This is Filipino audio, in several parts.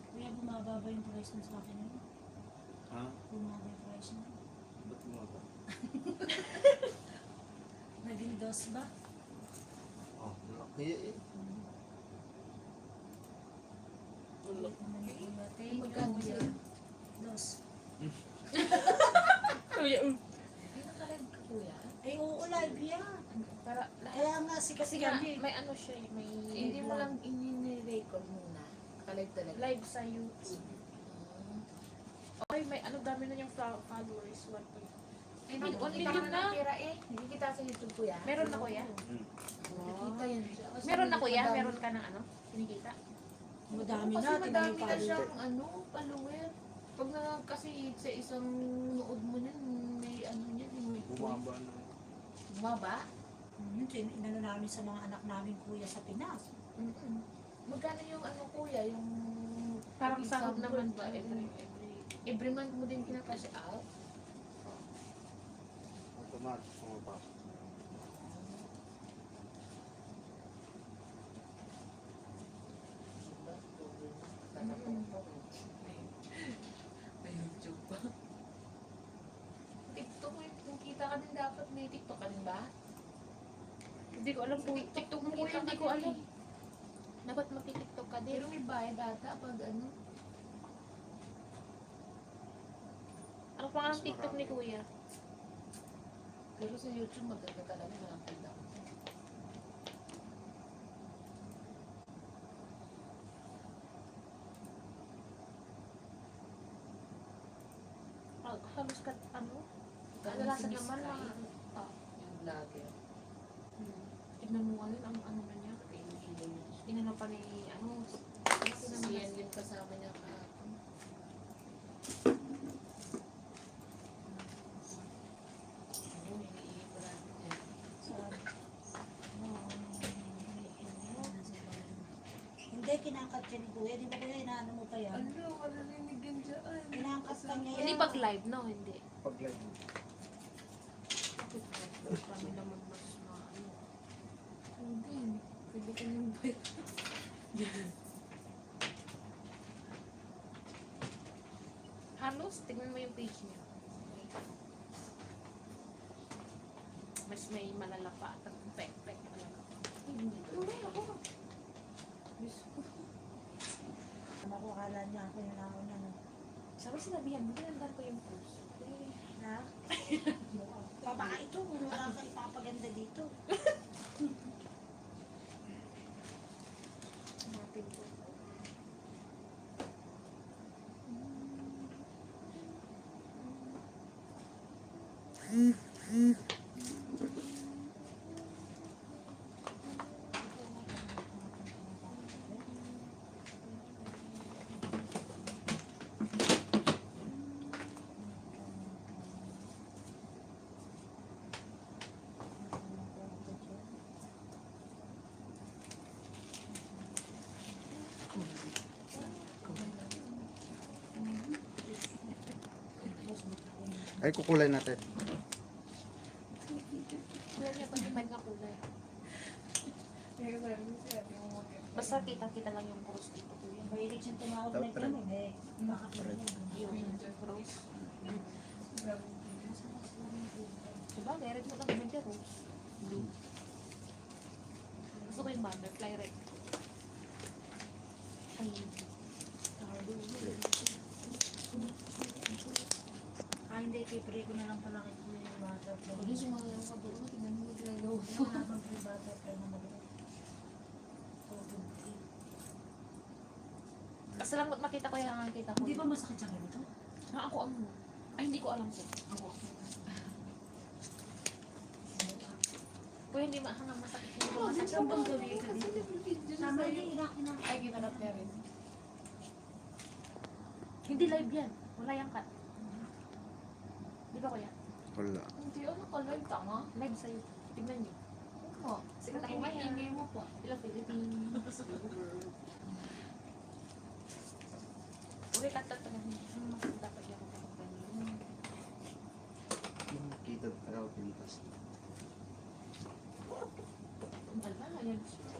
Kaya bumababa yung price mo sa akin yun. Ha? Bumaba yung price mo. Ba't bumaba? Naging dos ba? Oh, laki eh. Wala. Naman yung kuya. Thank Magkano you. yan? Dos. Kuya, Hindi nakalive ka kuya. Ay, oo, live yan. Para Kaya nga, sikat kasi nga, kami. may ano siya, may hindi mo lang ini-record muna. Nakalive talaga. live sa YouTube. Okay, may ano dami na yung followers. What pa? Ay, One nakikita million ka na. ng pera eh. Nakikita sa YouTube kuya. Meron na kuya? Nakikita yan siya. Kasi Meron na kuya? madami- Meron ka ng ano? Kinikita? Madami Kasi na, madami tinamay na follower. siyang follower. Pag na kasi sa isang nood mo niyan, may ano niyan, may Bumaba na. bumaba. Inano namin sa mga anak namin kuya sa Pinas. Mm-mm. Magkano yung ano kuya, yung Parang sahod example naman ba? ba? Every month mo din kinakash out? Automatic pumapasok. May YouTube pa. TikTok, kung kita ka din dapat may TikTok ka din ba? Hindi ko alam po. TikTok mo kuya, hindi ko alam. Dapat mag-tiktok ka din. Pero may bayad ata pag ano. Ano pa ang TikTok ni kuya? Pero sa YouTube maganda talaga malapit ako. Halos ka, ano? Galing Kadalasan si Miss naman Kai, mga, yung vlogger. tignan mo ngayon ang ano na niya. Inano pa ni, ano, Kasi yan yung kasama niya kahapon. Ayun, iniihip ko natin yan. Hindi, kinakat ka ni kuya. Di ba kaya inaano mo pa yan? Ano, wala narinig yan dyan. Kinakat ka niya yan. Hindi pag live, no? Hindi. Pag live mo. Kami naman mas ano. Hindi. Pwede ka nang bayad. Halos, tignan mo yung page niya. Mas may malalapa at ang pek-pek talaga. Hindi. Ano ko, akala niya ako yung nauna. No? Sabi sinabihan mo, tinandaan ko yung post. Na? Baba ito, wala ka ipapaganda dito. Natin ko. Ay, kukulay natin. Kuya niya pag may kulay. Basta kita-kita lang yung cross dito, kuya. Mahilig siyang tumawag na Dapat gano'n eh. Makakapagod. Yung cross. Diba, meron mo lang naman dyan, rose. Blue. Gusto ko yung butterfly red. Ay, Ah, hindi, pipre ko na lang pala kay kuya yung butterfly. Pag yung sumalang ka bro, tingnan mo maglalaw. Yung habang may butterfly na mag-red. kasi lang makita ko yung nakita ko. Hindi ba masakit sa ganito? Ah, ako ang... Ay, hindi ko alam sir. Ako. Kuya, hindi hanggang masakit. Hindi ko masakit. Saan bang gawin ka dito? Sama niya, inakin na. Ay, ginanap niya rin. Hindi live yan. Wala yung cut. Di ba kuya? Wala. Hindi, ano ka live tanga? Live sa'yo. Tignan niyo. Oo. Sikat ako Ingay ngayon. mo pa. Sila Philippines. Uy, cut pa lang. Makita pa siya kung ganyan. Kita, ayaw pinitas. Ala, yan siya.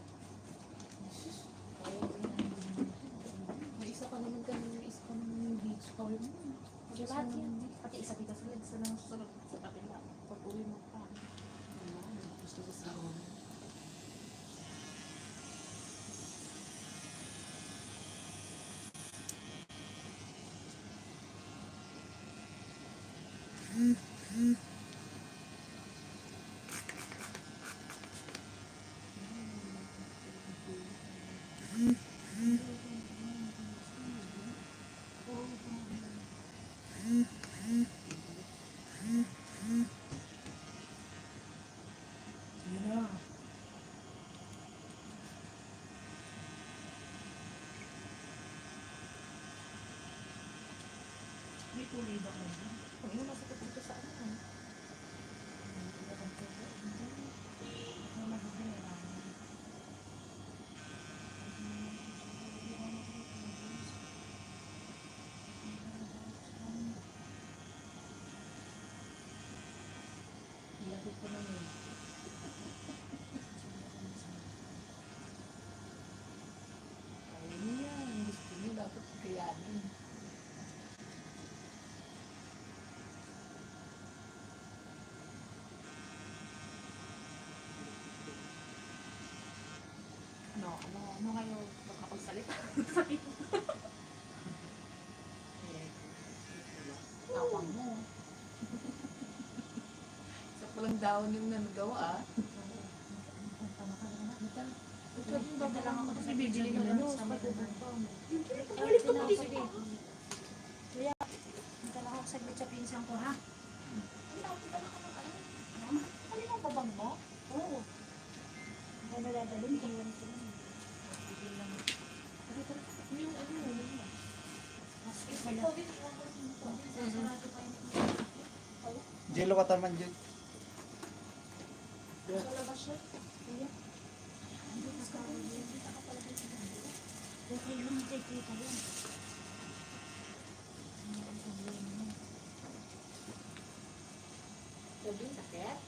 May isa pa naman kami, may isa pa naman beach call mo. Lahat yan. Pati isa kita sila. Isa lang susunod sa kapila. Pag-uwi mo pa. Gusto ko sa ako. May tuloy ba kayo? Kung ino masakit dito sa ano. Lapit ko naman. Ayun yan. Gusto niyo dapat kayanin. Ano kayo makapagsalita? Tawang mo. Sa palang daon yung nagawa, ah. Baba lang ako kasi bibili bibili ko na lang ano. sa Balik ko na sige. Dala ako saglit sa pinsan ko, ha? Ano yung babang mo? Oo. Kaya nadadalhin, iwan ko lang. Yung ano. Mas Ikaw wala. din. Sarado pa yun. Jello ka taman dyan. Sa labas siya. Hindi, mas kawal yun. Okay lang, kita yun. Sabi, sakit.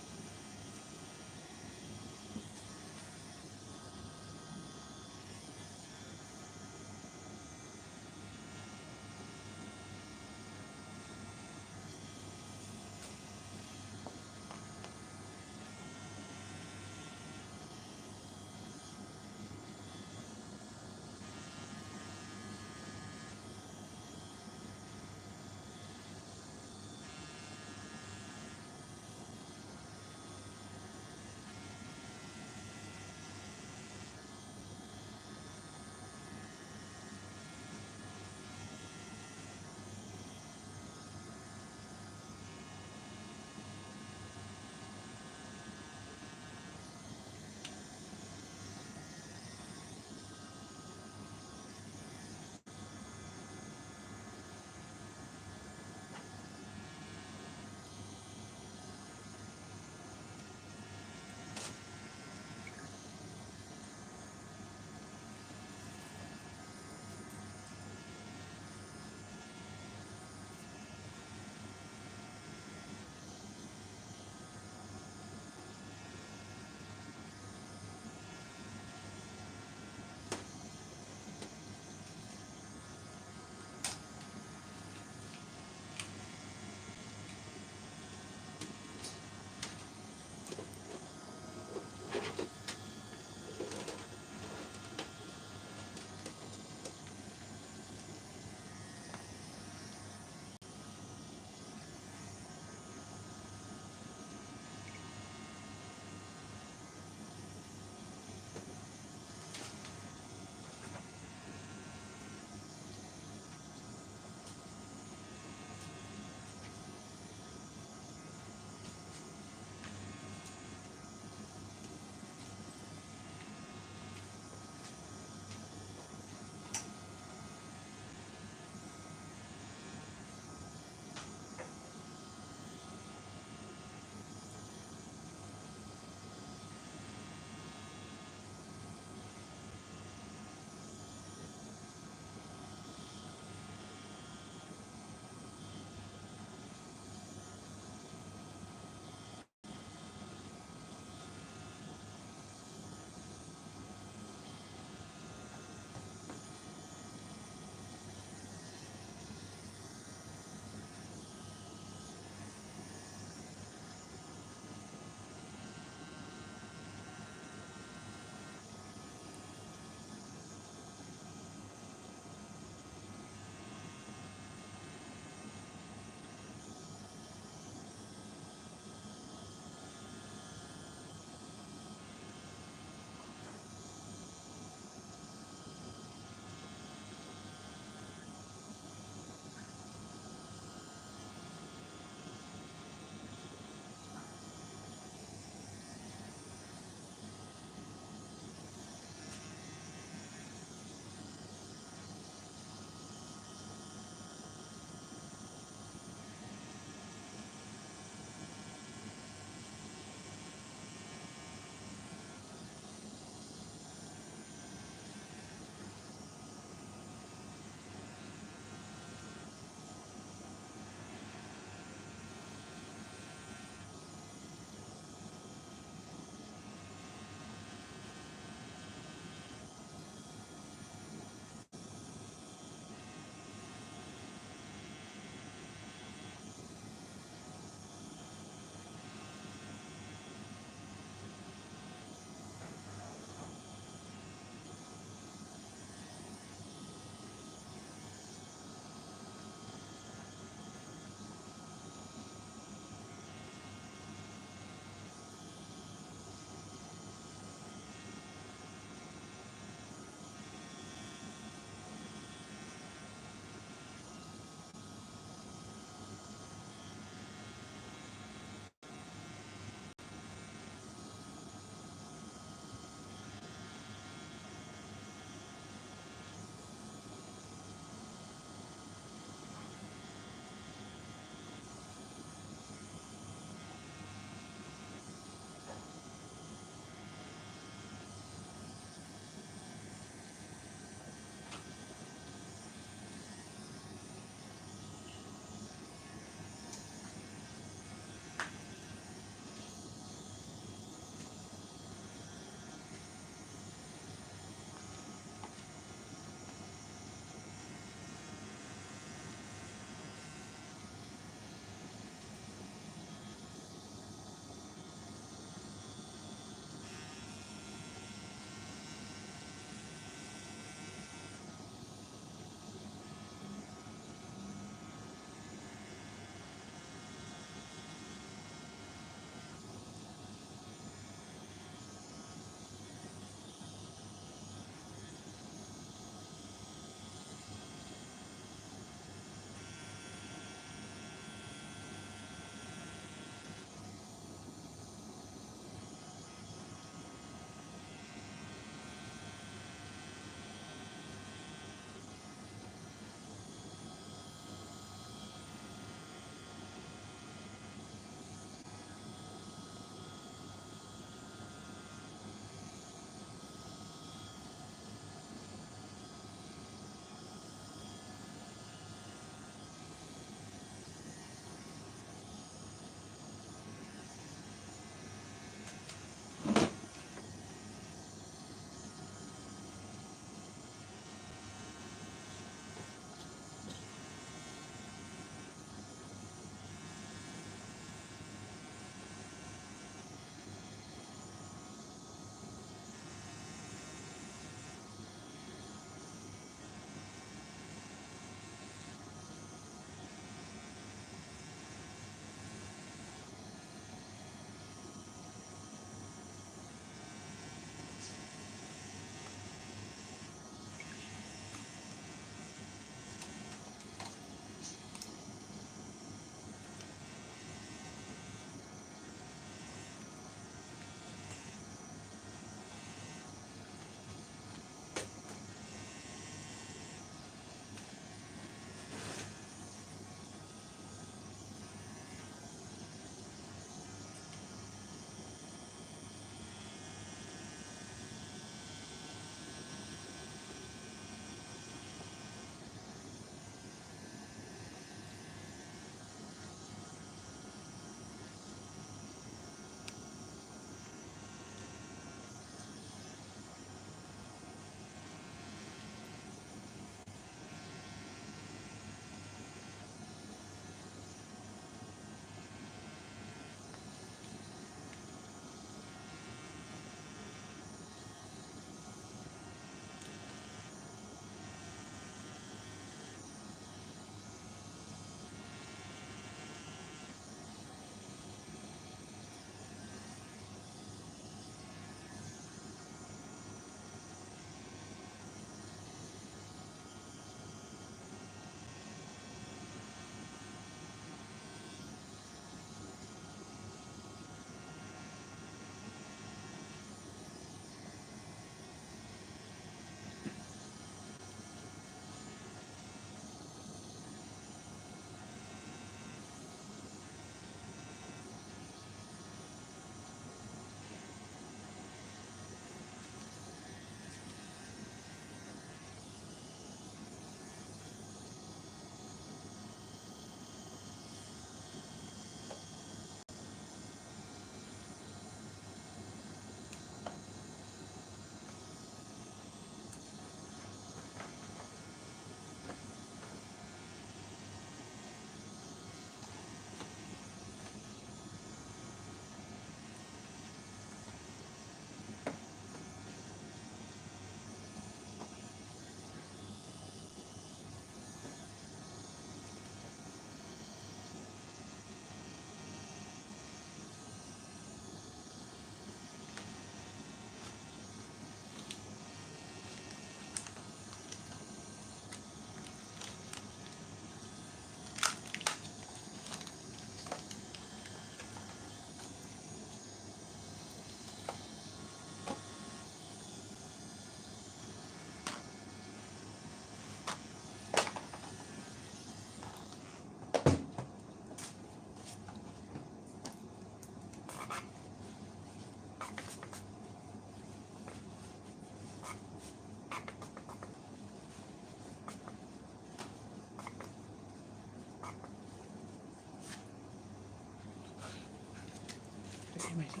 may isa.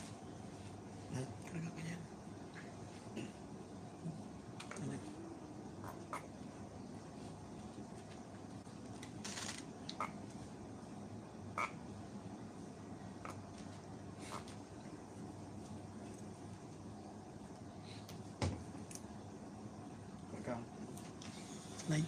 Talaga ka yan. Pagka. Nay.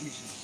Yes.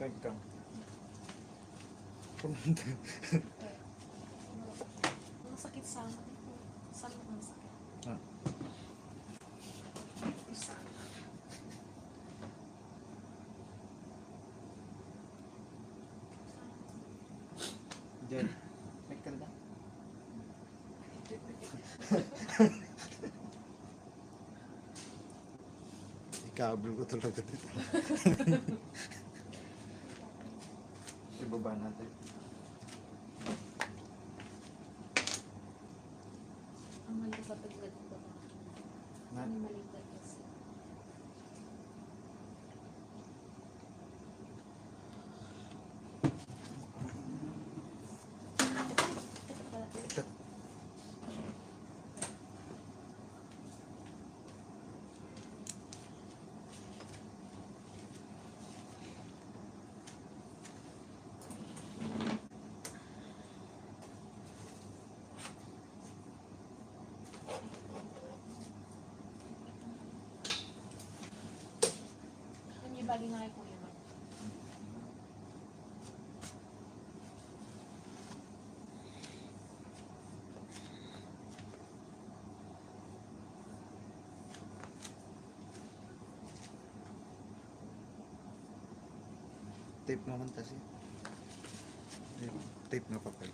Pagkang. Masakit sa akin. Saan ang masakit? Ah. Isa. Diyan. May karga. Ikabel ko talaga dito. Ibaba natin. Ang mahal ko sa pagkat ko. Na, May maliit kasi. Hindi bali na ko yun. tape naman kasi. Tape na papel.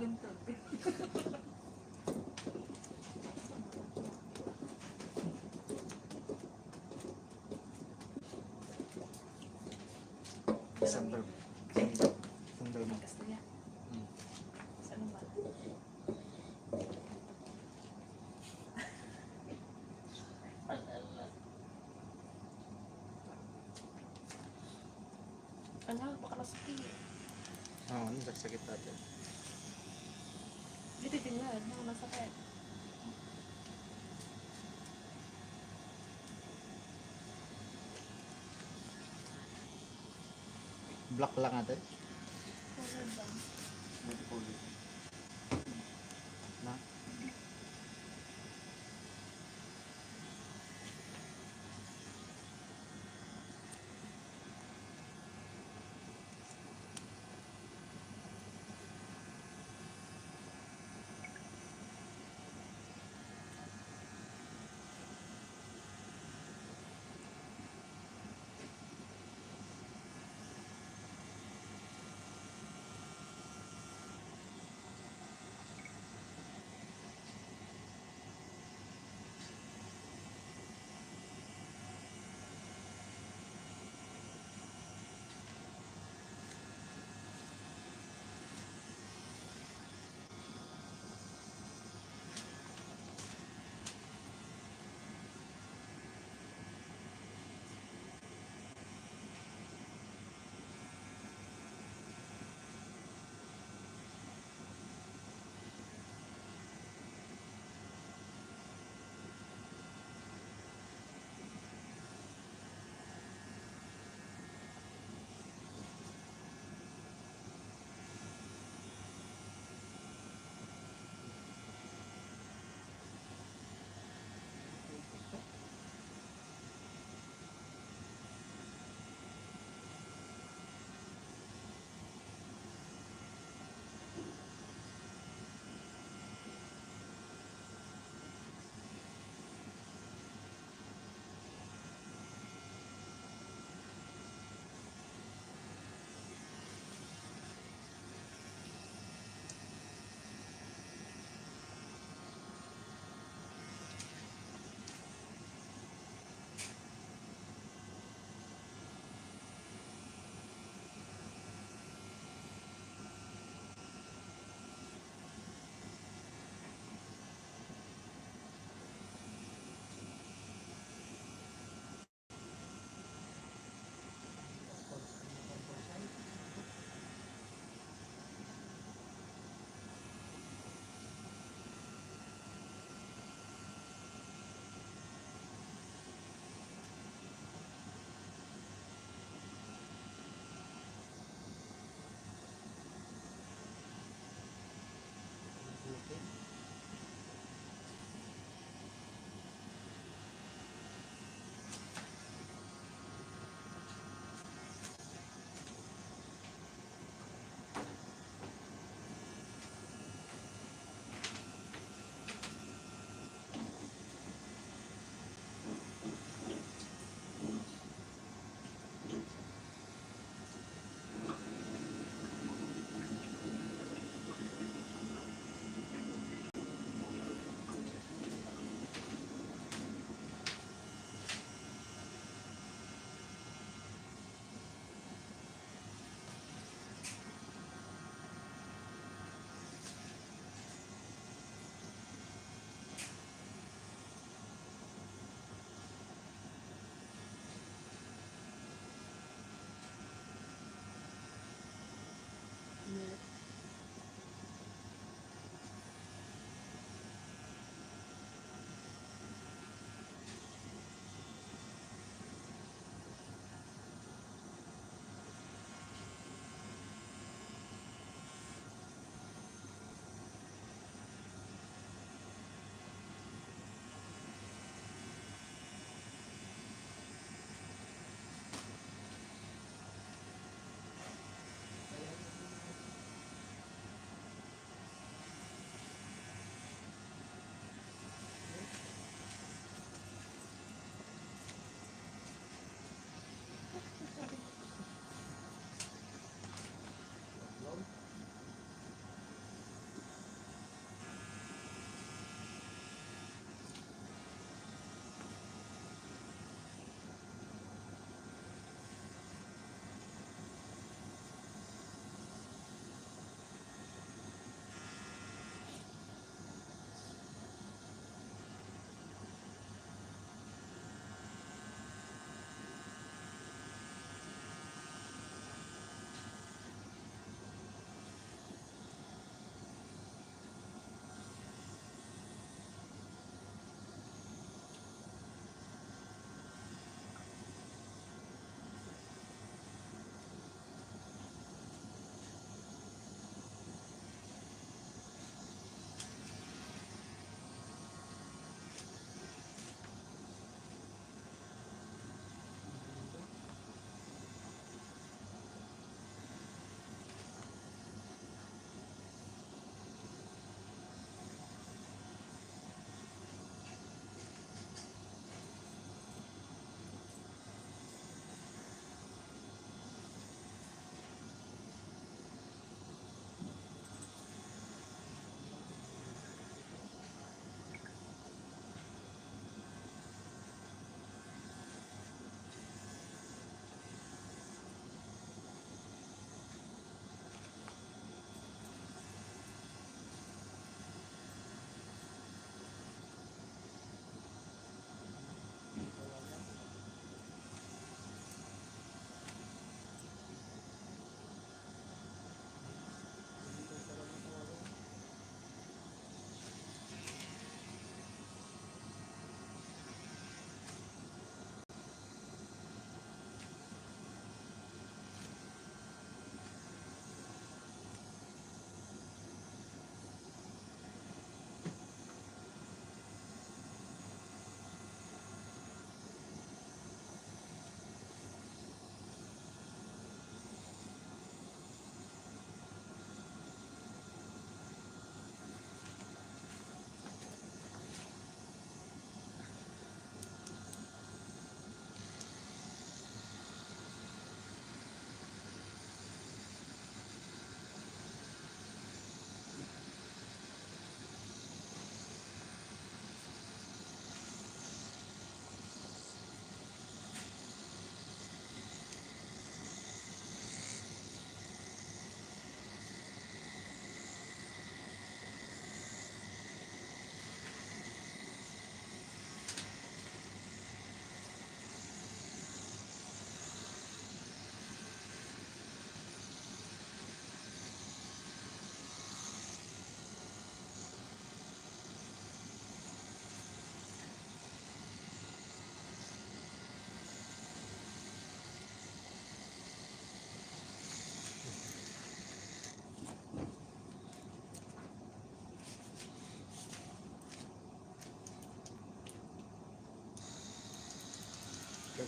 Baliktad. Sandal. Sandal. Sandal mo. Gusto niya. Hmm. Saan ba? Ano, baka nasakit. Oo, ano sakit natin. Dito din yan, ano nasakit. Black lang natin. Color ba? Na?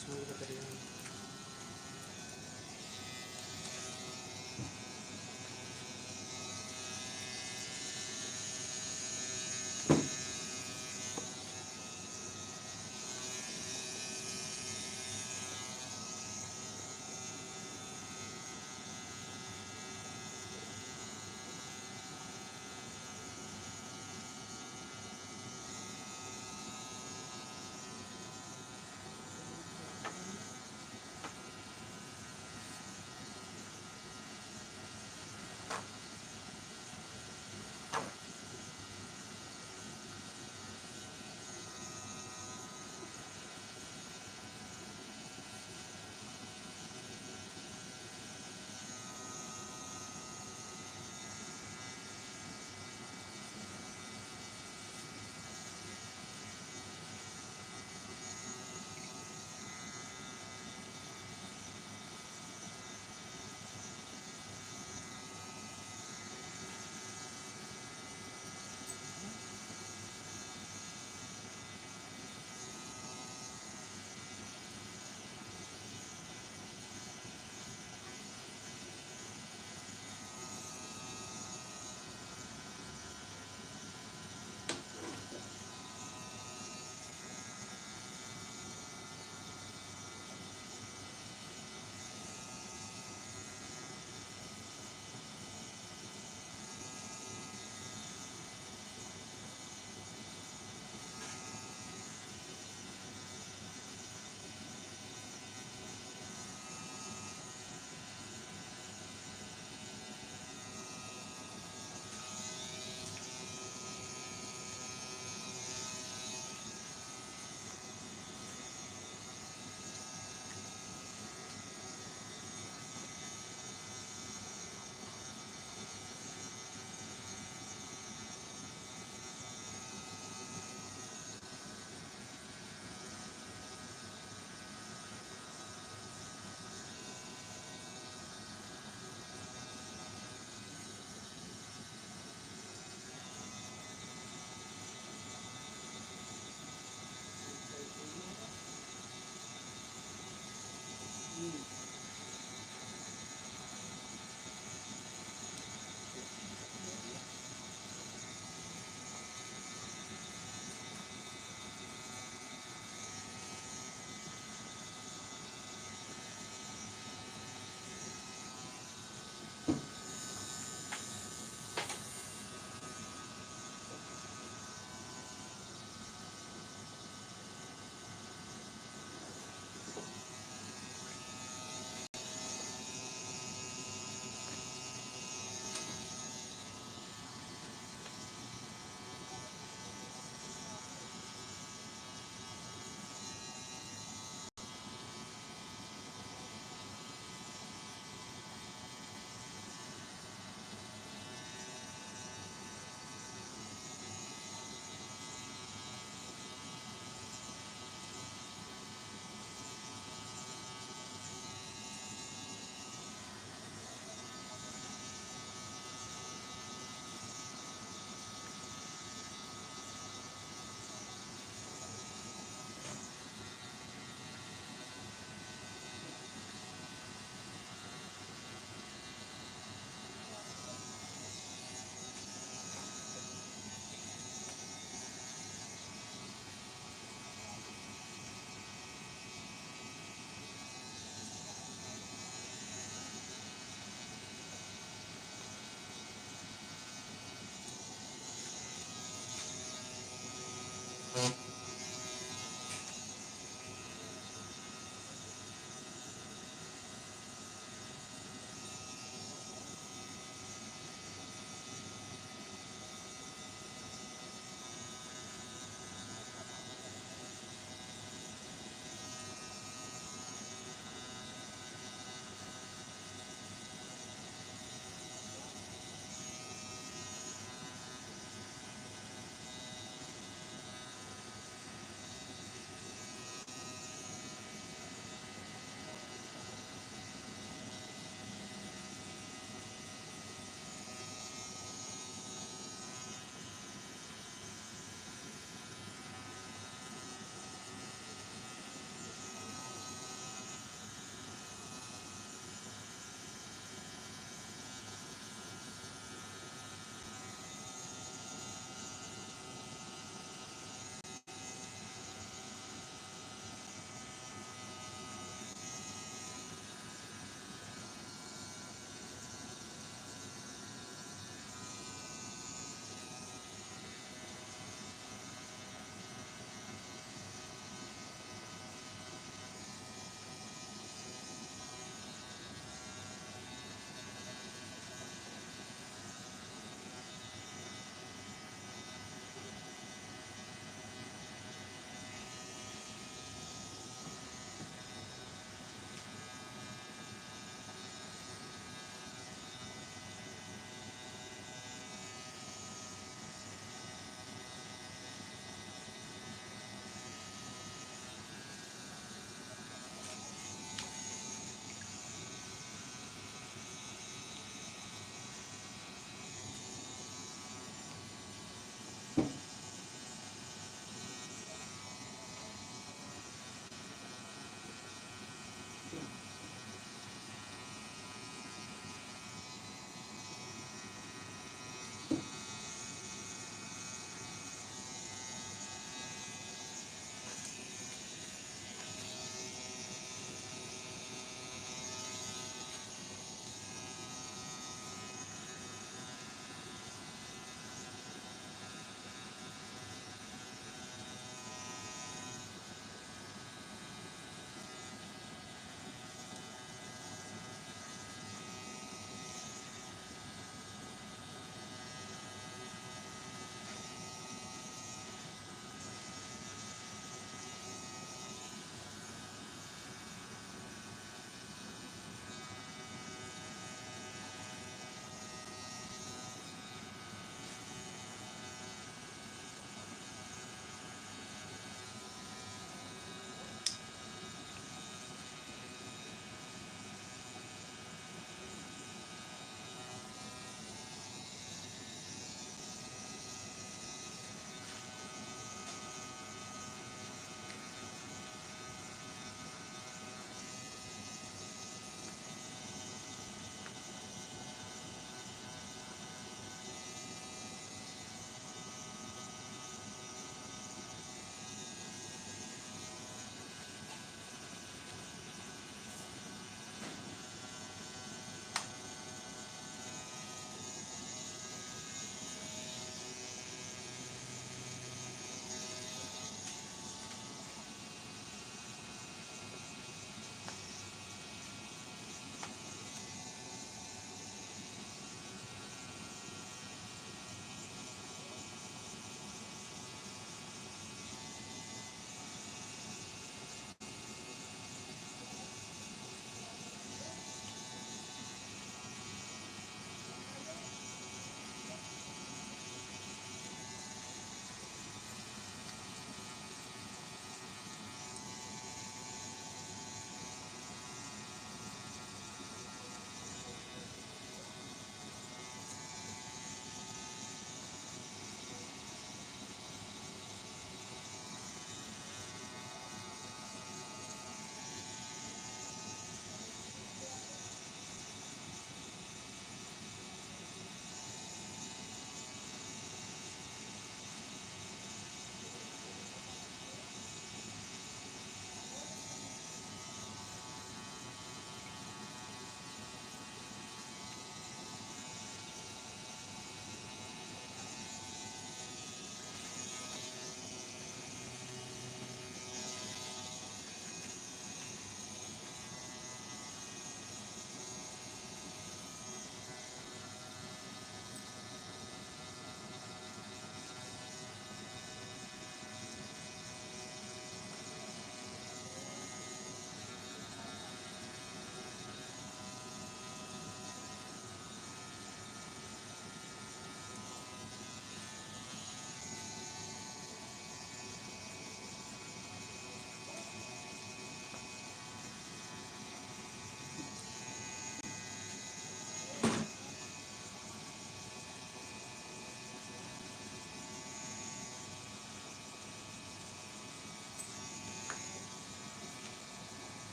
Small ka tadi yan.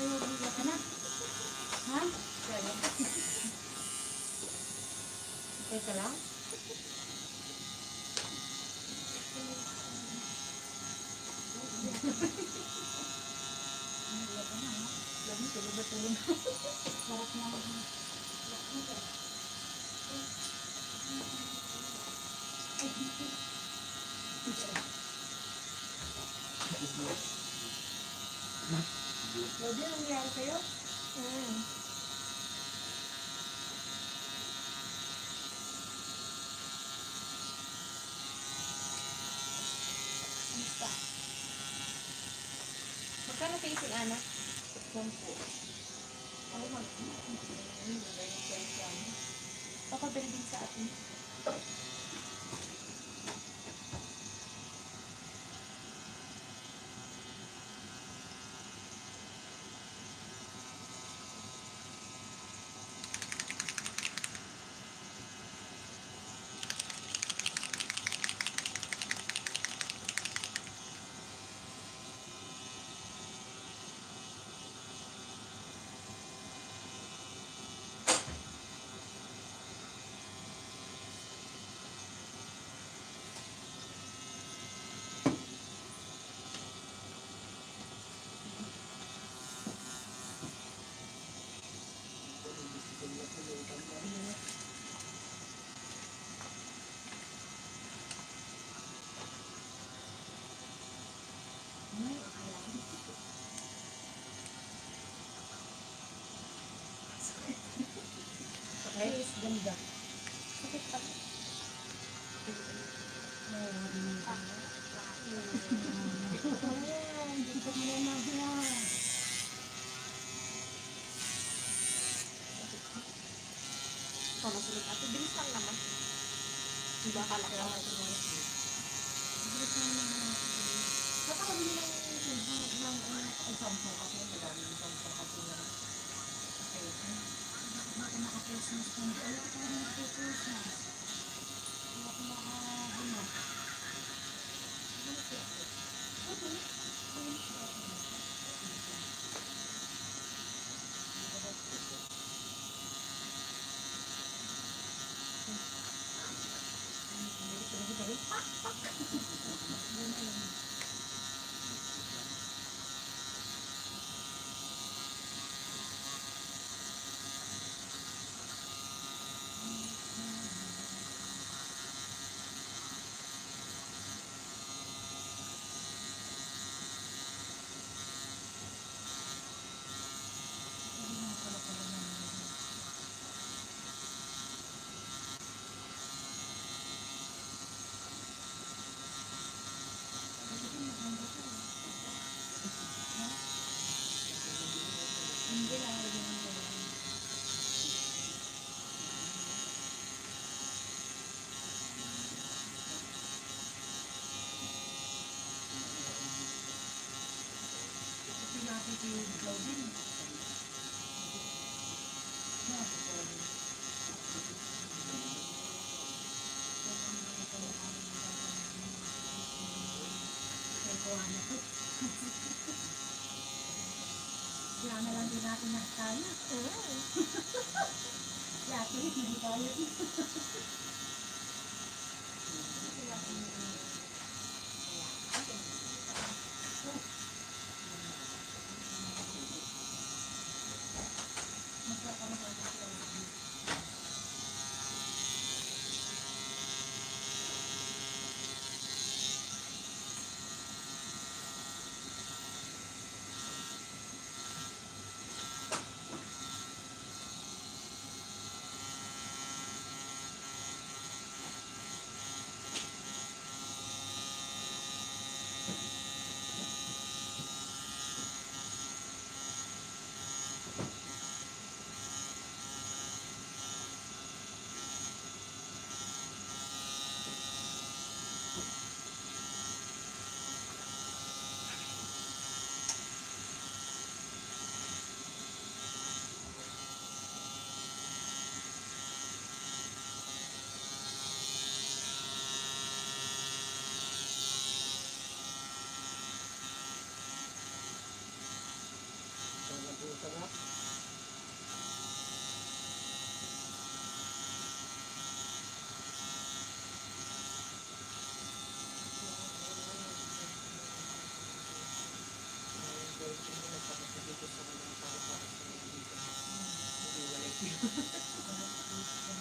Kayo, bigla ka na. Ha? Okay ka lang? Bigla ka na, ha? Labi, tulog na tulog. Sarap na. Labi, anong nangyari sa'yo? Kamusta? Magkano facing, Ana? Sampo. Ako mag... Papabili din sa atin. Yes, ganda. Sakit pa. Hindi ko mo na magawa. Mamasulot ate. Bilis lang naman. Diba akala ko naman. Nakakabili ng Samsung kasi madami yung Samsung kasi na bakit naka-Christmas na hindi alam ko rin naka-Christmas wala ko makahanap hindi lang natin si Claudine. Kaya na lang din natin nakakaya. Kaya hindi kaya. Sarap. Ang boyfriend niya nagpapasabito sa kanya para sa kanya dito. Hindi wala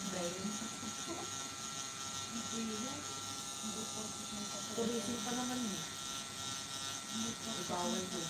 Dahil tourism pa naman eh. Ibawal yun.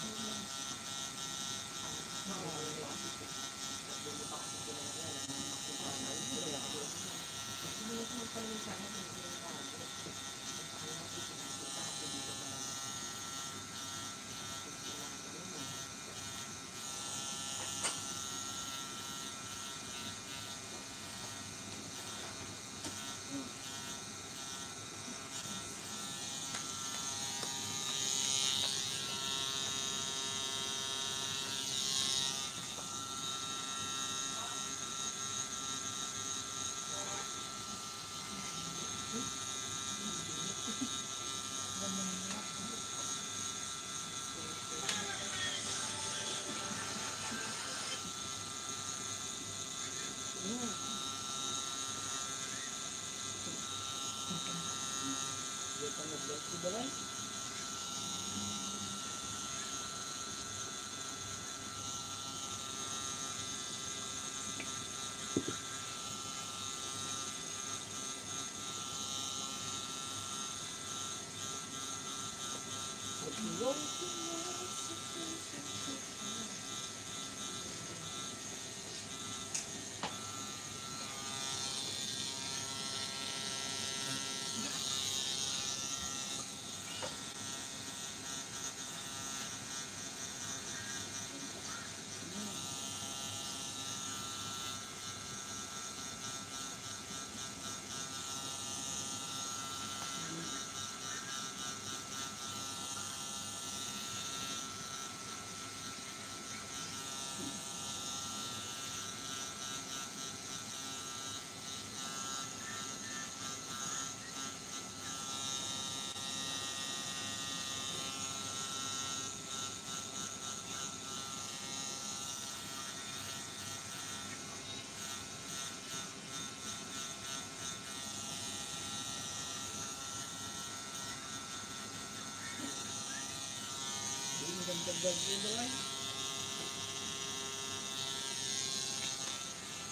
Magandang yun naman.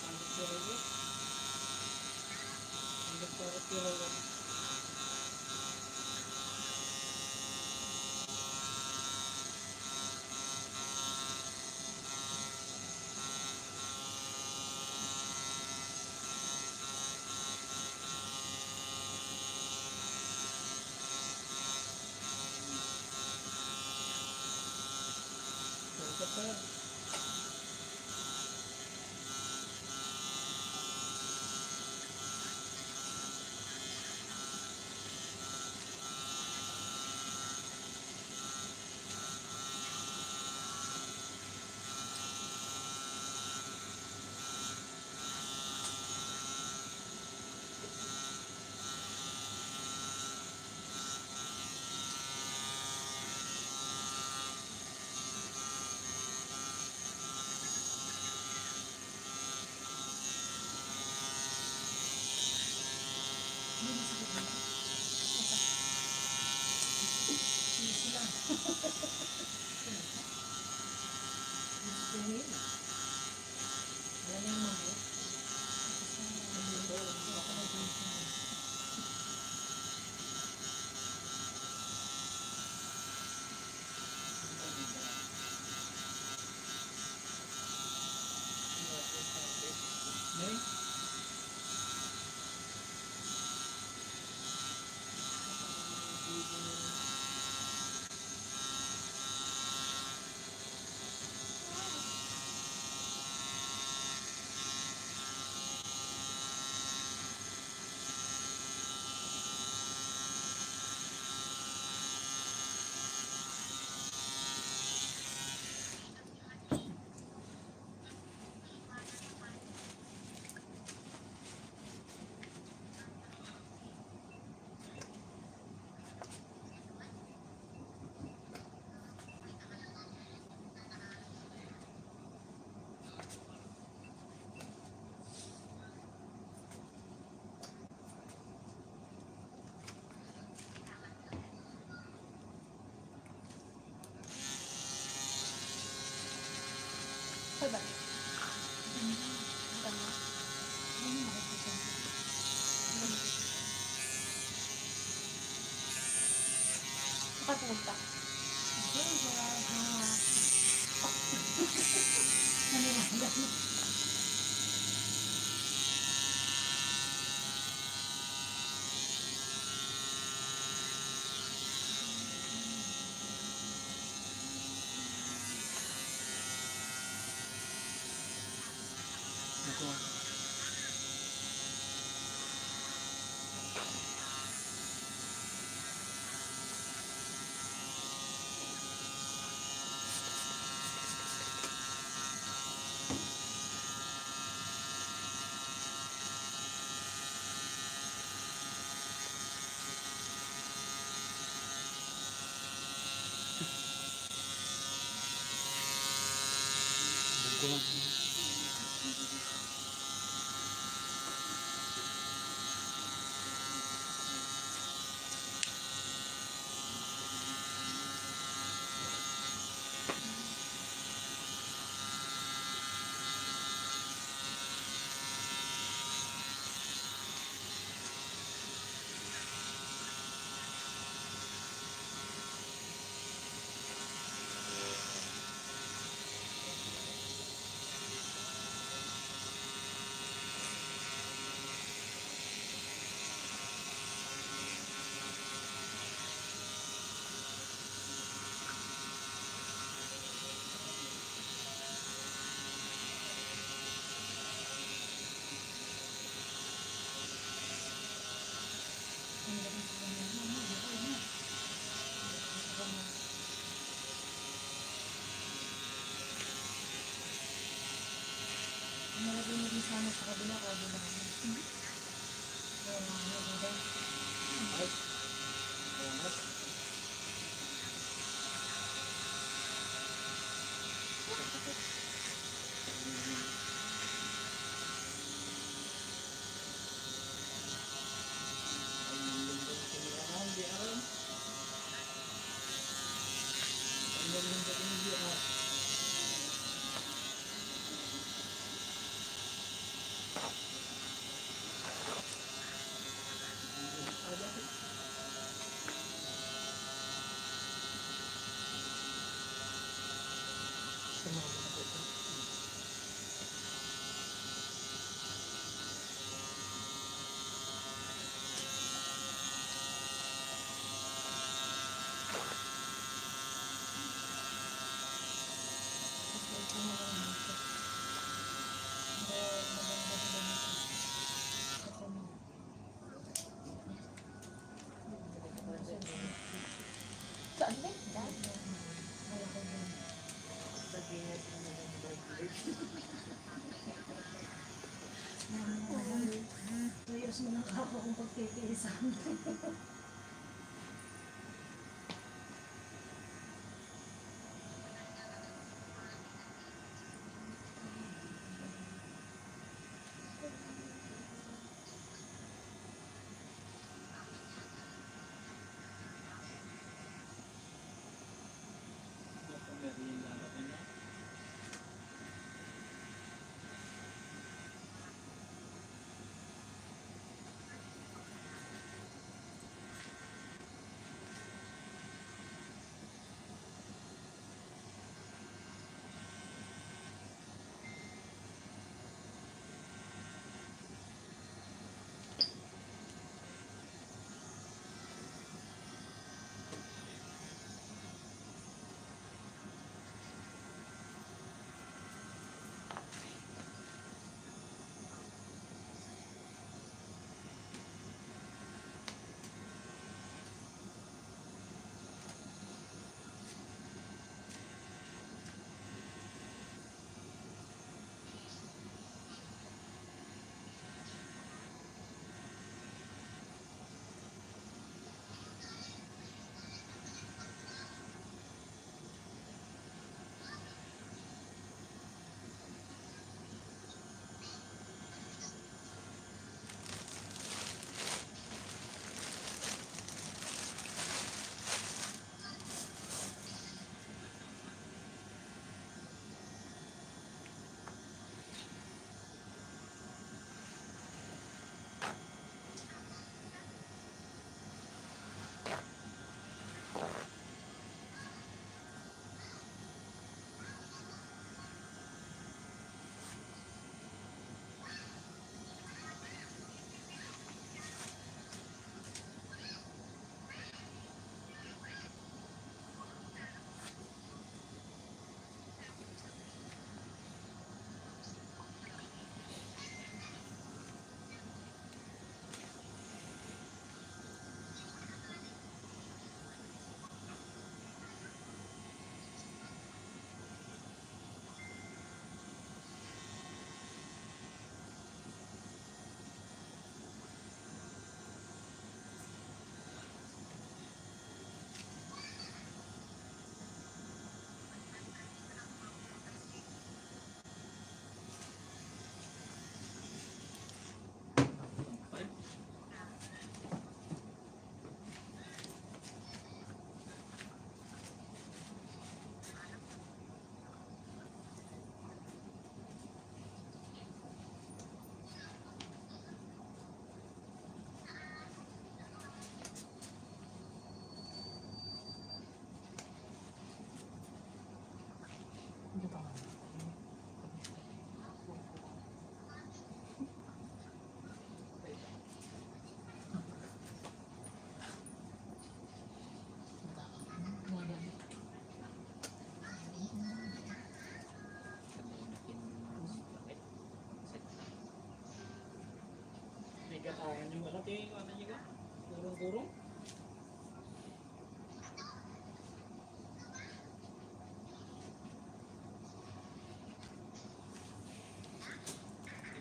Ang sarili. Ang sarili. Hoy, ba? Tama. Saan ka pumunta? Ito. Buko lang. Nalagay mo din sana sa kabila o kabila. Saan ba? Dahil. Sabihin niya sa mga birthday. Tuyos mo ng kapwa kung pagkikisa. May katawan yung alat eh. Ano niya ka? Kurong-kurong.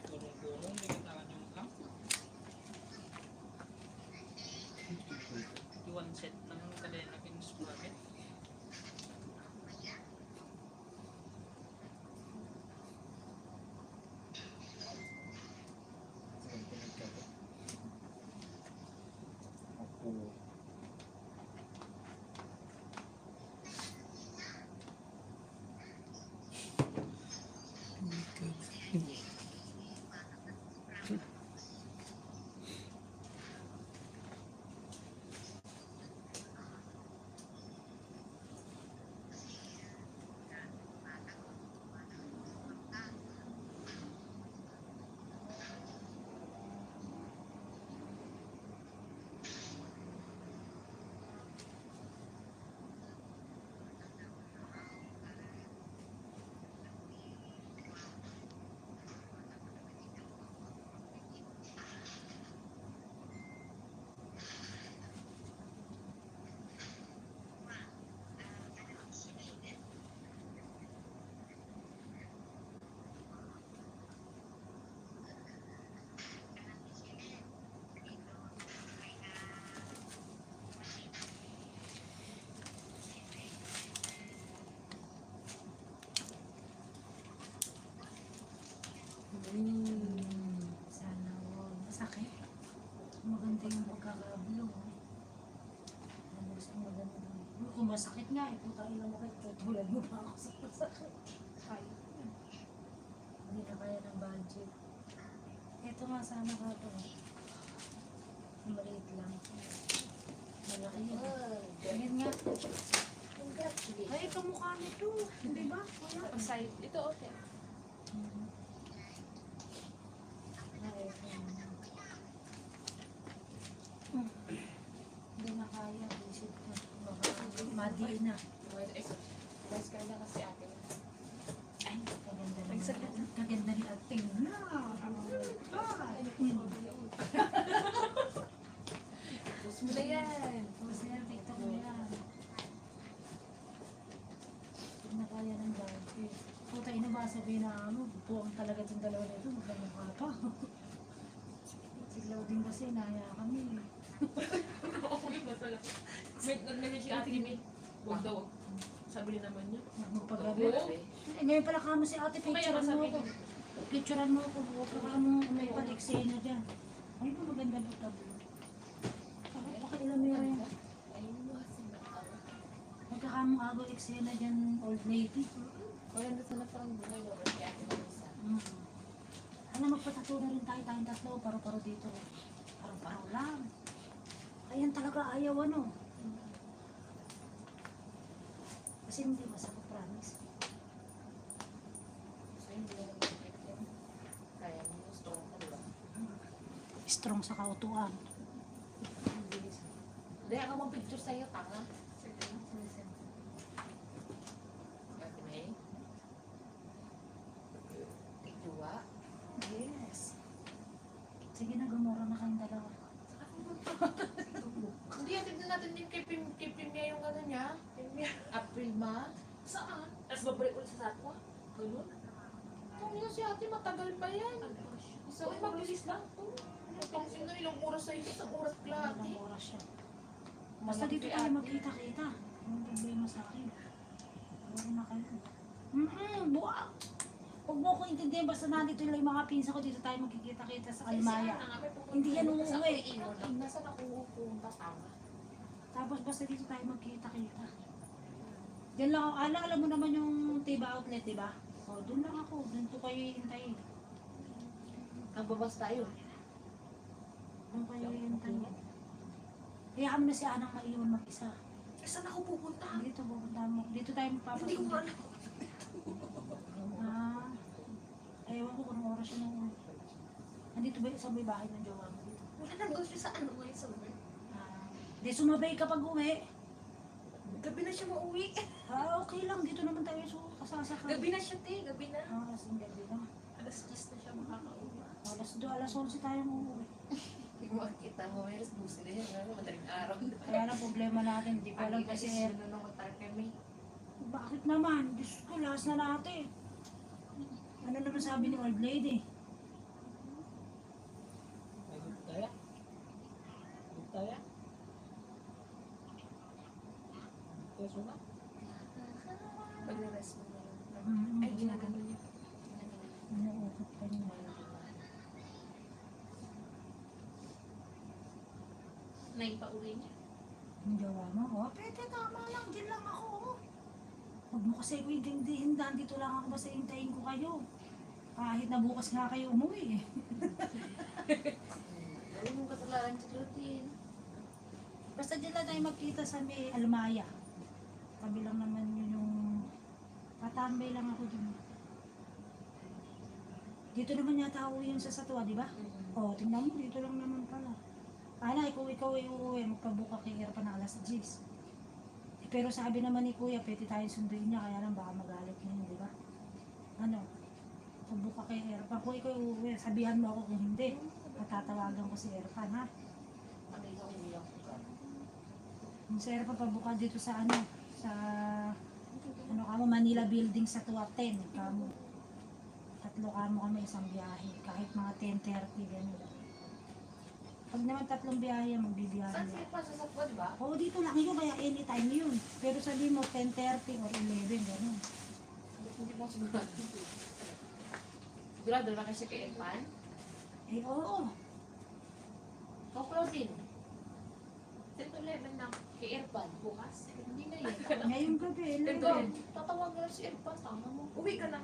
Kurong-kurong. May katawan yung alat. Yung one set ng kadena pinusprocket. Opo. Sana huwag masakit. Maganda yung pagkakablong. Ano gusto maganda. Kung masakit nga, puta ilang mo kayo. Tutulan mo pa ako sa masakit. Kaya. Hindi na kaya ng budget. Ito nga sana ka ito. Maliit lang. Malaki yun. Ganyan nga. Ay, kamukha nito. Di ba? Kuya? Side. Ito, okay. Hindi na kaya. Isip ko. Baka madi na. Mas kaya kasi ate. Ay, kaganda Ay, na. sakit. Kaganda ni ating na. Gusto mo na yan. Tapos yan, TikTok mo yan. Hindi na kaya ng budget. Puta, ina ba sabihin na ano, buwang talaga itong dalawa na ito, maglamukha pa. Siglaw din kasi, naya kami. May nag-message si ate May. Huwag daw. Sabi niya naman niya. Magpagabi. Eh, ngayon pala kamo si ate, picturean mo ako. Picturean mo ako, huwag ka kamo may paliksena dyan. Ay, ba maganda ba tabo? Pakailan mo yan. Ayun mo kasi nakakawa. Magkakamo agaw eksena dyan, old lady. Wala na sana parang buhay na si ate Marisa. Ano, magpatato na rin tayo, tayong tatlo, paro-paro dito. Paro-paro lang. Ayan talaga, ayaw ano. Kasi hindi masakit, promise. So hindi na naman yan. Kaya mo gusto ko diba? Strong sa kautuan. Hindi ako mag-picture sa'yo, tanga. Ate May? Tigduwa? Yes. Sige na, gumura na kayong dalawa. Hindi, tignan natin din kay Premier yung ano niya. April ma. Saan? Tapos babalik ulit sa Satwa. Ganun? Kung yun si ate, matagal pa yan. Isang mag-release lang to. Pang sino ilang oras sa'yo? Isang oras klati. Ilang oras siya. Basta dito tayo magkita-kita. Anong problema sa akin? Gawin na kayo. Buwag! Huwag mo ko intindihan, basta nandito lang yung mga pinsa ko, dito tayo magkikita-kita sa Almaya. Hindi yan uuwi. Nasaan ako pupunta, tama? Tapos basta dito tayo magkita-kita. Diyan lang ako, alam mo naman yung Tiba Outlet, di ba? O, doon lang ako, doon ko kayo hintayin. Nagbabas tayo. Doon kayo hintayin. Kaya kami na si Anang maiwan mag-isa. Saan ako pupunta? Dito, pupunta mo. Dito tayo magpapatuloy. Hindi ko alam. sa may bahay ng jowa mo. Wala nandun siya sa ano ngayon summer. Di sumabay ka pag uwi. Gabi na siya mauwi. Okay lang. Dito naman tayo kasasakay. Gabi na siya, te. Gabi na. As in gabi na. Alas 10 na siya makakauwi. Alas 11 tayo uuwi. Hindi mo makikita mo, may alas 12 na yan. Ano, madaling araw na. Kaya lang problema natin. Hindi ko alam kasi nanonotar kami. bakit naman? Diyos ko, last na natin. Ano naman sabi ni old lady? May good tayo? Good tayo? Peso na? Pag-rest mo na lang. Mm-hmm. Ay, ginagano niya. Inuukot pa niya. Naipauwi niya. Yung jowa mo, pwede tama lang, dyan lang ako. Huwag mo kasi ko intindihin, dito lang ako basta hintayin ko kayo. Kahit na bukas nga kayo umuwi eh. Alam mong kasalanan sa routine. Basta dyan lang tayo magkita sa may Almaya. Tabi lang naman yun yung... Tatambay lang ako dun. Dito naman yata uwi yun sa Satwa, di ba? Oo, tingnan mo, dito lang naman pala. Ana, ikaw ay uuwi, magpabuka kay Erpa na alas 10. Pero sabi naman ni Kuya, pwede tayo sunduin niya, kaya lang baka magalit niya, di ba? Ano? Pabuka kay Erpa. Kung ikaw ay uuwi, sabihan mo ako kung hindi. Matatawagan ko si Erpa, ha? Ano yung umiyak ko? Yung si Erpa pabuka dito sa ano, sa ano kamo, Manila Building sa 210. Kamo. Tatlo kamo kami isang biyahe. Kahit mga 10:30, gano'n. Pag naman tatlong biyahe, magbibiyahe. Saan siya pa sa Sapod ba? Oo, dito lang yun, kaya anytime yun. Pero sabi mo, 10:30 or 11, gano'n. Hindi mo sigurado. Sigurado na kasi kay Elman? Eh, oo. O Claudine? 10-11 na kay Erpan bukas? Hindi na yun. Ngayong gabi, Ito, 11. tatawag na si Erpan. Tama mo. Uwi ka na.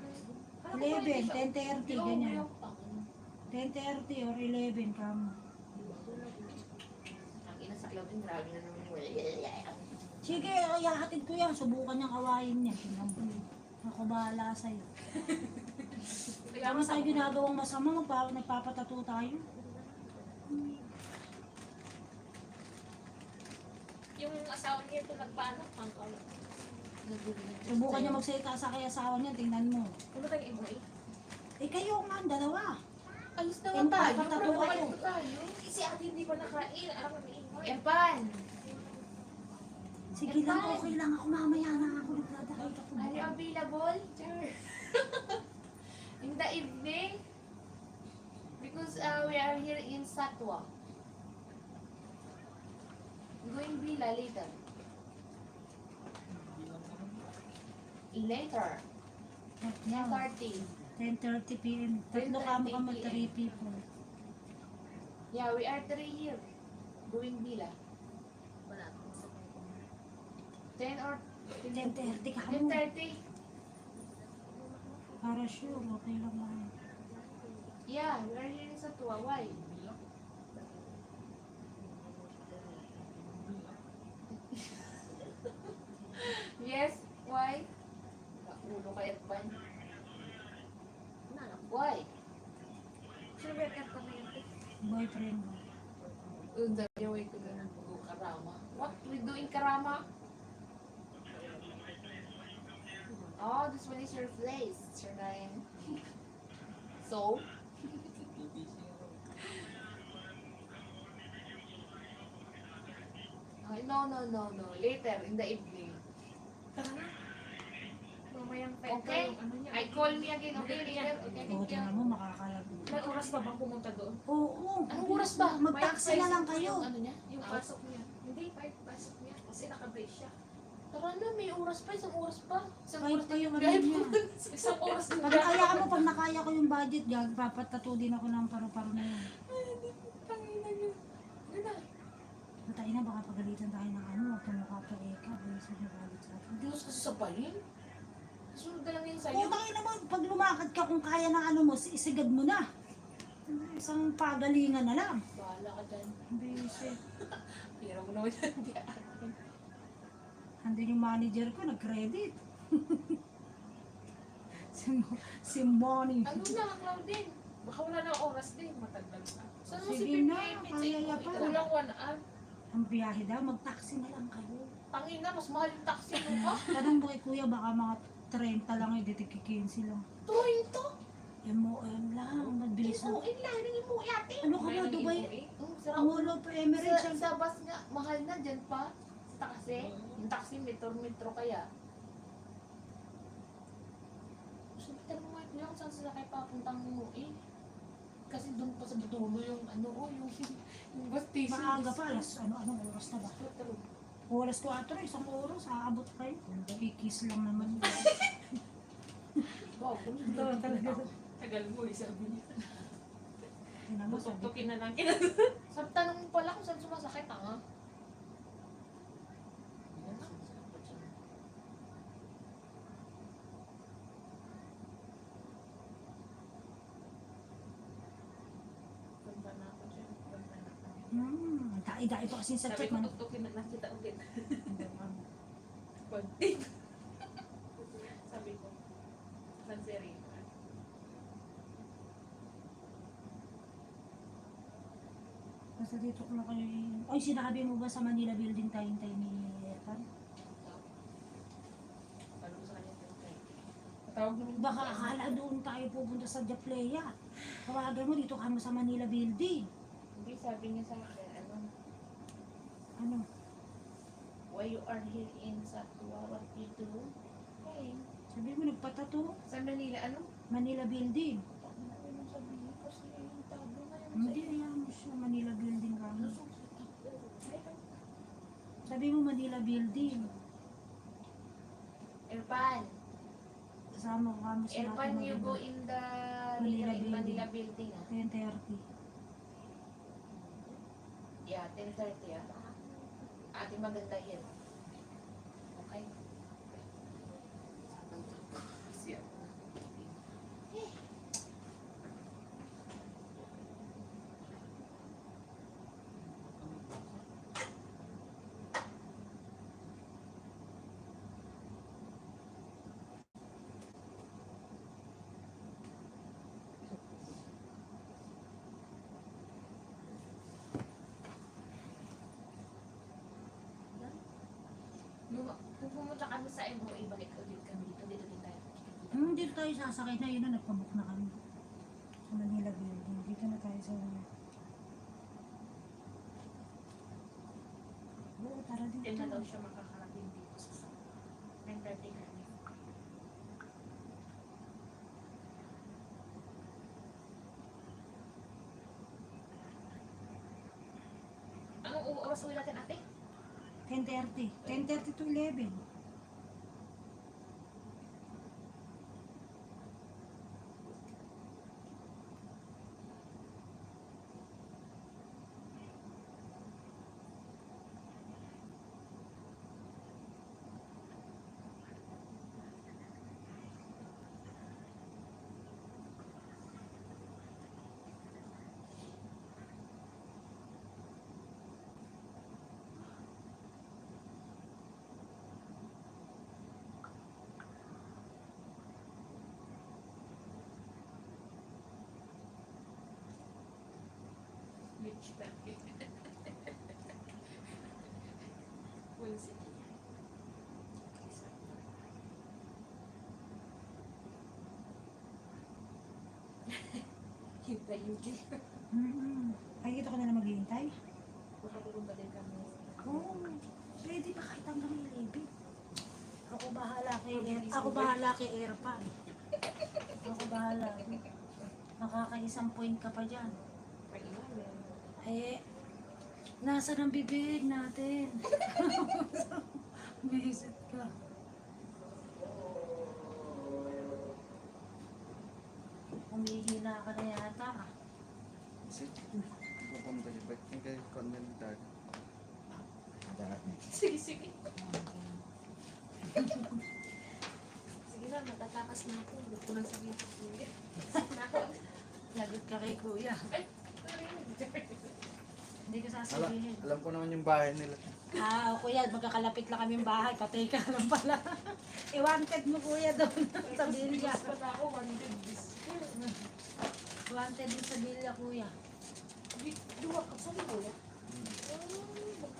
11, 10:30, ganyan. 10:30 or 11, kamo. Ang ina sa Claudine, grabe na naman. Sige, ihahatid ko yan. Subukan niyang kawain niya. Tingnan mo. Ako bahala sa'yo. Tama tayo ginagawang masama, nagpapatato tayo. Yung asawa niya ito nagpaanak, ang kala. Subukan niya magsalita sa kay asawa niya, tingnan mo. Ano kayo iboy? Eh kayo nga, ang dalawa. Alis na Eh, nga tayo. magtatato kayo. Kasi ate hindi pa nakain. Alam mo iboy. Erpan! Sige lang, okay lang ako. Mamaya na ako nagdadakit ako. Are you available? Sure. In the evening? Because we are here in Satwa. Going Villa later. Later. Yeah, 30. 10:30 p.m. Tatlo 10:30 kamo kamo, p.m. 3 people. Yeah, we are 3 here. Going Villa. 10 or 10:30 kamo. 10:30. Para sure, okay lang ako. Yeah, we are here in Satwa. Why? Yes, why? Ulo ka Erpan. Why? Sino ba Erpan na yun? Boyfriend mo. Unda, yaway ko na ng Karama. What we do in Karama? Oh, this one is your place, Sir Ryan. So? No. Later, in the evening. Mamayang Okay? I call me again, okay? Later, okay? Oo, tingnan mo, makakalag. May oras pa bang pumunta doon? Oo. Anong oras ba? Mag-taxi na lang kayo. Ano niya? Yung pasok niya. Hindi, pasok niya. Kasi naka-brace siya. Tara na, may oras pa, isang oras pa. Isang Kahit oras pa yung ano Kahit niya. Isang oras din. Pag nakaya mo, pag nakaya ko yung budget, papatato din ako ng paru-paro na yun. Tangina niyo. Ano na? Matay na, baka pagalitan tayo ng ano, huwag kang mukha pa eka, bilis na galit sa atin. Diyos kasi sa pahin. Sunod na lang yun sa'yo. Putang ina mo, pag lumakad ka kung kaya ng ano mo, isigad mo na. Isang pagalingan na lang. Bahala ka dyan. Bisit. Pira mo naman yan. Di akin. Andun yung manager ko, nag-credit. si Money. Ano na, Claudine? Baka wala na oras din, matagal na. Saan mo si Sige Pim na, kaya mo? pa. Kulang 1 hour. Ang biyahe daw, mag-taxi na lang kayo. Tangina, mas mahal yung taxi mo pa. Tanong mo kay kuya, baka mga 30 lang yung dito 15 lang. Tuwing to. MOM lang, mabilis lang. Inuin lang, nangin mo yate. Ano ka ba, Dubai? Ang Mall of Emirates. Sa bus nga, mahal na dyan pa. Sa taxi. Yung taxi, metro kaya. Sabi tanong mo kuya kung saan sasakay papuntang mo eh. Kasi doon pa sa dulo yung yung bus station. Maaga pa, anong oras na ba? True. Oras 4, isang oras, aabot kayo. Kikis lang naman. Wow, Ito talaga. tagal mo, sabi niya. Tingnan mo, sabi. Tutukin na lang. Sabi, tanong mo pala kung saan sumasakay, tanga. Ganda na ako dyan. Ganda na ako. Dai-dai pa kasi sa Sabi chat ko, man. tutukin na lang kita ulit. Konti. Sabi ko, San Serena. Basta dito ko lang kayo. Ay, sinabi mo ba sa Manila Building tayo ni Erpan? Sabi ko sa kanya, patawag naman. Baka akala doon tayo pupunta sa Japleya. Tawagan mo dito kamo sa Manila Building. Hindi, sabi niya sa akin, Ano? why you are here in Satwa, what you do? Hey, Sabi mo nagpatato? sa Manila, Manila Building. Ano sabihin kasi yung tabo na yun. Hindi, ayan mo siya. Manila Building kamo. Sabi mo Manila Building. Erpan, Kasama ko kamo sila. Erpan, you go in the Manila building. 10:30. Yeah, 10:30 Ate maganda yan. Okay? Siya. Kung pumunta kami sa MOA, balik ulit kami dito. Dito din tayo. Dito tayo sasakay na yun na nagpabook na kami. Sa Manila Building. Dito na tayo sa Oo, tara dito. Hindi na daw siya makakarating dito sa 9:30 kami. Anong oras uwi natin, ate? 10:30. 10:30 to 11. Beach time. We'll see. Hintay yung Ay, dito ka na lang maghihintay? baka pupunta din kami. Oo. Pwede pa kahit hanggang 11. Ako bahala kay Erpan. Ako bahala. Makakaisang point ka pa dyan. Eh, nasa ng bibig natin? Visit ka. Humihina ka na yata. Kasi, pupunta siya. Ba't yung kay content tag? Sige, sige. Sige na, matatakas na ako. Huwag ko nang sabihin sa kuya. Nako. Lagot ka kay kuya. Ay, Hindi ko sasabihin. Alam ko naman yung bahay nila. Kuya, magkakalapit lang kami bahay. Patay ka lang pala. I-wanted mo kuya doon sa Bilya. Bis pa na ako, 100 bis. Wanted din sa Villa, kuya. Dua ka sa libo.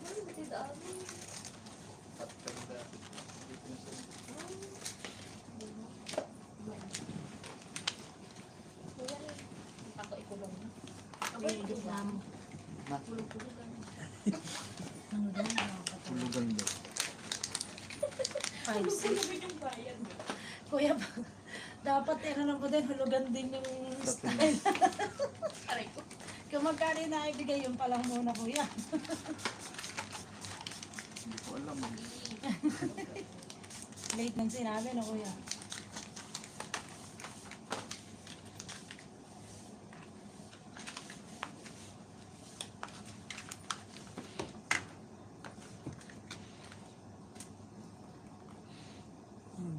Bakit ba tidaan? At ganda. Dito na sa Ako ikulong na. Edit na mo. Tulog-tulogan. Ano daw, nakakatawa. tulugan daw. 5-6. yung bayan. Kuya, dapat ano ko din, hulugan din yung style. Aray ko. Kung magkano na ibigay, yun pa lang muna, kuya. Hindi ko alam. Late nang sinabi, no, kuya?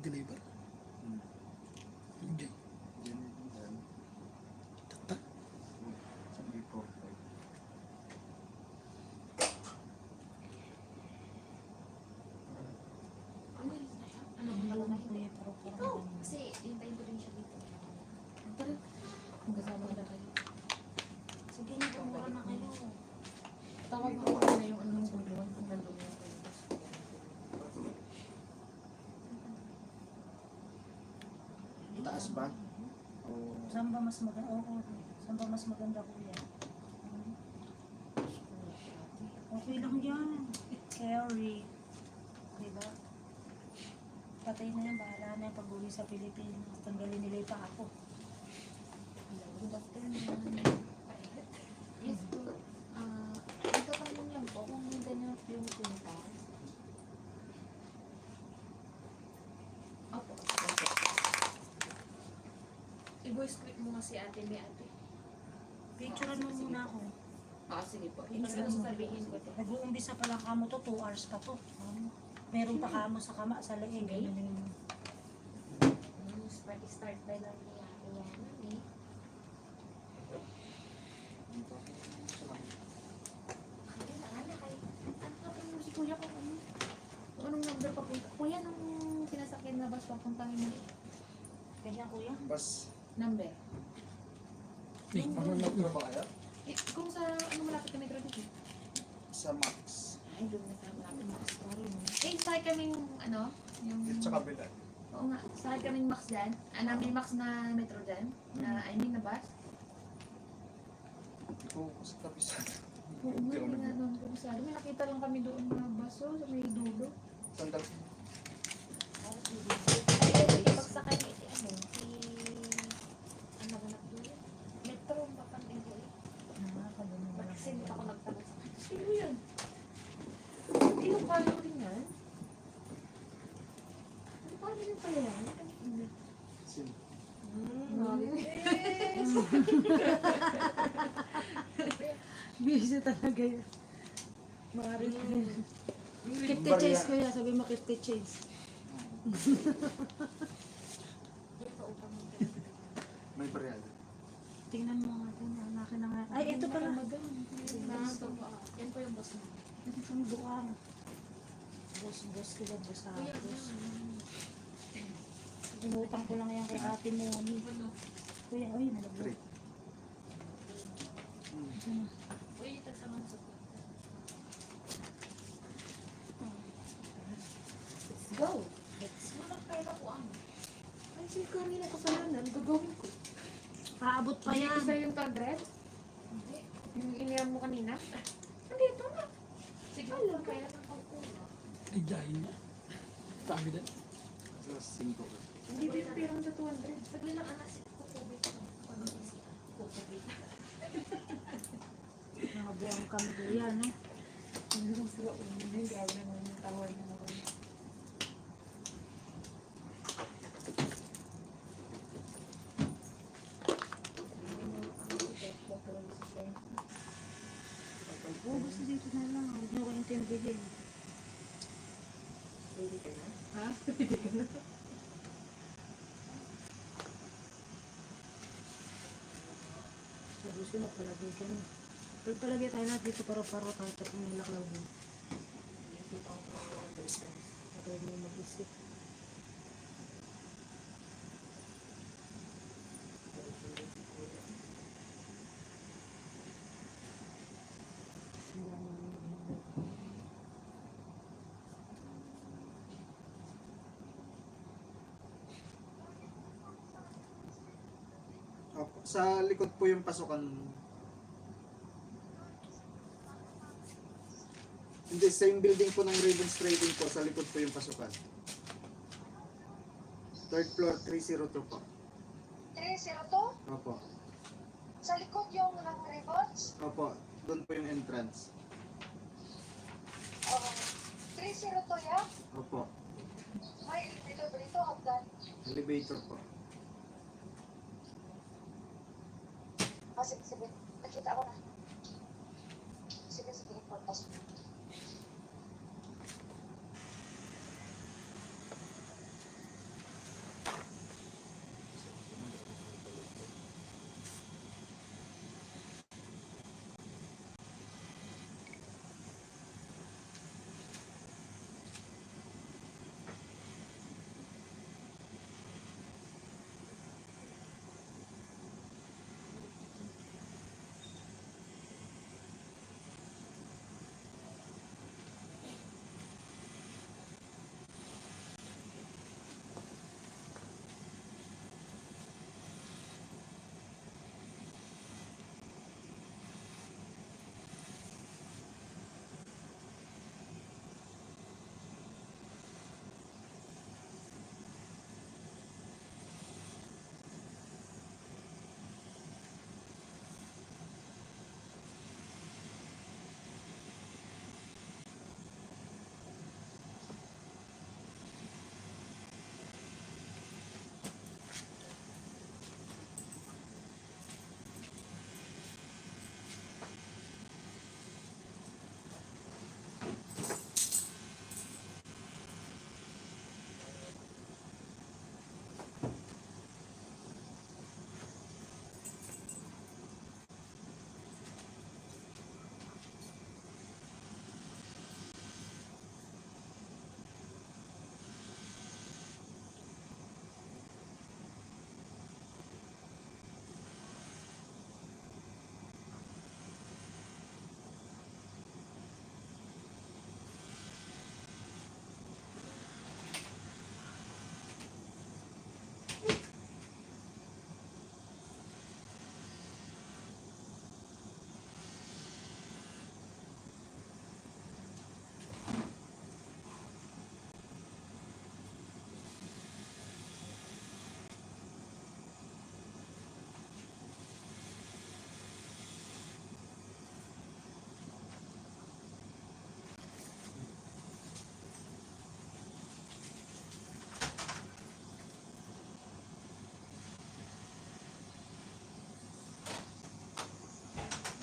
Deliver. Hmm. Hindi. Yan, yan. Tatak. Sabi ko, Ano Ano ba na, kuya, pero parang ganun. Kasi hintayin ko din siya dito. Magkasama na kayo. Sige na, kumuha na kayo. Tawag mo na yung anong guluhan kung nandun yung kayo. taas ba? O Saan ba mas maganda? Oo, saan ba mas maganda, kuya? Okay lang yan. Carry. Diba? Patay na yan, bahala na yung pag-uwi sa Pilipinas. Tanggalin nila yung pa ako. Good afternoon. Yes po. Ito tanong lang po kung may ganyan yung punta. Opo. I-voice clip mo nga si ate, may ate. Picturean mo muna ako. Sige po. Picture Ano mo. sasabihin ko to? Nag-uumpisa pa lang kamo to, 2 hours pa to. Meron pa kamo sa kama, sa leeg. Start by lang ni ate yan. Eh. Ano na, ano kayo? Ano mo si kuya kung ano? Kung anong number papunta? Kuya, nung sinasakyan na bus papuntangin mo? Ganyan, kuya. bas. Number? Ano ba kaya? Kung sa ano malapit ka metro dito? Sa Max. Ay, doon na sa malapit na story mo. sakay kaming ano? Yung... Sa kabila. Oo nga, sakay kaming Max dyan. Namin Max na metro dyan. Na, I mean na bus. Hindi ko sa kabisa. Oo nga, Hindi ako hindi nga nag- nung kumusali. May nakita lang kami doon na baso sa may dulo. Sandal. Ay, pagsakay ni ano, si... Ano ba nagdulo? Metro, bakang ito eh. Baksin ako nagtanong sa kanya. Sino yan? Hindi ko kaya rin yan. Ano pa rin pala yan? Sin. Busy talaga yun. Maaari Keep the chase ko yan. Sabi mo keep the chase. May barya. Tingnan mo nga din. Akin na nga. Ay, ito pala. Yan po yung boss mo. Ang buwang. Boss kila boss Agos. Inutang ko lang yan kay ate Moni. Kuya, oy, nalaglag. Uy, tagsama sa Let's go! Let's go! Nagpera ko ang. Ay, sige kanina kasalanan. Gagawin ko. Aabot pa Hindi ko yan. sa'yo yung tag-red? Hindi. Yung iniram mo kanina? Nandito na. Sige, alam kaya ng pagkulang. Ay, dahil. Sabi na. Sa 5 ko. Hindi ba yung pirang sa 200? Sagli lang anak si Kukubit. Kukubit. Mga buwang kami kuya, no? Hindi lang sila umunin. Grabe naman yung tawar na ako. Oo, basta dito na lang. Huwag niyo ko intindihin. Pwede ka na? Ha? Sabi ko na palagay ka na. Pero palagay tayo lahat dito paro-paro tayo tapos nilaklaw din. Patay mo mag-isip. Opo. Sa likod po yung pasukan. Hindi, same building po ng Ravens Trading po. Sa likod po yung pasukan. Third floor, 302 po. 302? Opo. Sa likod yung ng ribbons? Opo. Doon po yung entrance. Oo. 302 yan? Opo. May elevator ba dito? Hagdan? Elevator po. Sige. Nakita ko na. Sige. Pasok.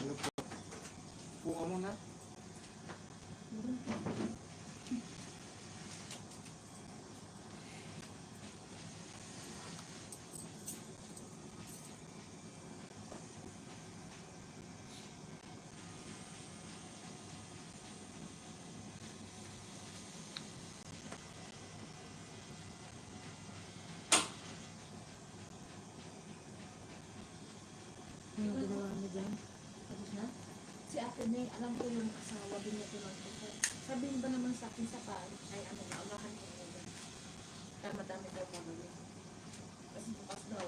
Ano po? Puka muna. Ano ginawa mo dyan? Tapos na? Si ate Nay, alam ko yung asawa din niya pinagpunta. Sabihin ba naman sa akin sa paan, ay ano na, unahan ko na yun. Kaya madami daw gagawin. Kasi bukas daw,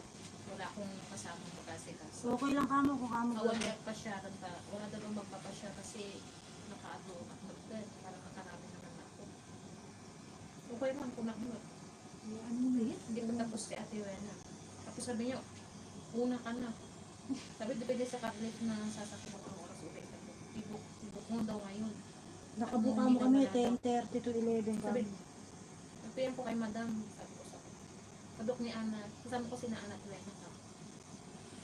wala akong kasama magkasikas. Okay lang kamo kung kamo. Wala pa siya, wala daw magpapasya kasi nakaano at magdad para makarami naman ako. Okay man kung nakunod. Ano mo yun? Hindi pa tapos si Ate Wena. Tapos sabi niyo, una ka na. Sabi, depende sa cabinet na sasakyan mo ang oras ulit. Ibuk mo daw ngayon. Nakabuka mo kami 10:30 to 11 Sabi, kami. nagpiyam ko kay Madam. Sabi ko sa kadok ni Ana. Kasama ko si na Ana at Wena ka.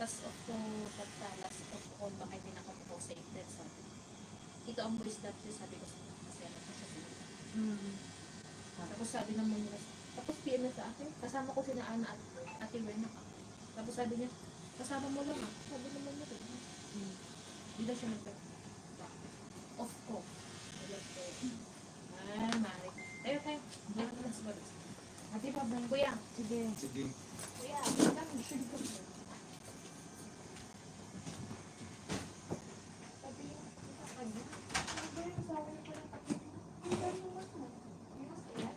Tapos ako, pagka last of all, baka hindi nakabukaw sa itin. Sabi, ito ang voice that sabi ko sa kasi ano ko siya sila. Tapos sabi ng mga tapos PM na sa akin, kasama ko si na Ana at Ate Wena ka. Tapos sabi niya, kasama mo lang ah. Sabi naman niya rin. Hindi daw siya nagpapalala. Off ko. Ay, mari. Tayo. Buwan na sa balas. Ate pa, kuya. Sige. Sige. Kuya, kami. Sabi niya, kanya. Ano ba yung asawa niya palang pati? Ang dami naman mo. Hindi mas kaya.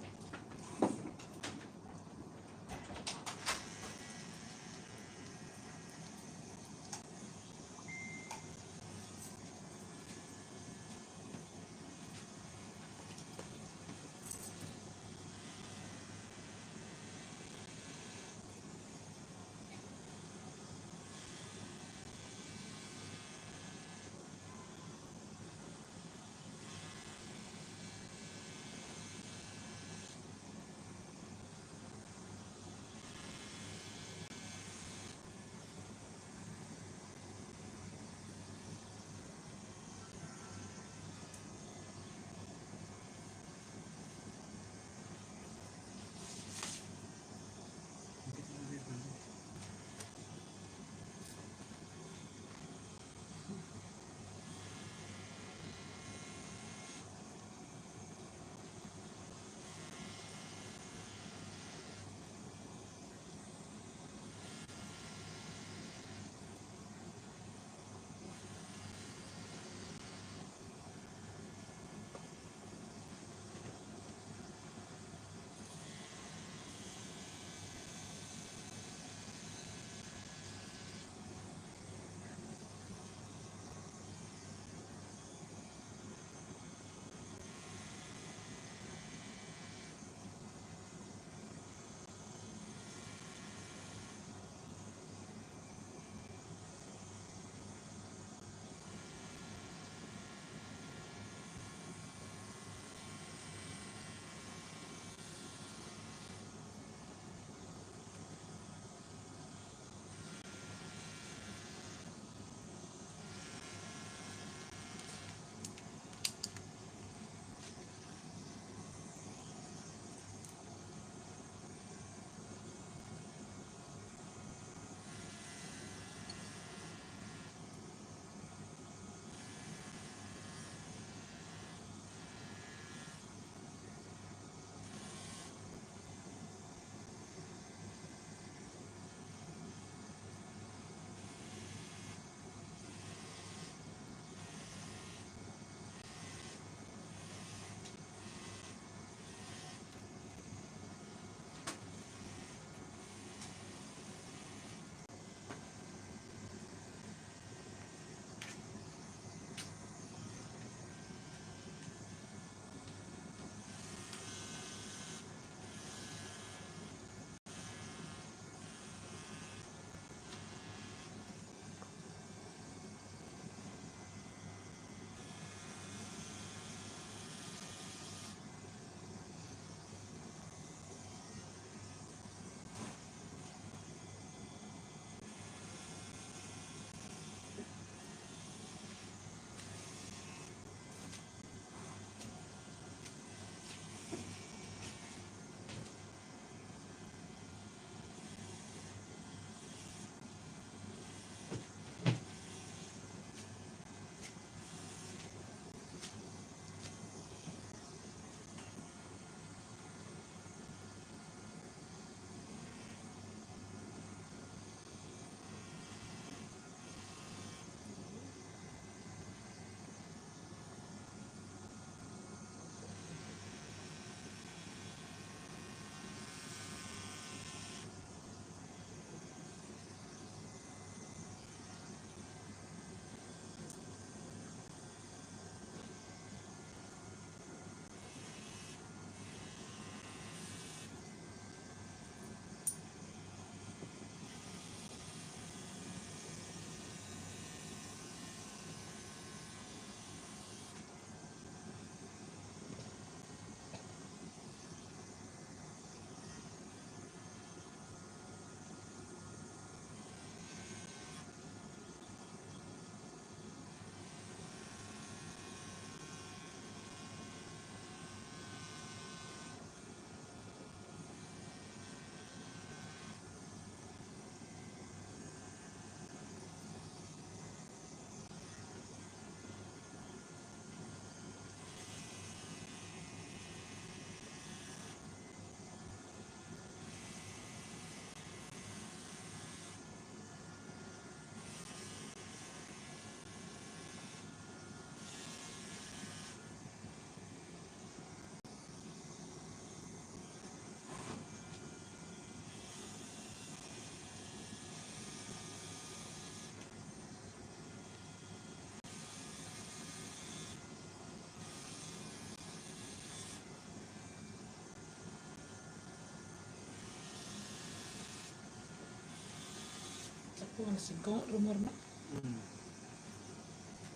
Sa ko ang sigaw, rumor na.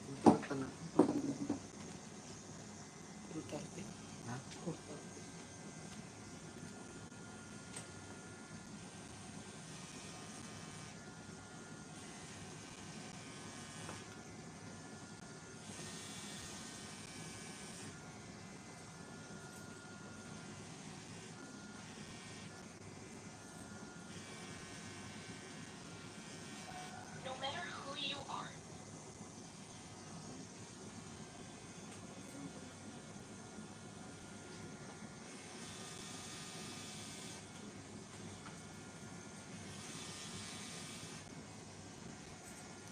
Ito ka na. 2:30. Ha? 4:30.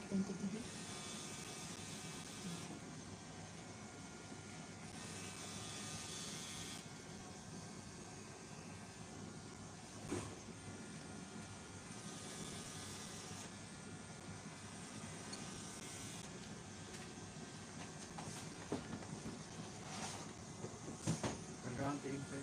Punta dito. Kagahan tingin pa.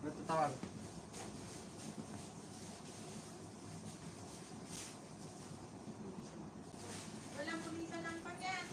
Natutawag. Walang pumisa ng paket.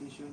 Tissue.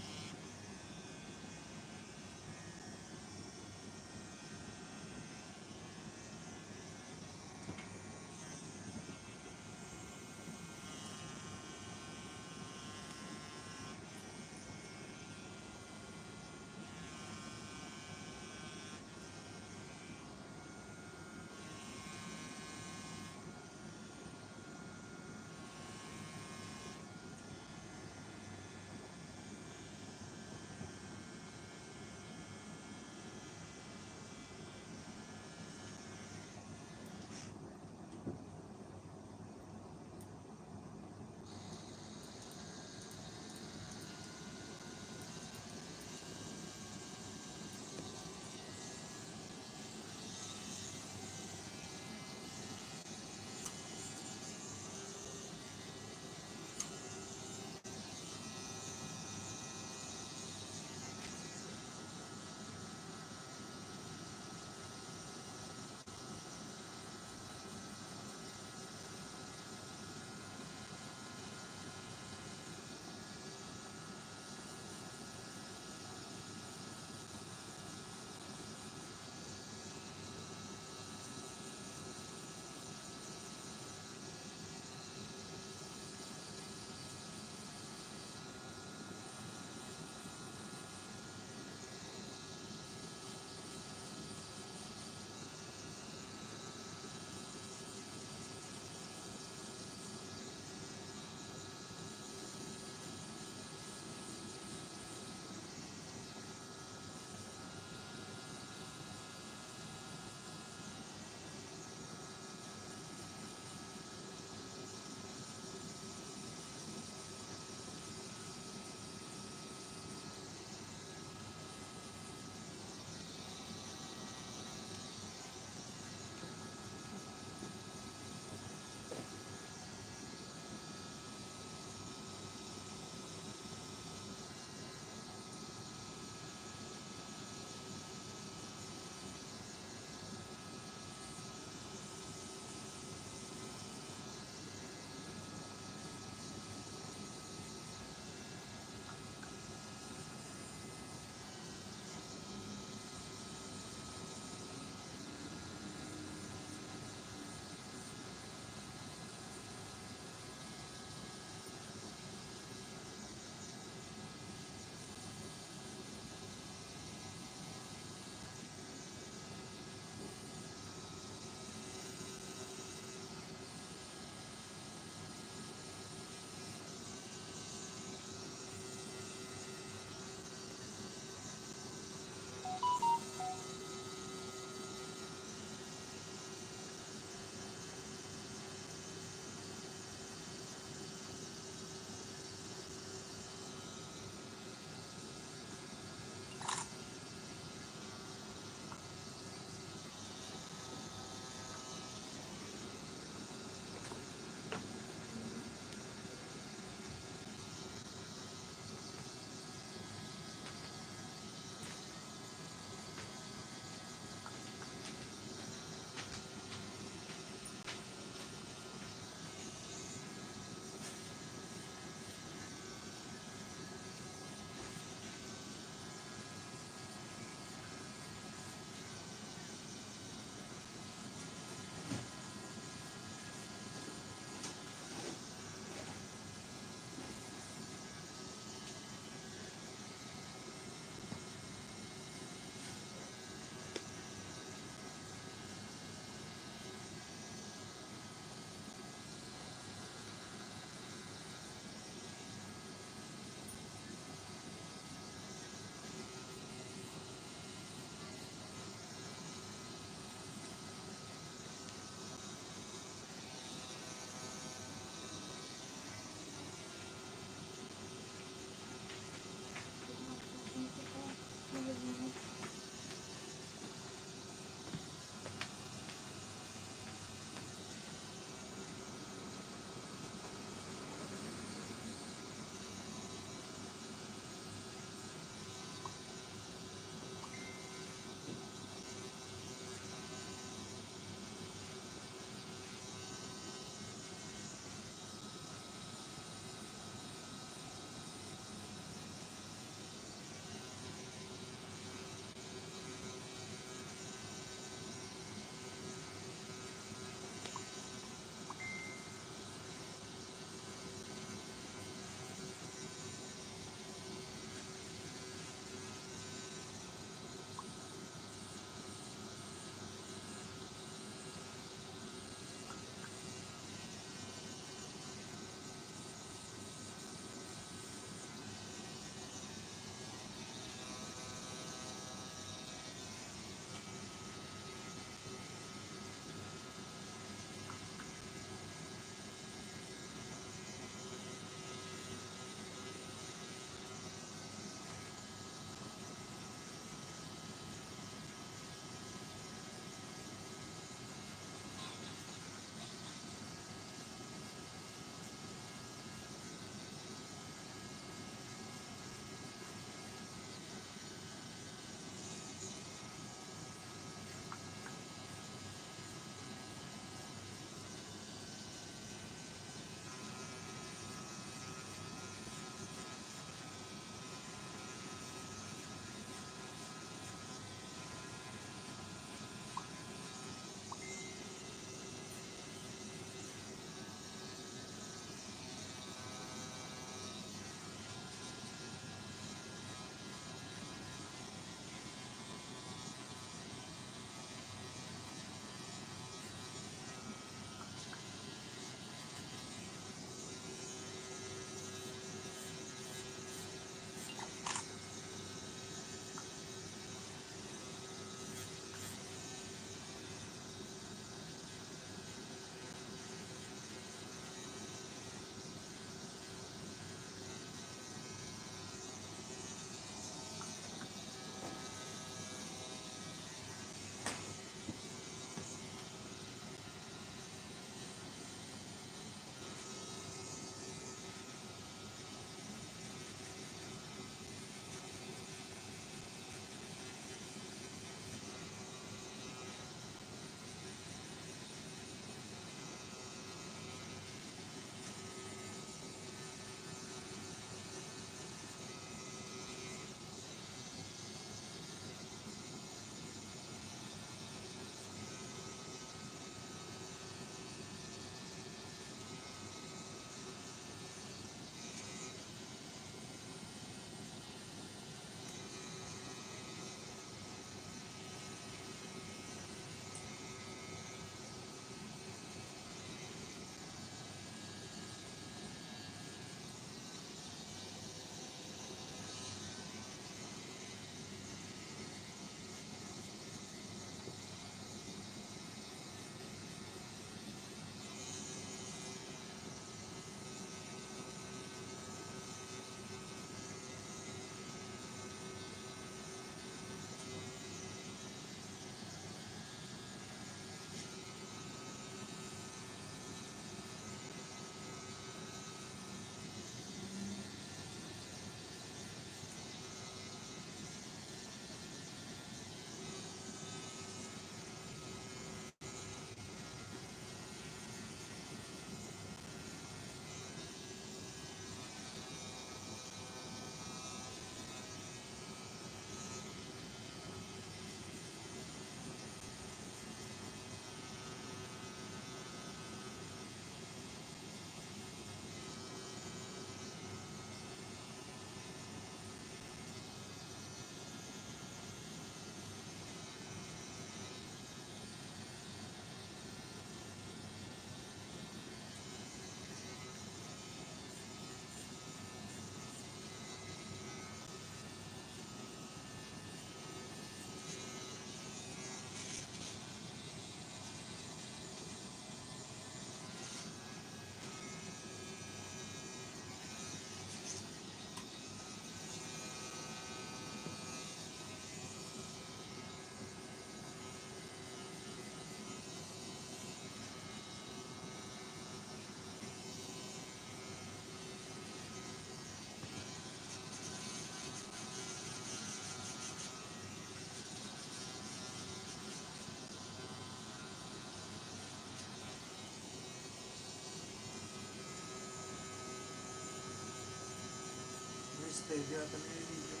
Steady ata na yung video.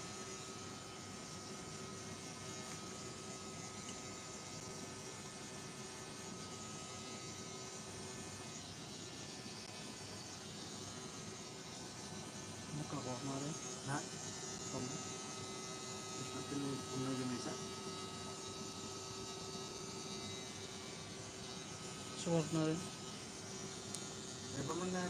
Nakakuha mo rin. Ha? Kamu. Gusto natin yung isa? Suwag na rin. Ay pa man na.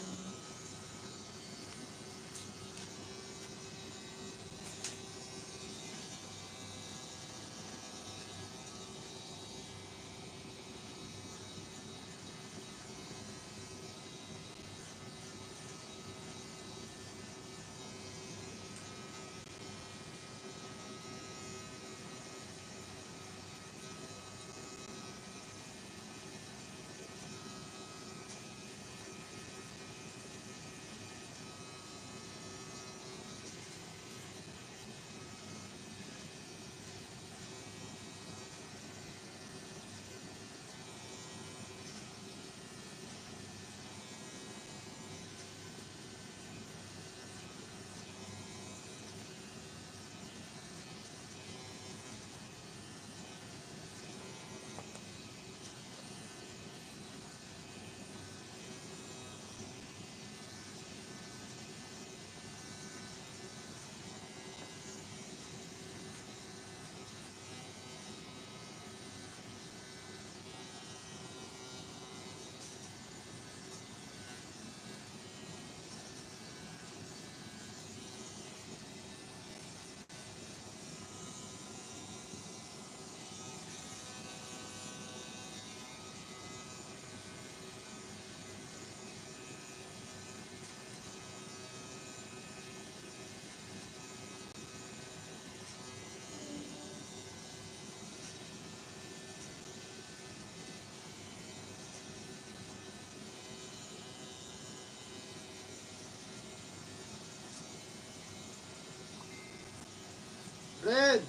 Red!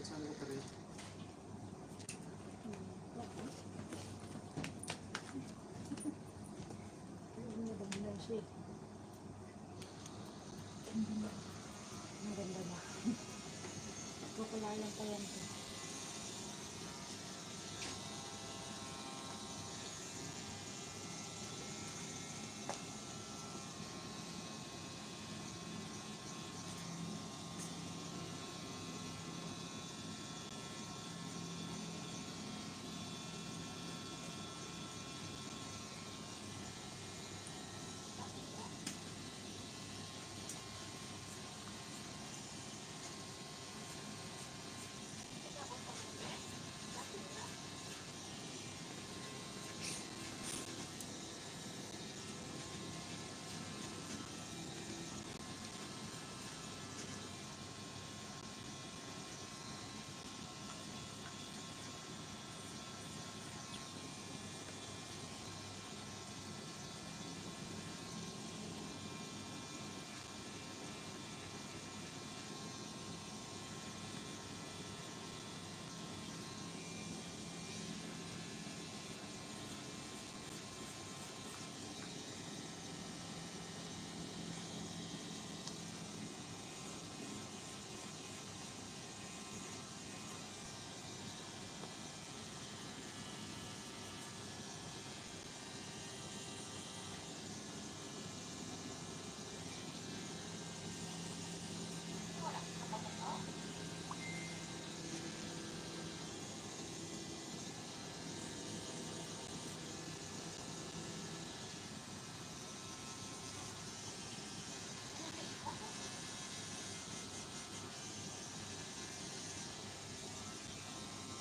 Saan ko pa rin? Maganda siya. Maganda na. Kukulala pa yan.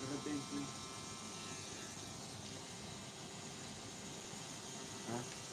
Pero thank you. Ha?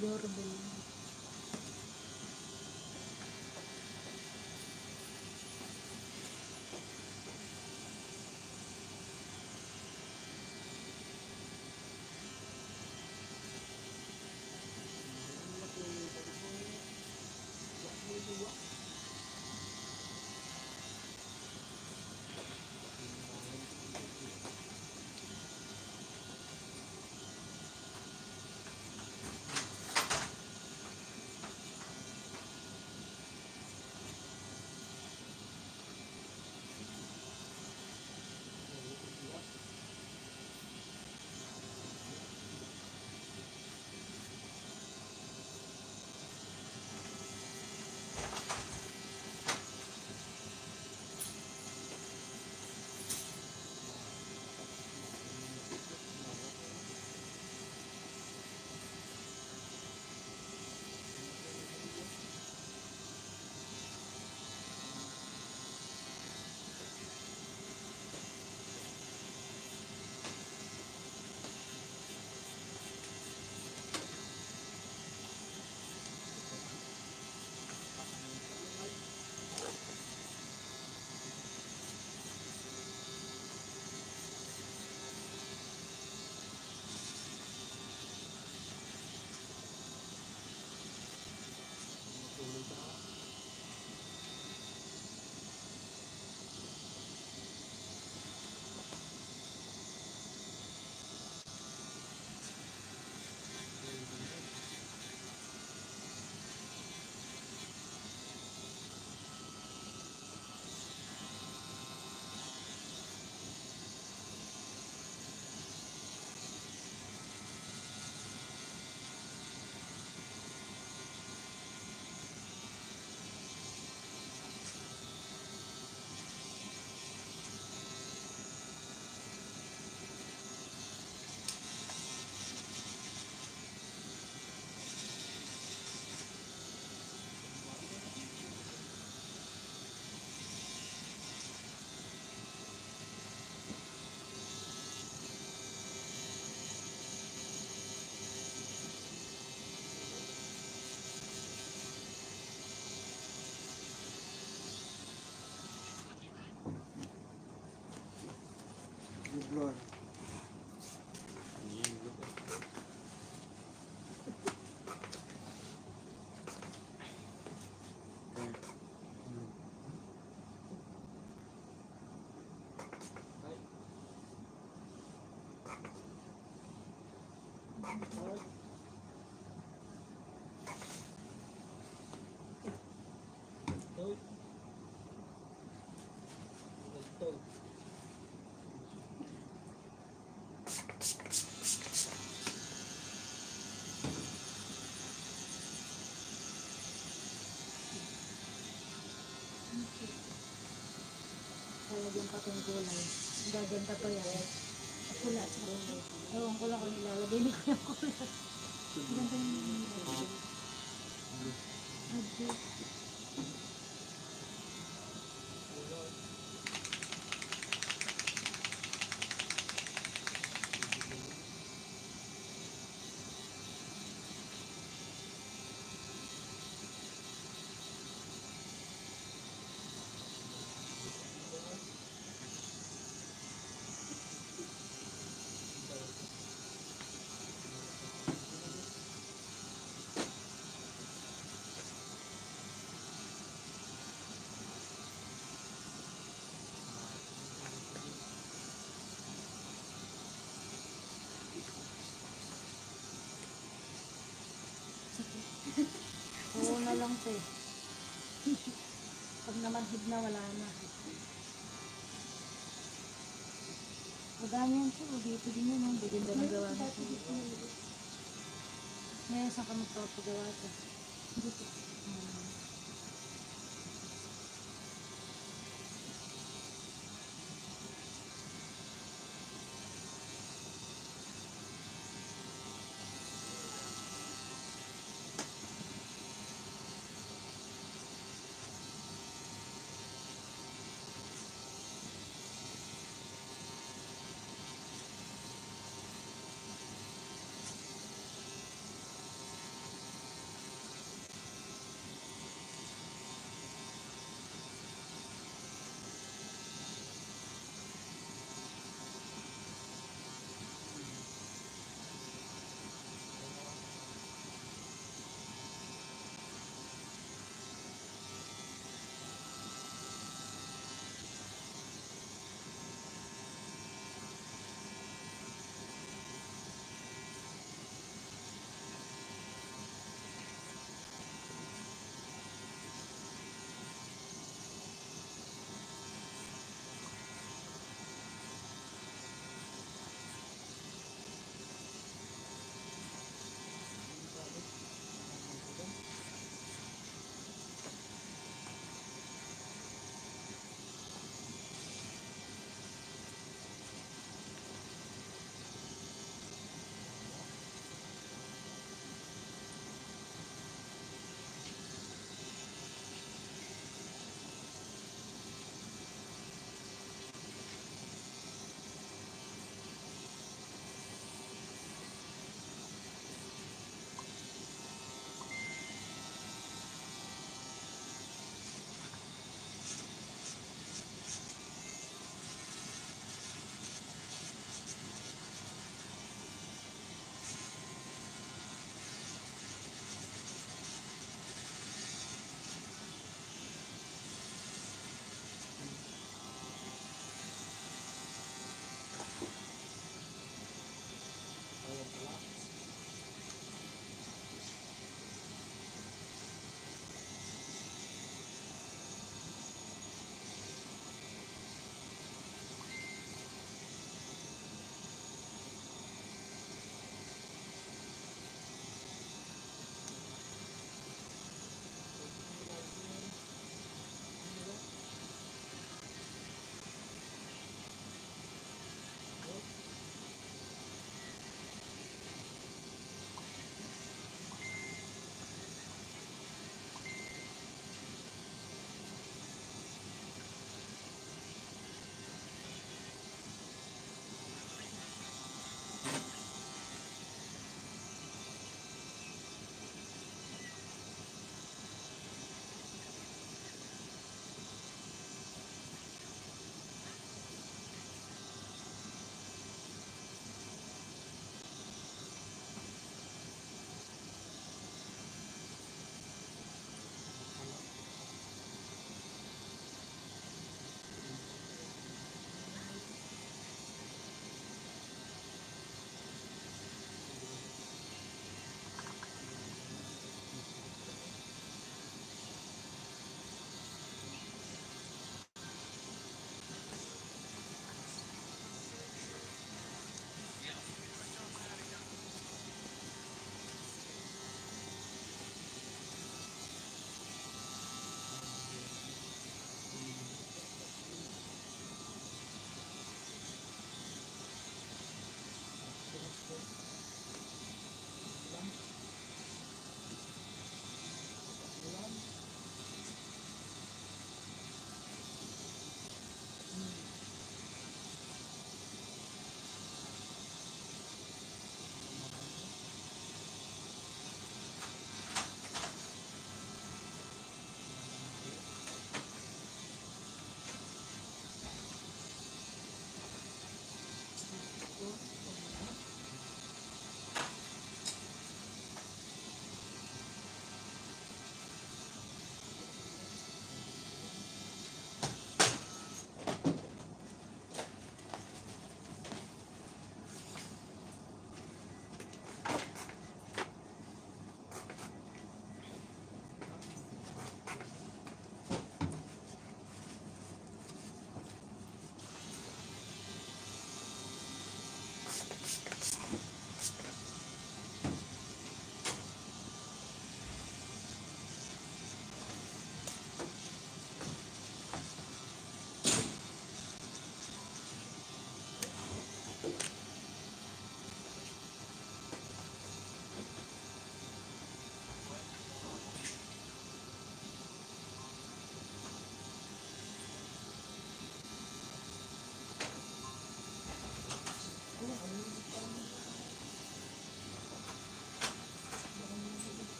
Doorbell. Blower. Lalagyan pa itong gulay. Gaganda pa yan. Pula sa ulo. Ewan ko lang kung nilalagay niya yung kulay. Ganda yung nilalagay. Adjust. Oo na lang to eh. Pag namanhid na, wala na. Madami yan siya. Dito din yun. Ang ganda na gawa na siya. Ngayon, saan ka magpapagawa ito? Dito. pala.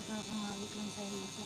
Nakakangawit lang sa ito.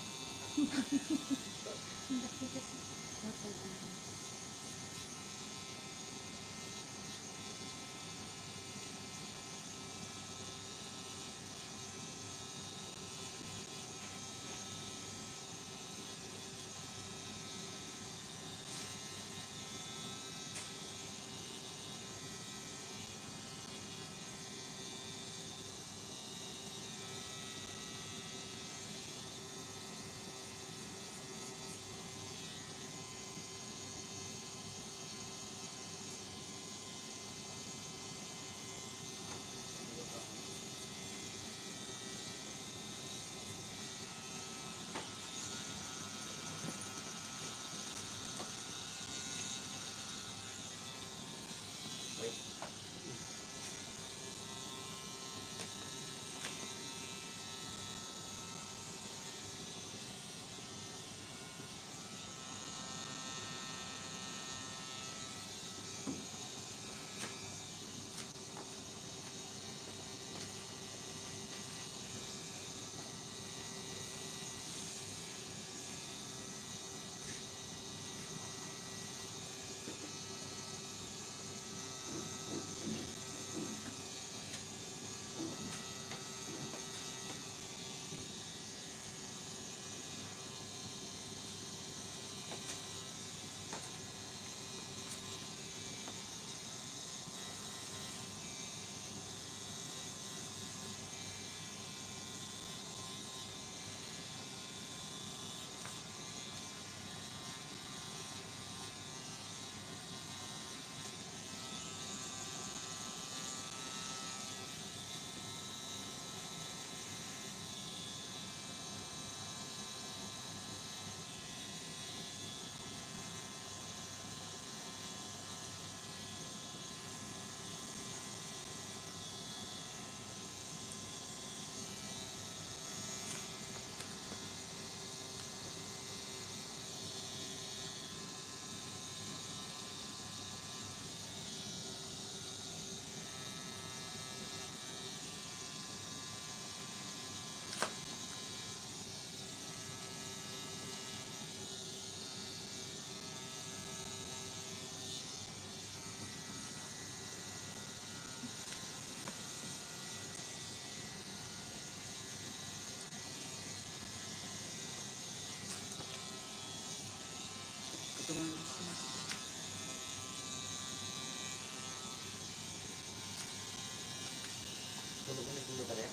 Tulog mo na tulog ka rin.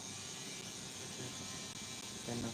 Ano?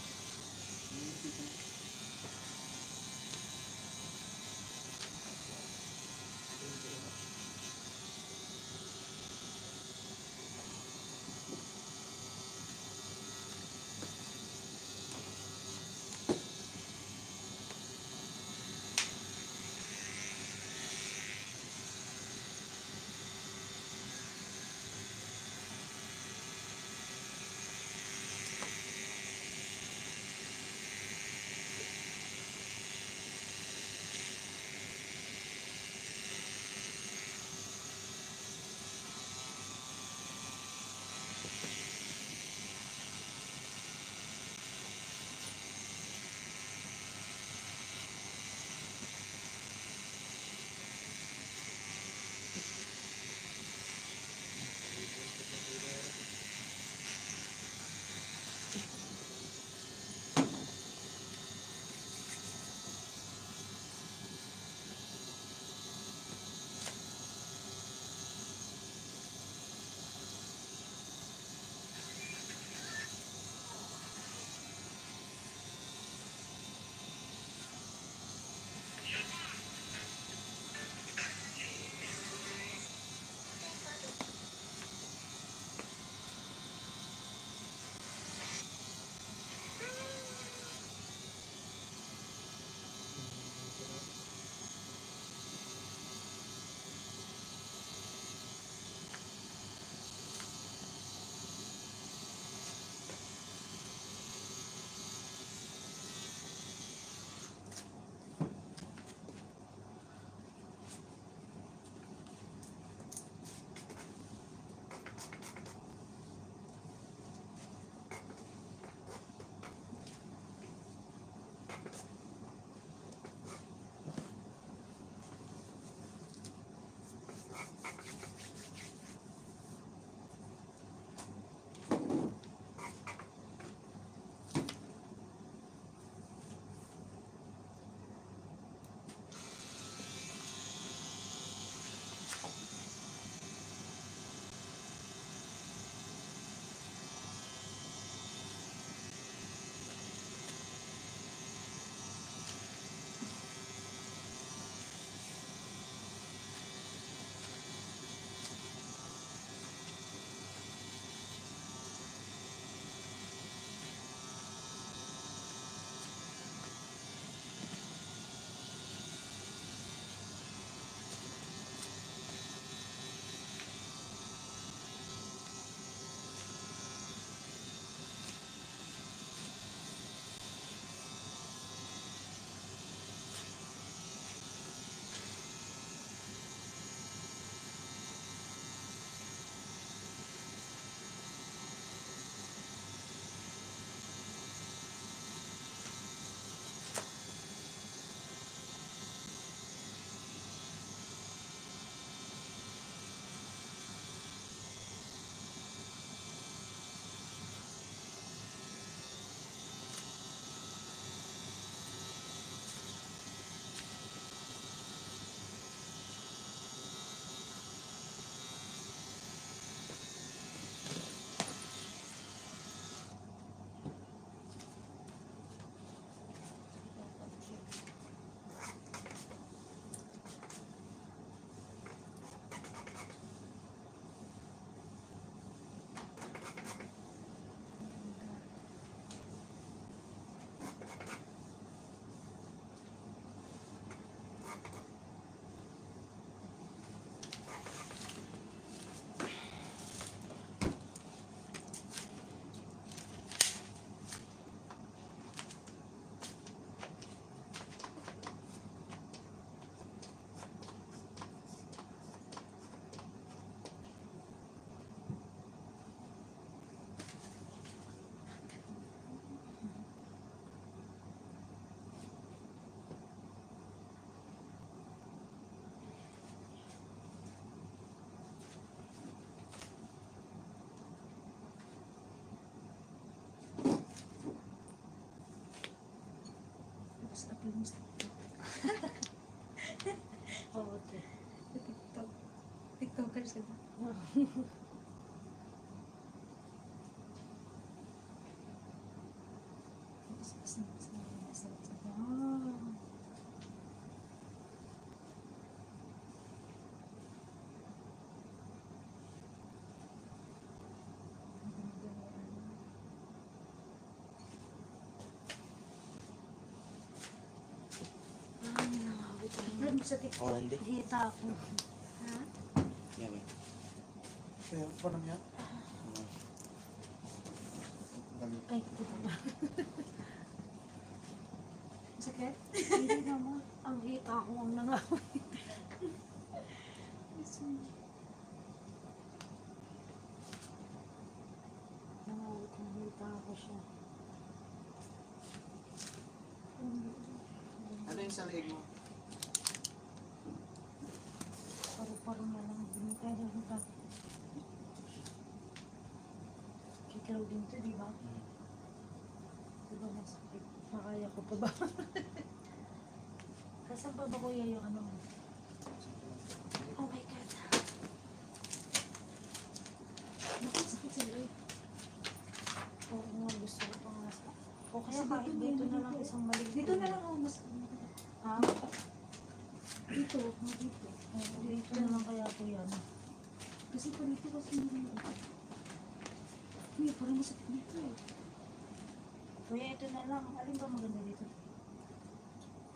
Oo, te. TikTok. TikToker sila. Yung sa TikTok, Oh, hindi. hita ako. Ha? Yan eh. Kaya pa naman yan. Dami. Ay, dito ba? Sakit? Hindi naman. Ang hita ko ang nangawin. Nangawit ang hita ko siya. Ano yung sa leeg mo? Paru-paro na lang. Binitay na hita. Kikaw din to, di ba? Diba masakit? Makaya ko pa ba? Kasan pa ba kuya yung ano? Oh my God. Sakit sa leg. Oo nga, gusto ko pa nga. O kaya kahit dito na lang isang malig. Dito na lang ako mas... Ha? Dito, dito. Dito na lang kaya po yan. Kasi pa dito kasi hindi. Uy, parang masakit dito eh. Kuya, ito na lang. Alin ba maganda dito?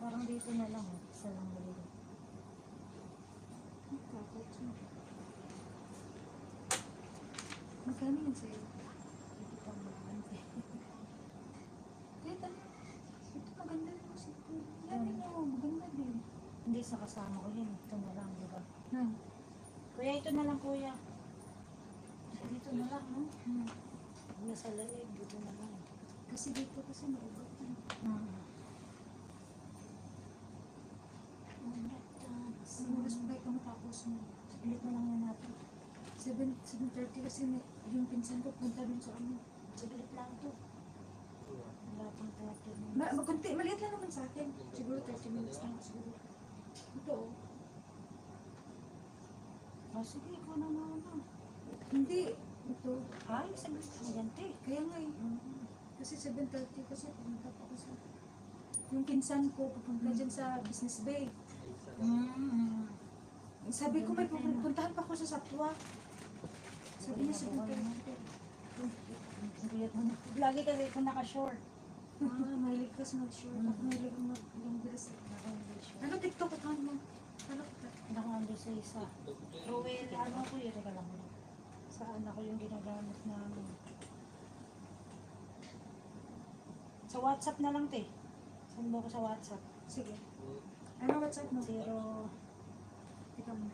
Parang dito na lang. Isa lang malig. Takot siya. Magkano yan sa'yo? Dito pang maganda. Dito, ito maganda rin kasi ito. Yan mo, maganda din. Hindi sa kasama ko yun. Ito na lang, di ba? Hmm. Kuya, ito na lang kuya. Dito na lang, no? Nasa leeg, dito na lang. Kasi dito kasi maugat yun. Ang oras mo kayo matapos mo. Ulit na lang yan natin. 7:30 kasi yung pinsan ko punta dun sa ano. Saglit lang to. Wala pang 30 minutes. Magkunti, maliit lang naman sa akin. Siguro 30 minutes lang siguro. Ito oh. Oh, sige, ikaw na naman. Hindi. Ito. Ay, saglit lang yan, te. Kaya nga eh. Kasi 7:30 kasi pumunta pa ako sa... Yung pinsan ko pupunta dyan sa Business Bay. Sabi ko may pupuntahan pa ako sa Satwa. Sabi niya 7:30. Lagi kasi ito naka-short. Mahilig ka sa mag-short. Ako mahilig ko mag-long dress. Ano TikTok account mo? Ano kita? Nakahanda sa isa. Rowel, ano ko yun? Teka lang. Saan ako yung ginagamit namin? Sa WhatsApp na lang, te. Saan mo ko sa WhatsApp? Sige. Ano WhatsApp mo? Zero... Tika mo.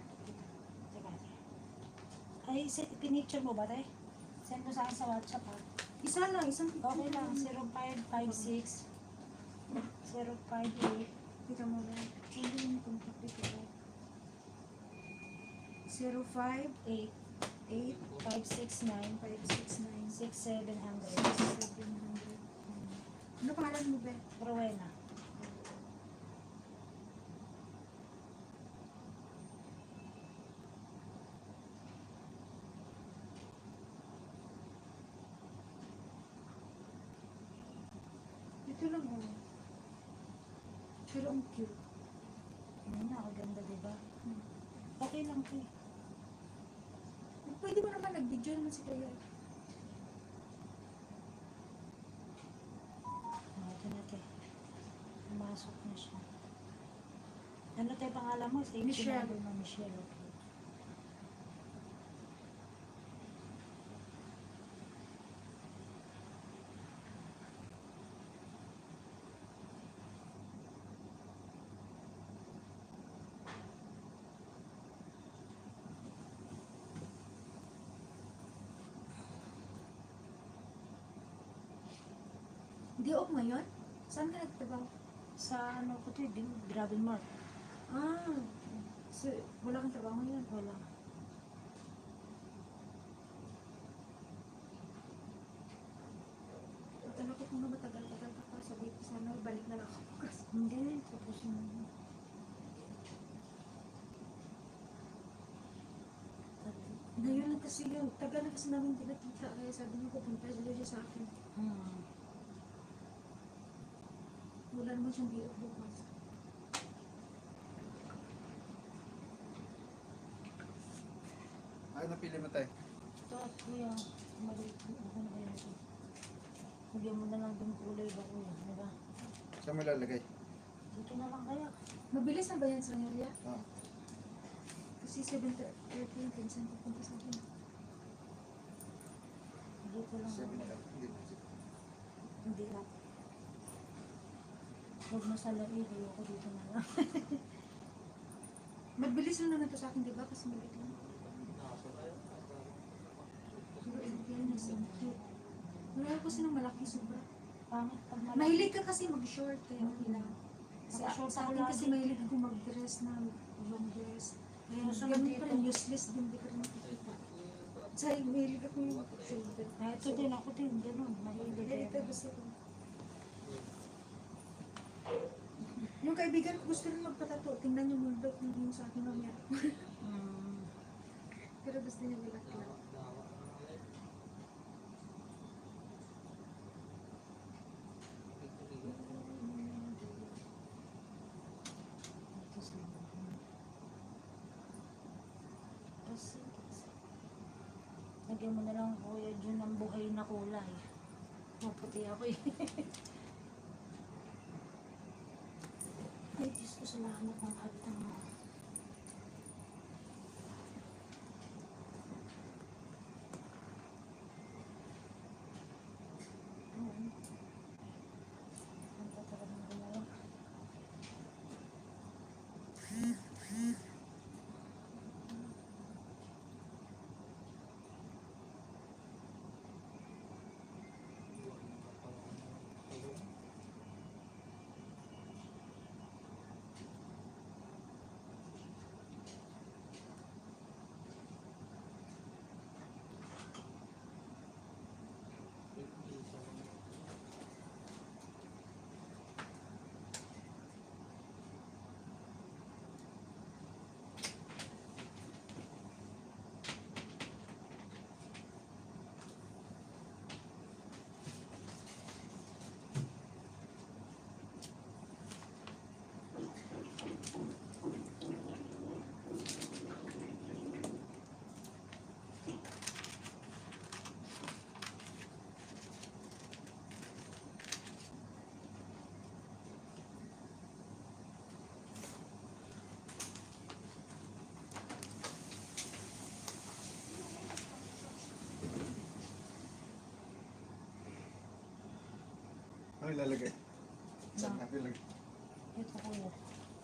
Teka. Ay, pinicture mo ba, te? Send mo sa akin sa WhatsApp, ha? Isa lang, isang picture. Okay lang. 0556 058 Tika mo lang. Hindi mo contact dito. 05 8 569 569 6700. 700. Ano pangalan mo, Be? Rowena. Ito lang, oh. Pero ang cute. Ano na, kaganda, diba? Okay lang, te. Pwede mo naman nag-video naman si Kuya. Ito na, te. Pumasok na siya. Ano tayo pangalan mo? Same Michelle. sinabi mo, Michelle. Okay. Hindi off ngayon? Saan ka nagtrabaho? Sa ano ko to, Gravel Mart. Ah, so, wala kang trabaho ngayon? Wala. Tala ko kung na matagal-tagal ka pa. Sabi ko sana, balik na lang ako. Kasi Hindi, tapos mo. ngayon lang kasi yun. Tagal na kasi namin pinakita. Kaya sabi niya, pupunta siya sa akin. Wala naman siyang di-off bukas. Ay, napili mo tayo. Ito, kuya. Maliit. Ako na kaya ito. Lagyan mo na lang itong kulay ba, kuya? Diba? Saan mo ilalagay? Dito Dito na lang kaya. Mabilis na ba yan sa area? Ah, Kasi 7:30 yung pinsan ko punta sa akin. Dito lang. 7:30. Hindi ba? Hindi lang. Huwag mo sa labi, ayoko dito na lang. Mabilis lang naman to sa akin, di ba? Kasi maliit lang. Pero yan na cute. Wala ko ng malaki sobra. Pangit pag malaki. Mahilig ka kasi mag-short kaya okay lang. Naka-short Sa ako akin kasi lagi. mahilig ako mag-dress na long dress. Kaya Gusto mo ganun dito? pa rin, useless din, di ka rin makikita. Sa mahilig ako yung silver. Ah, ito din, ako din, ganun. Mahilig. Kaya ito gusto ko. Yung kaibigan ko gusto rin magpatato. Tingnan yung mundo kung yung sa akin mamaya. Mm. Pero gusto niya black lang. Tapos, lagyan mo na lang kuya dyan ng buhay na kulay. Maputi ako eh. Ay, Diyos ko, salamat ng kalitang mo. Ang tatagal ng gumawa. Ano ilalagay? Saan Na. natin ilagay? Ito kuya.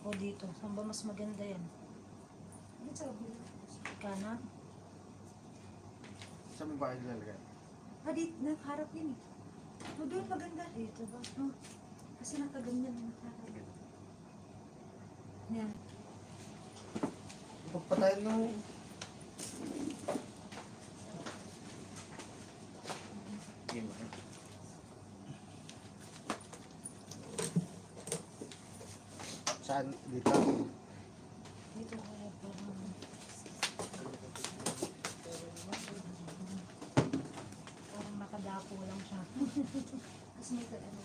O dito. Saan ba mas maganda yan? Dito sa kabila. Kanan? Saan mo ba ilalagay? Ah, dito, nakaharap yun eh. O doon maganda. Dito ba? Oh, kasi nakaganyan na nakaharap. Yan. Pagpatayin mo. Game ba? Saan? Dito? Dito kuya. Parang nakadapo lang siya. Kasi may ano.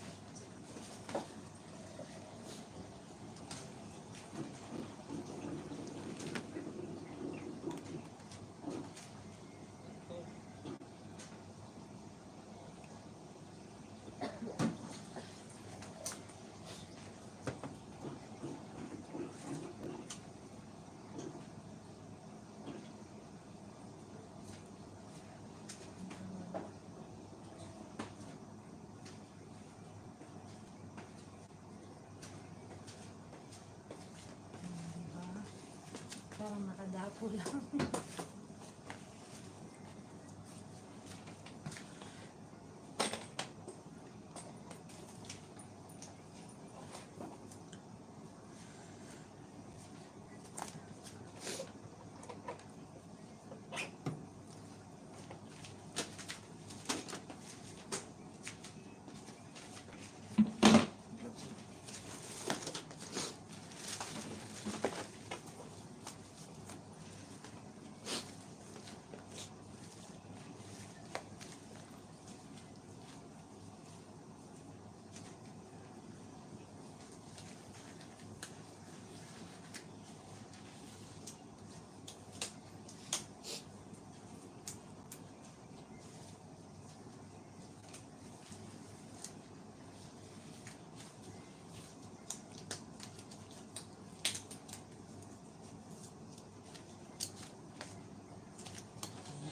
Diba? Parang nakadapo lang.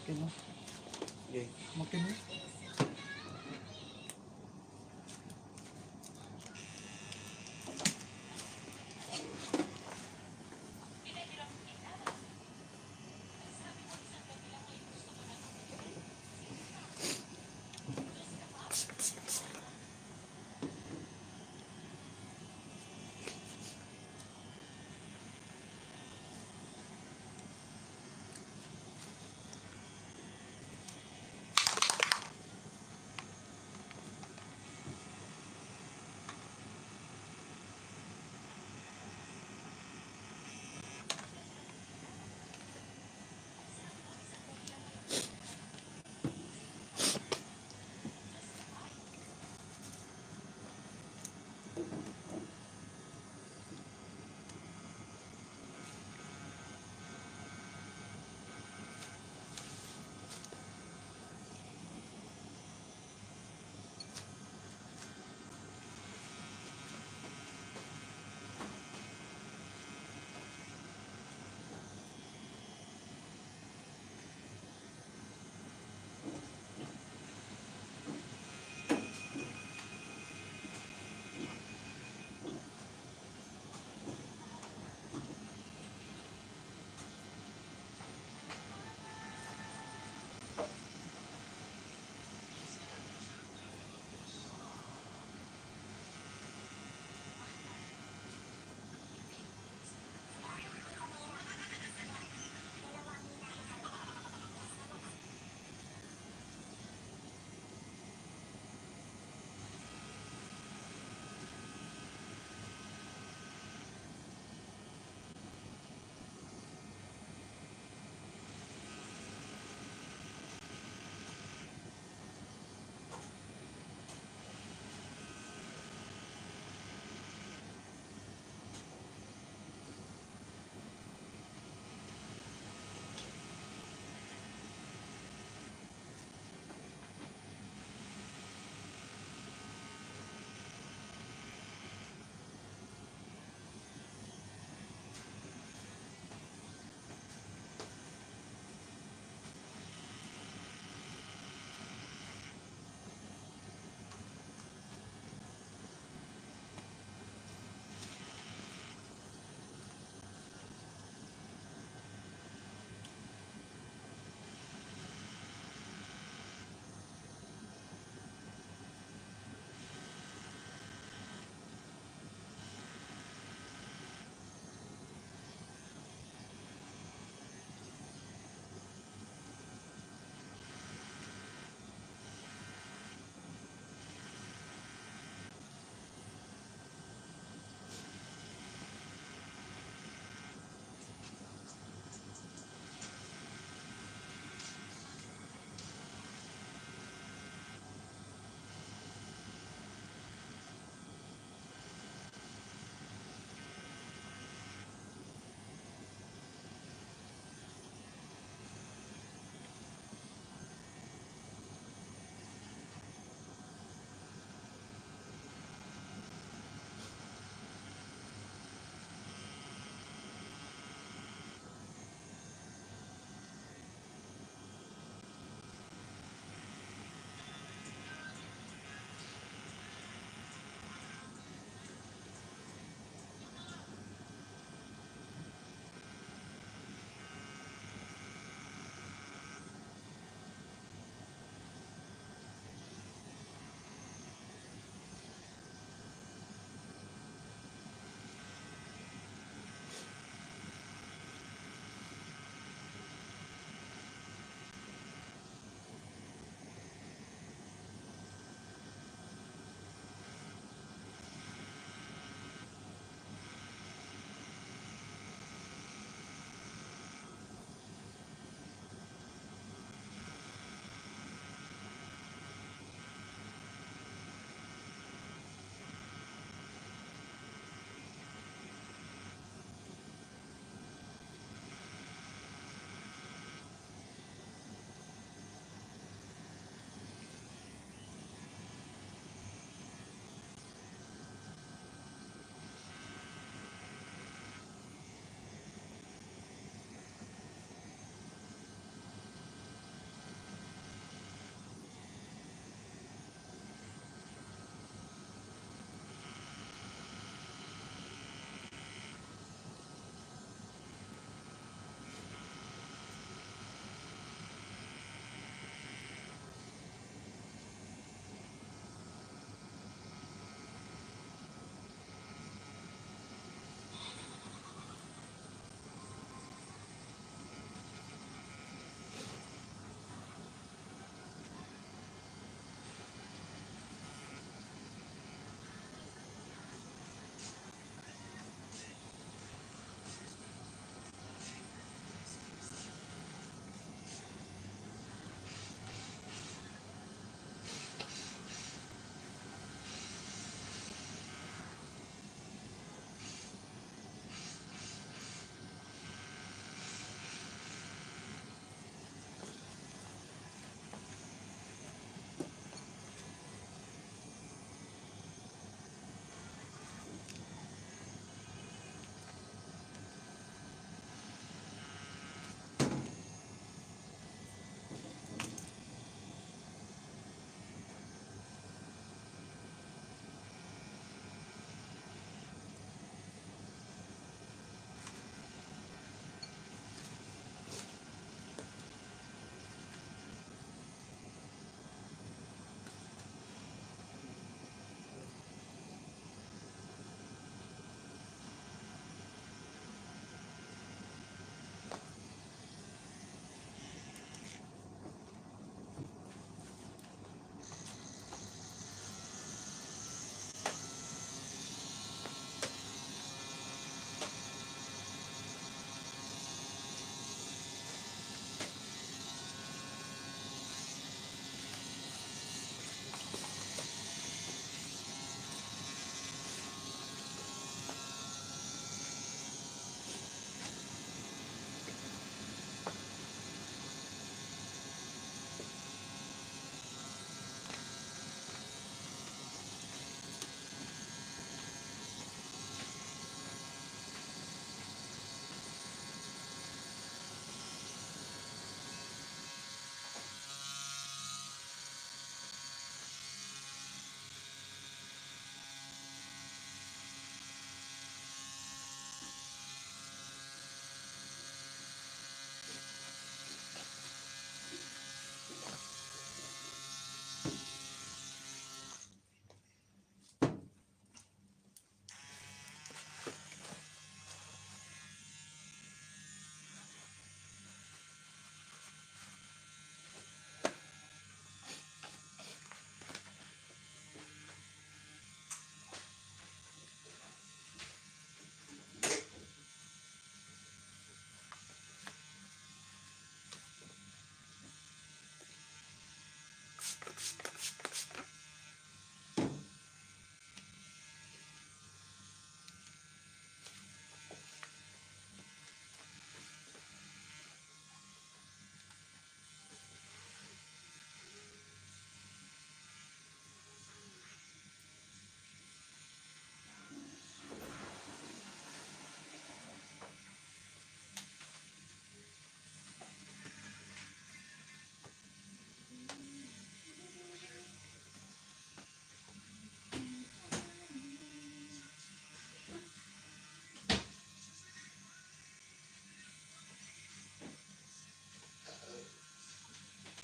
Makin mo. Okay. Makin mo.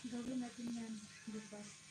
Gawin natin yan bukas.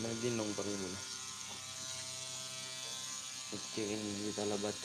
Nagdinong pa rin mo na. Nagkikin hindi talabat.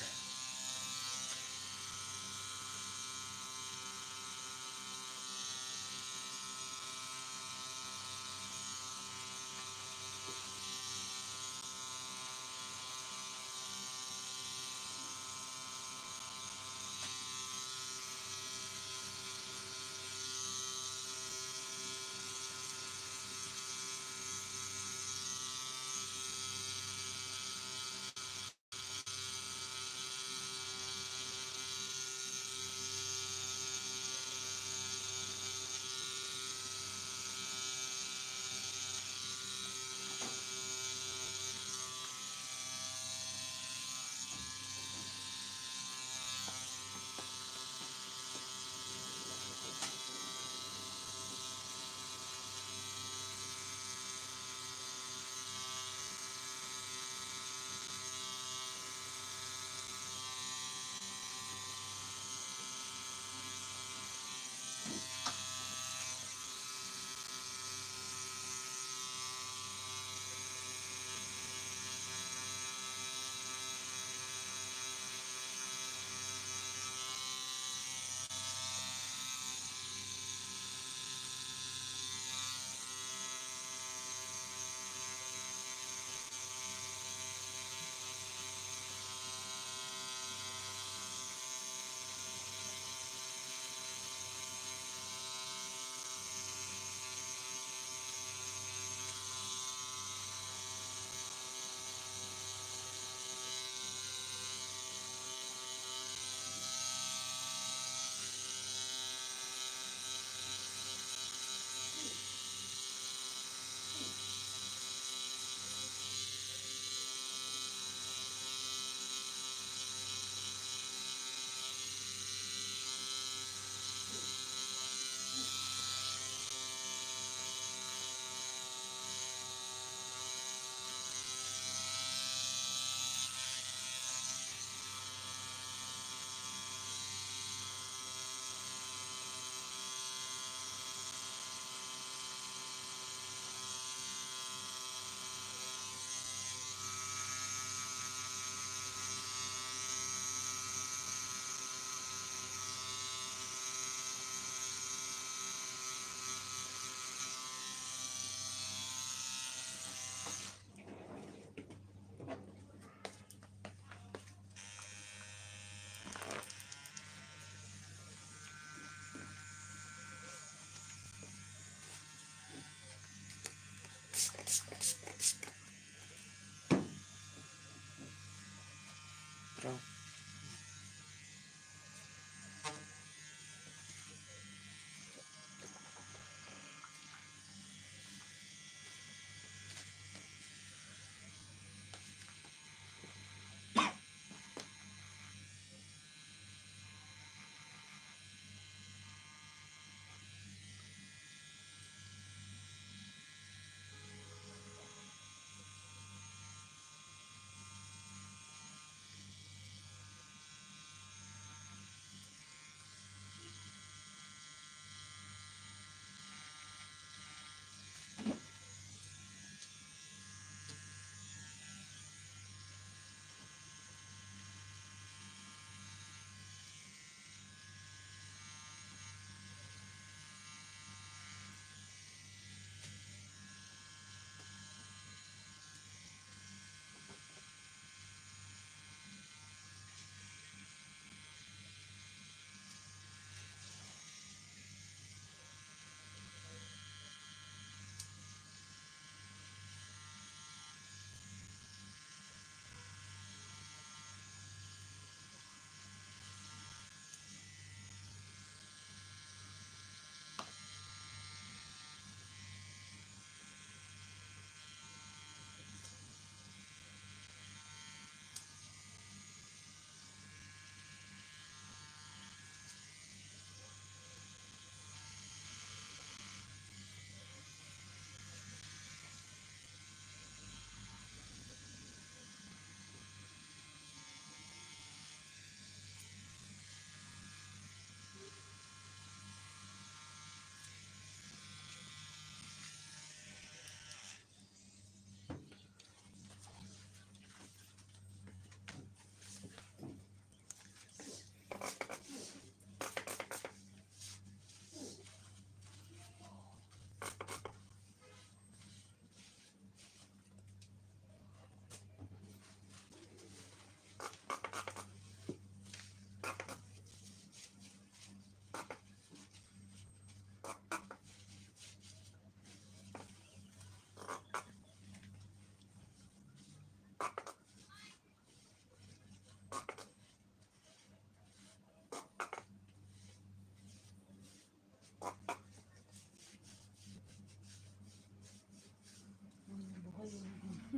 Trump.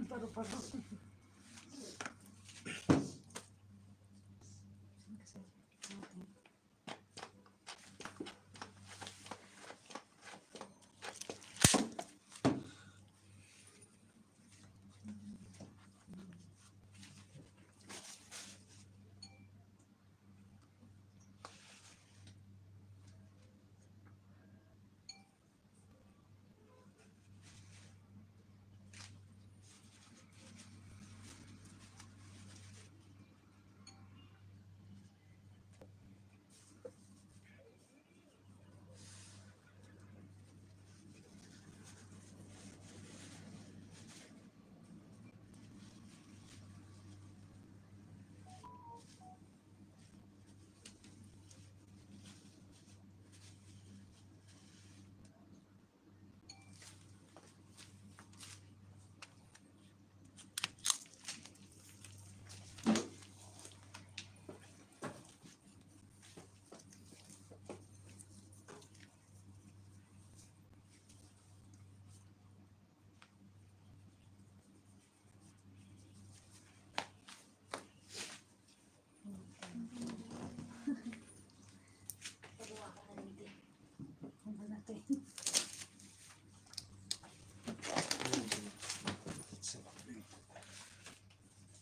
Paru-paro.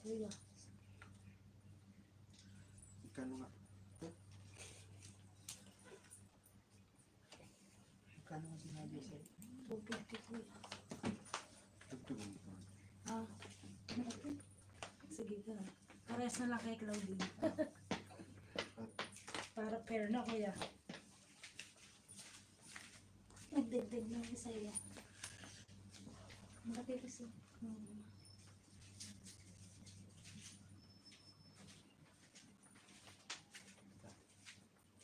Kuya. Ikano nga? Kano nga sinabi sa'yo? 250 kuya. Dugtugon ko. Ah, natin. Sige ka. Pares na lang kay Claudine. Para pair na kuya. Nagdagdag na ako sa'yo. Makati kasi.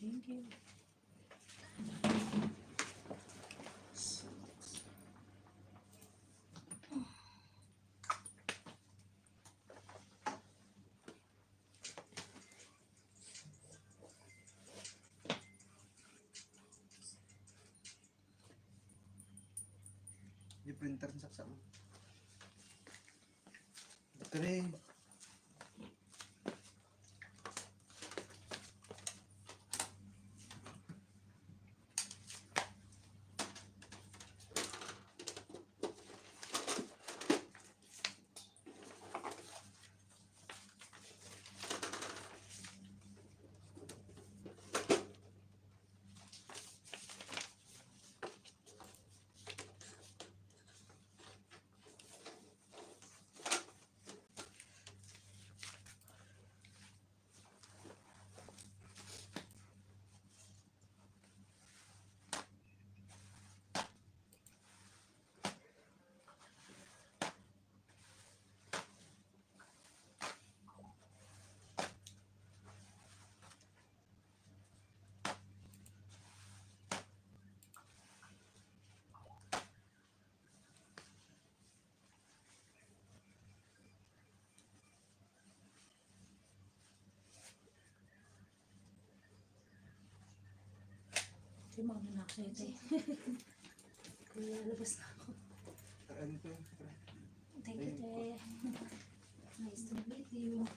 Thank you. Yung printer ng saksa mo. Ito rin. Si mama na ako sa'yo, te. Kuya, labas na ako. Ano ito? Thank you, te. Nice to meet you.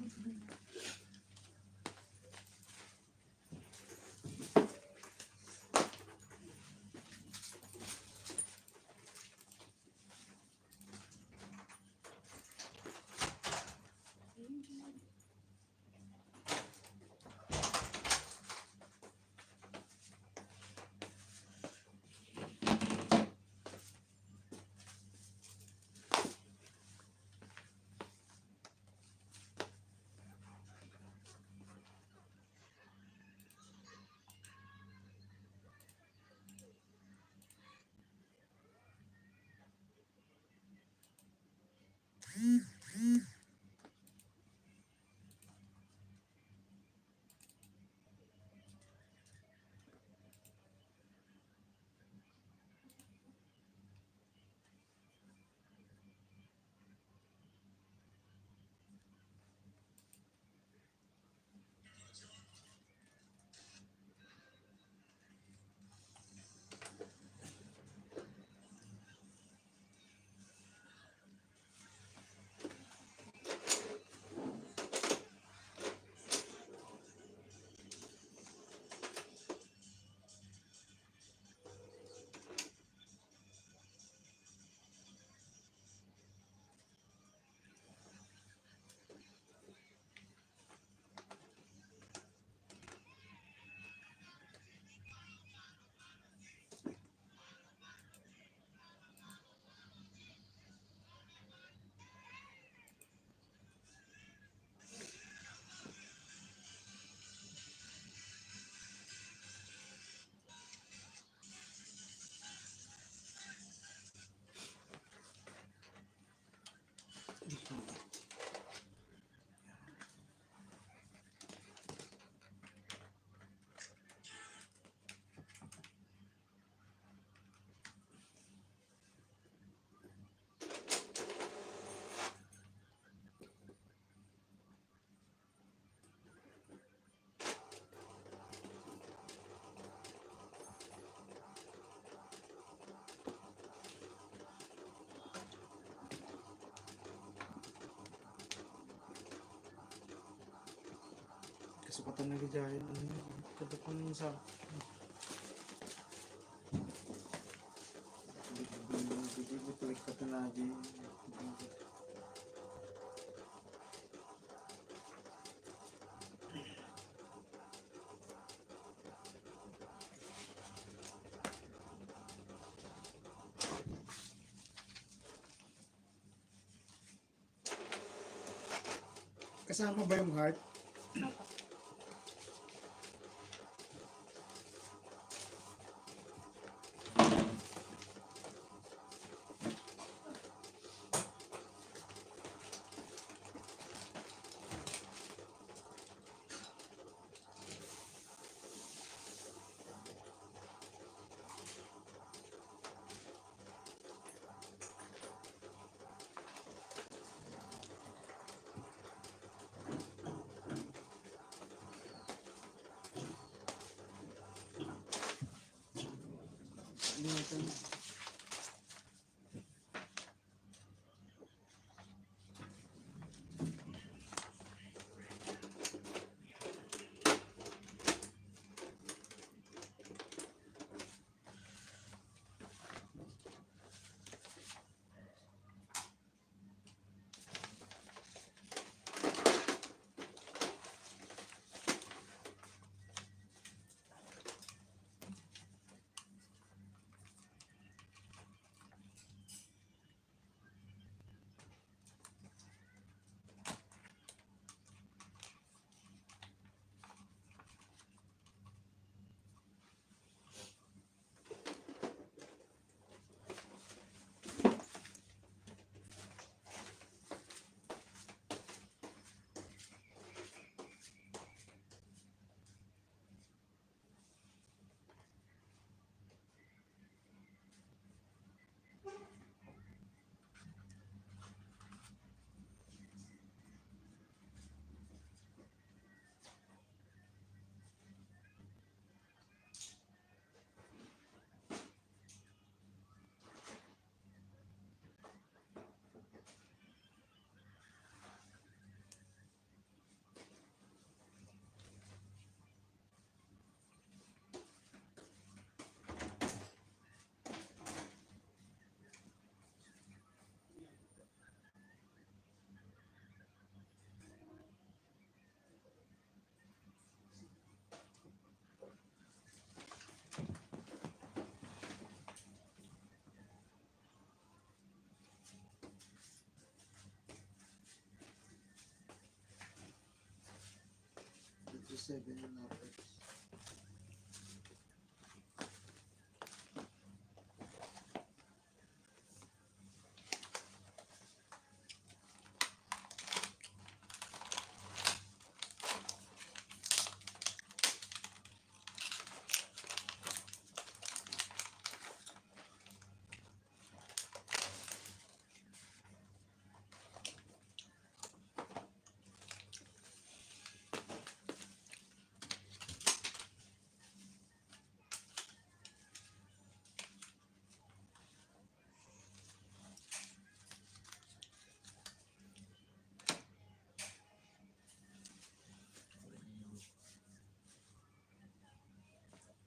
Kasukatan na gajayan. Kada pa nung sa... Bibig ka na lagi. Kasama ba yung heart? Ingatan. Ito 7 yung apex.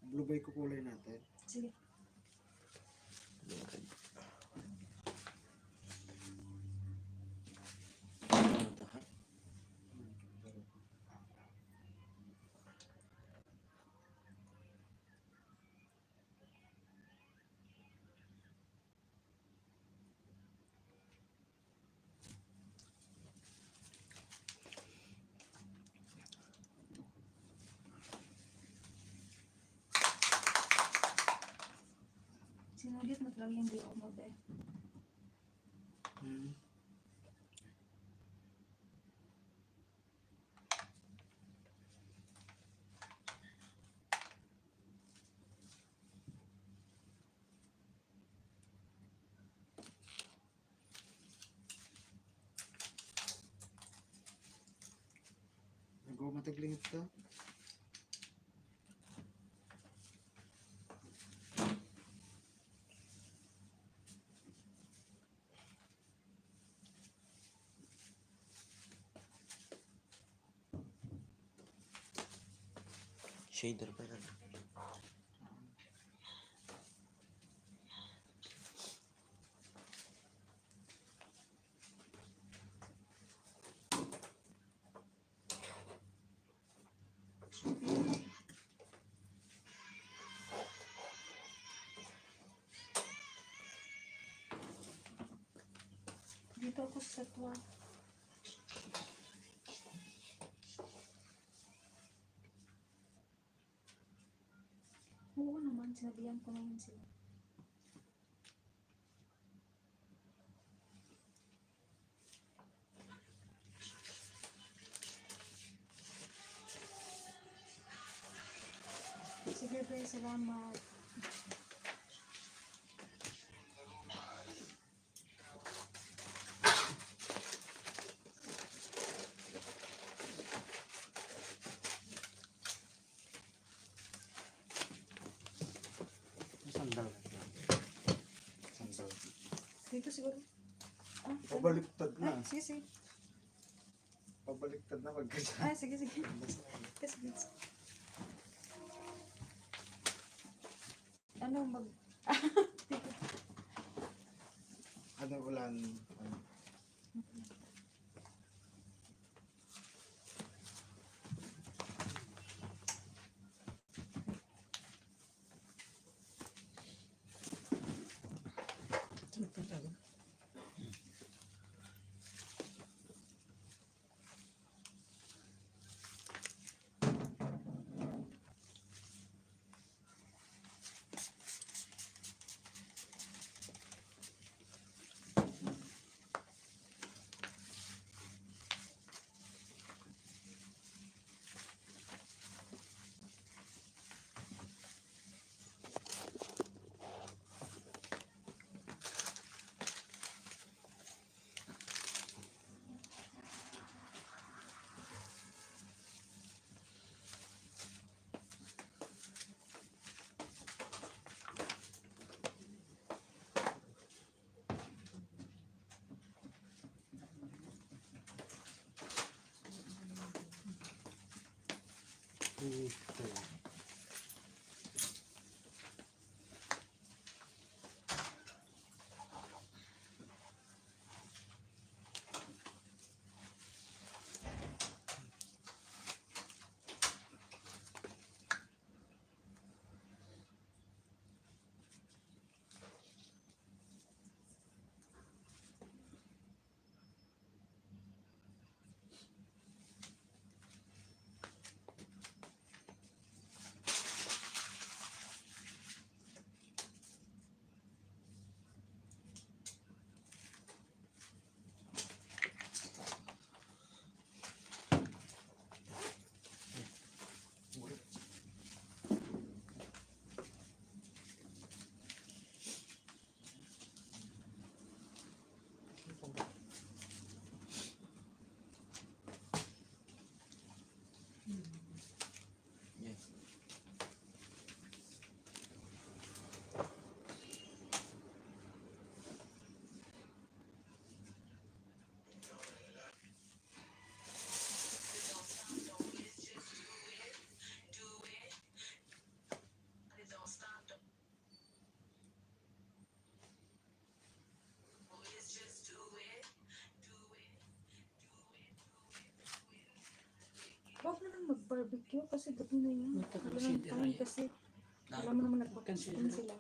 Blue bay ko kulay natin. Sige. Sinudit mo talaga yung buhok mo, be. Hmm. Nagawa matagling ito. Shader pa rin. Dito ako sa tuwa. Oo naman, sinabihan ko naman sila. Sige, Bray, salamat. Sandal. Sandal. Dito siguro. Ah, Pabaliktad na. Ay, sige, sige. Pabaliktad na pagkasya. Ah, sige, sige. Sige. Ano, dito. Ano ulan? Huwag na lang mag-barbecue kasi gabi na yan. Ito Wala kasi nang hindi time rin. kasi alam mo naman nagpapakain sila.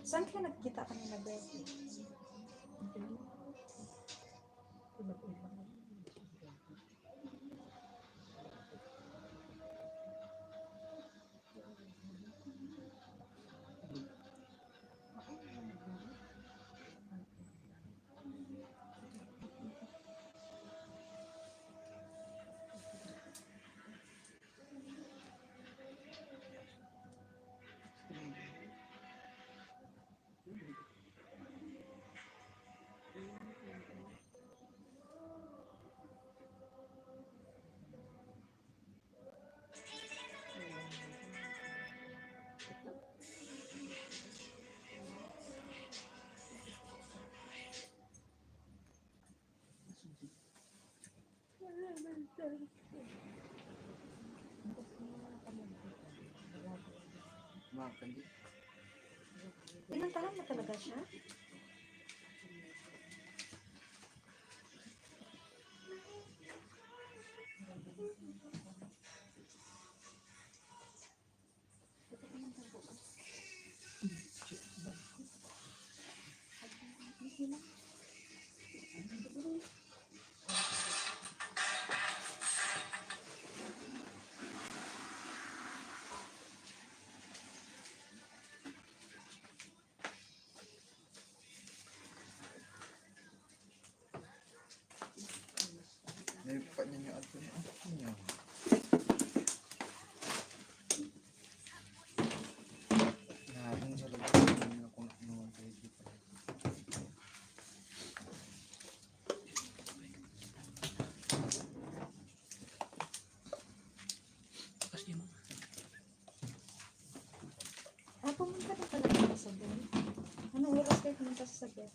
Saan ka nagkita kanina, Beth? Makan din. Ilang taon na talaga siya? Naipa niya niya ato niya. Ano niya? Naroon sa labas niya kung ano ang pwede pa. Kasi mo. Pumunta na pala kayo sa Sabon. Anong oras kayo pumunta sa Sabon?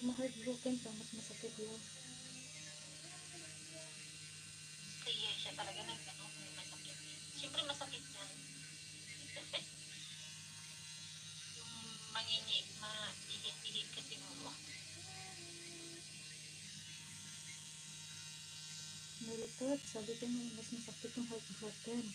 Pag ma-heartbroken ka, mas masakit yun. Kaya siya talaga nagano, masakit. Siyempre masakit yan. Yung maihit-ihit kasi mo. Nalitot, sabi ko nga, mas masakit yung heartbroken.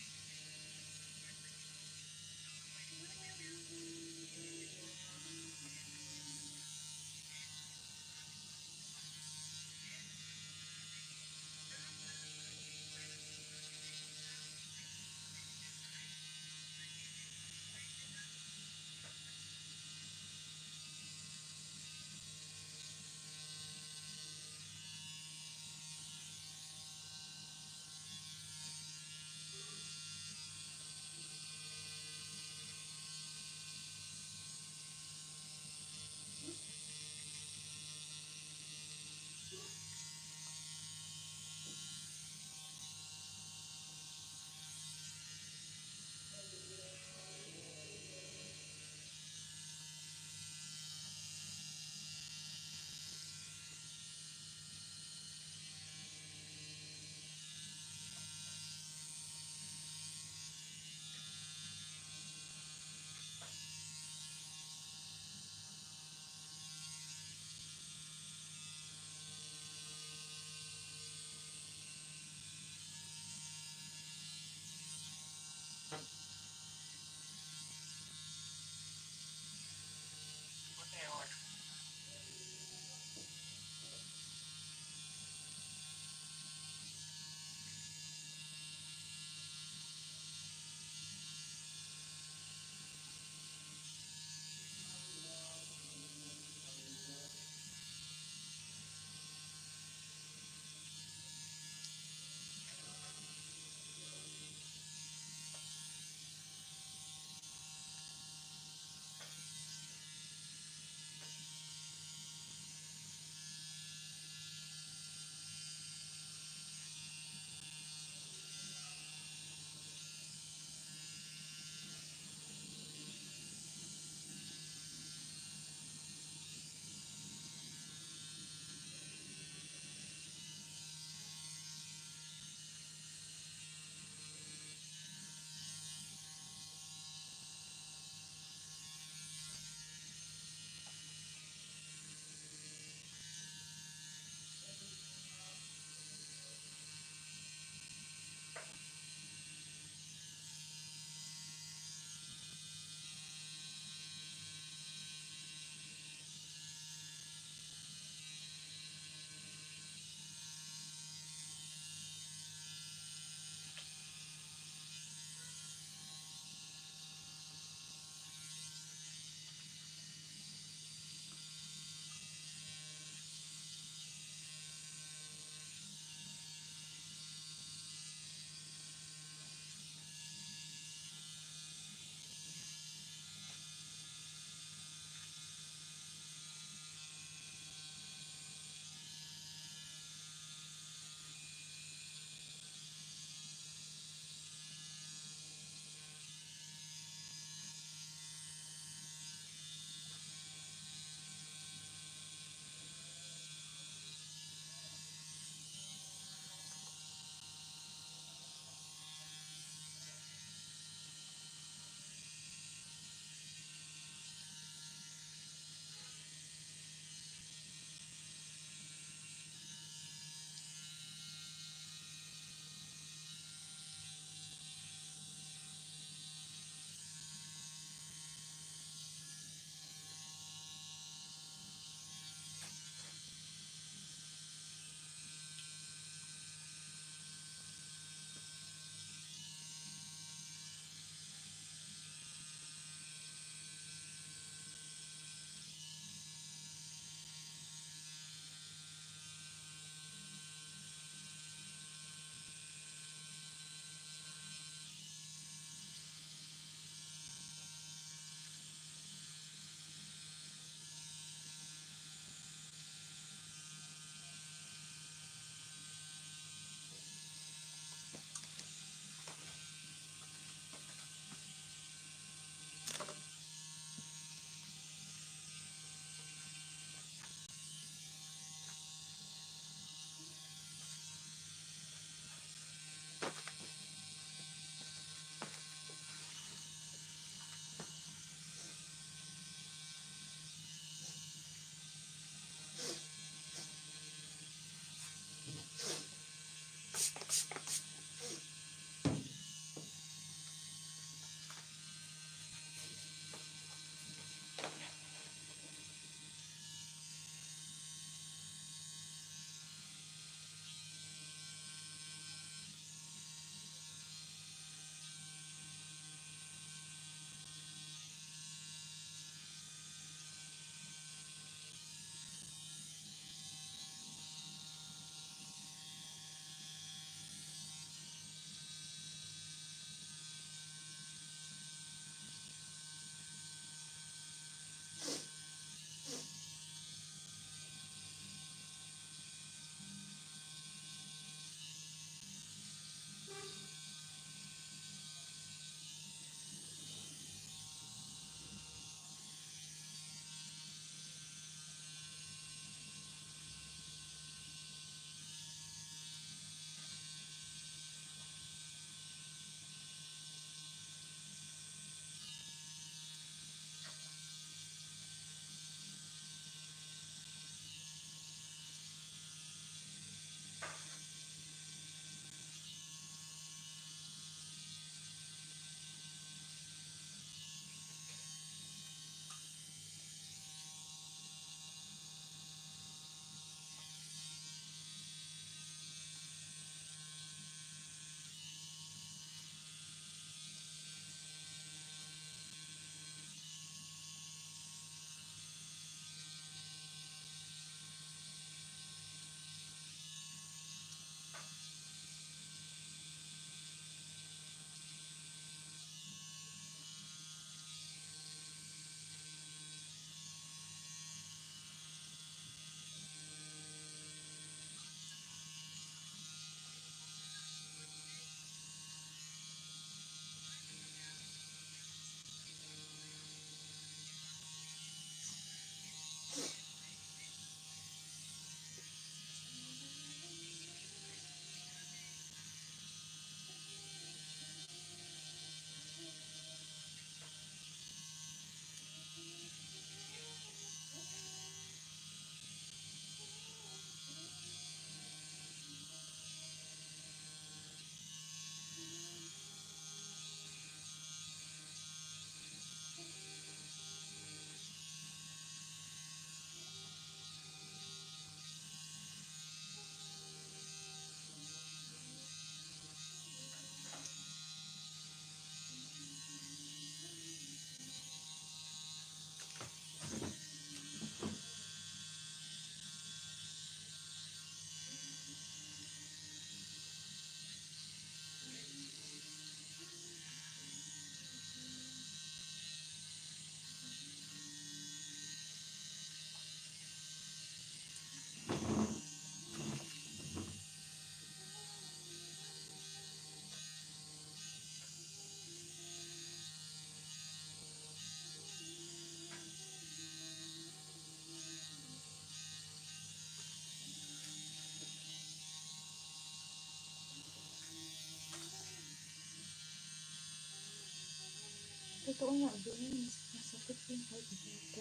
totoo nga, doon, masakit din kahit dito.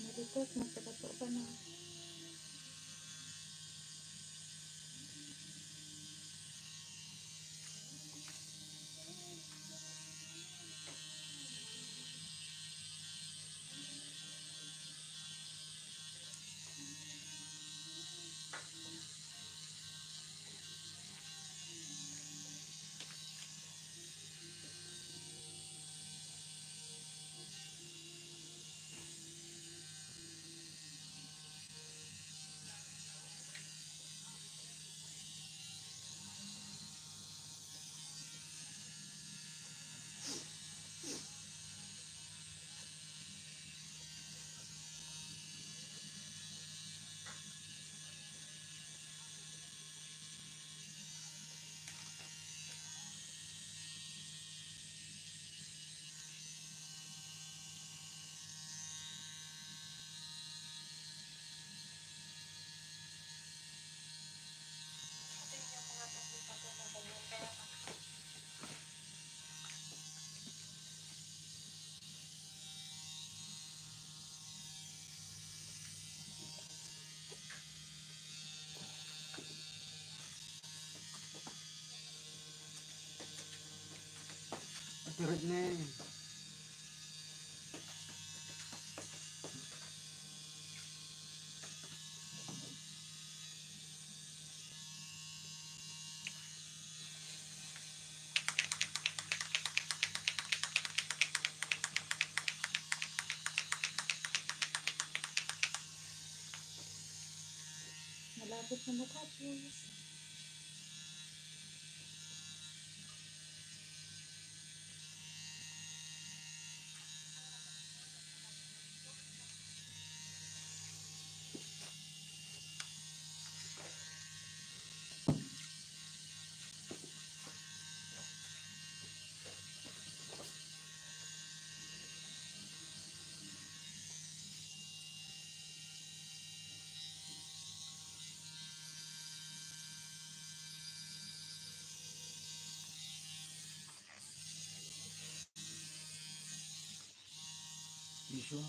Maritot, magpatato ka na. Pero na eh. Malapit na matapos. Tissue.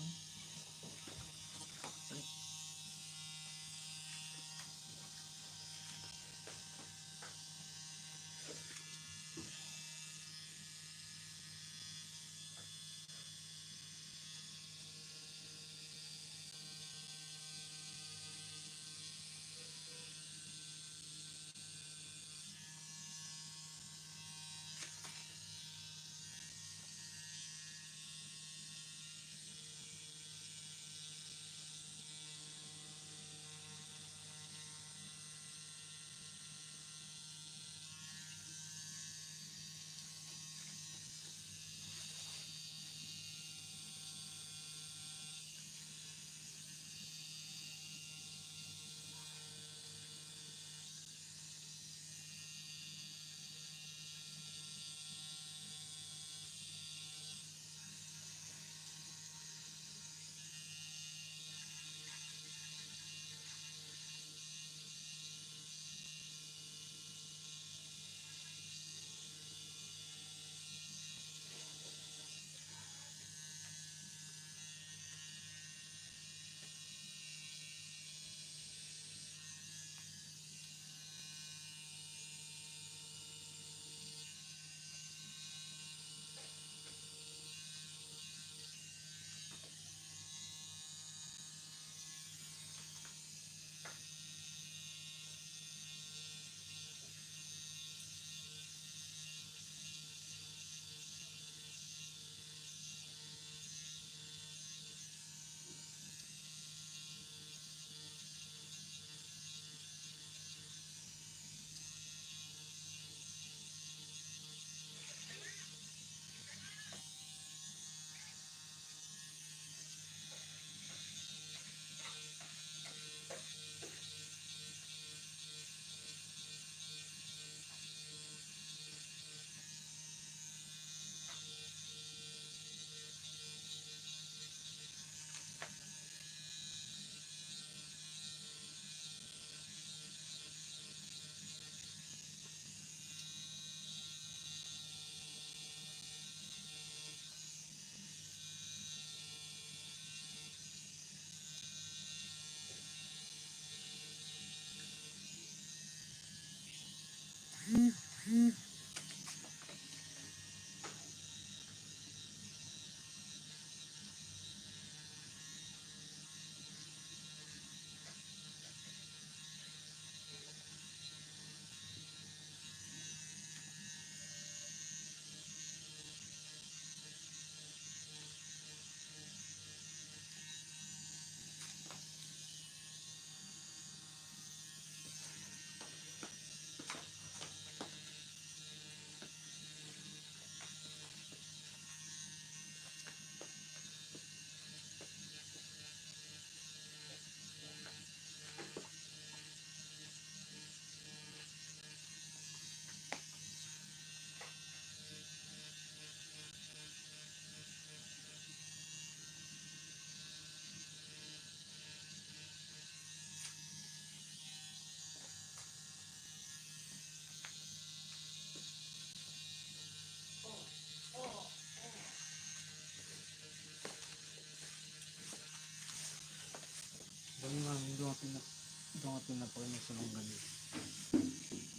Dami nga, doon ka pinapakain sa mga gabi.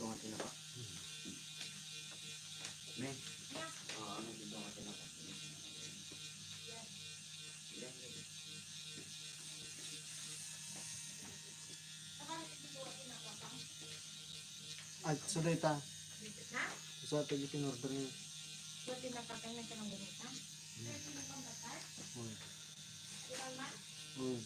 Doon ka pinapa. Ne? Ano yung doon ka pinapa? Ay, sa data. Ha? Sa atin yung in-order niya. Buti napatay na siya ng ganito. Uy. Ilan man? Uy.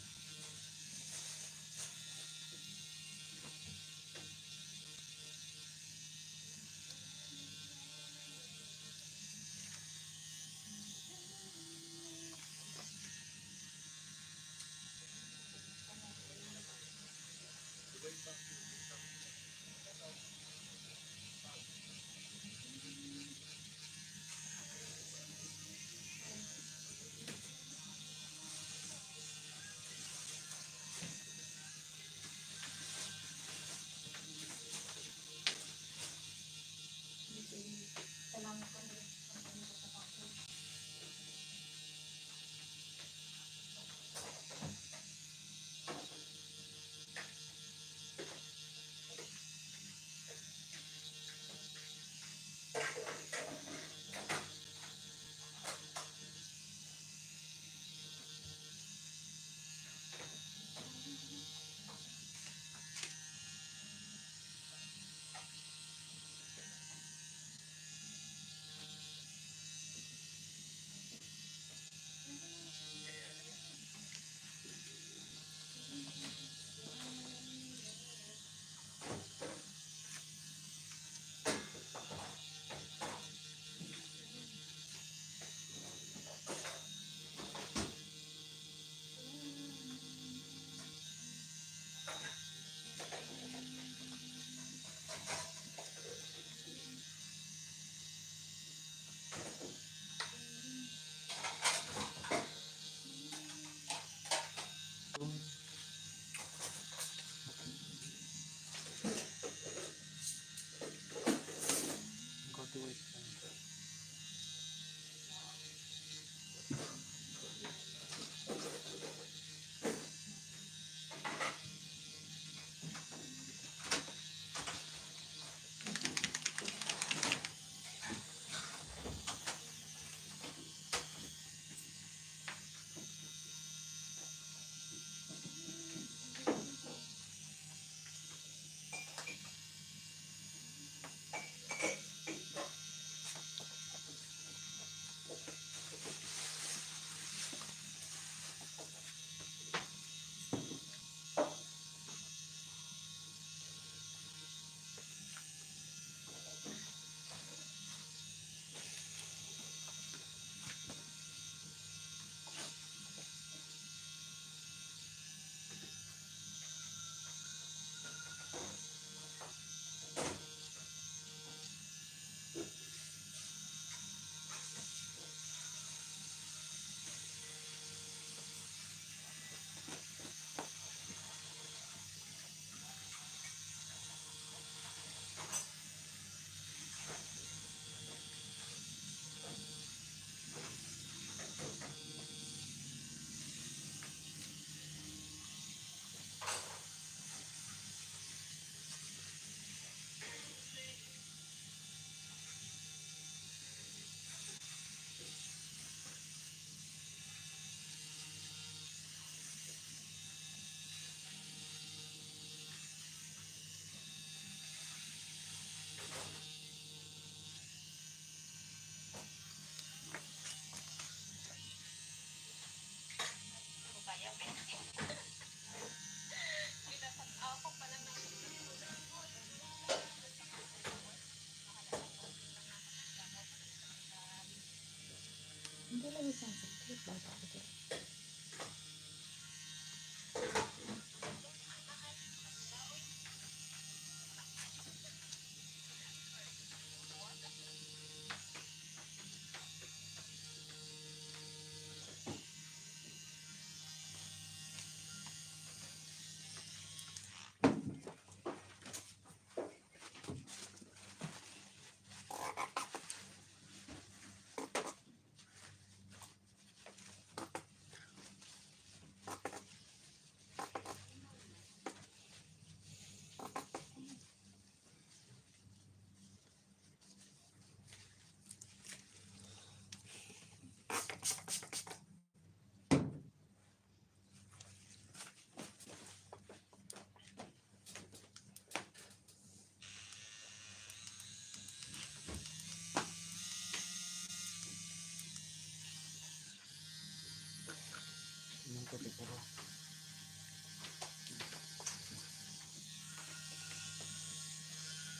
Yung kape ko raw.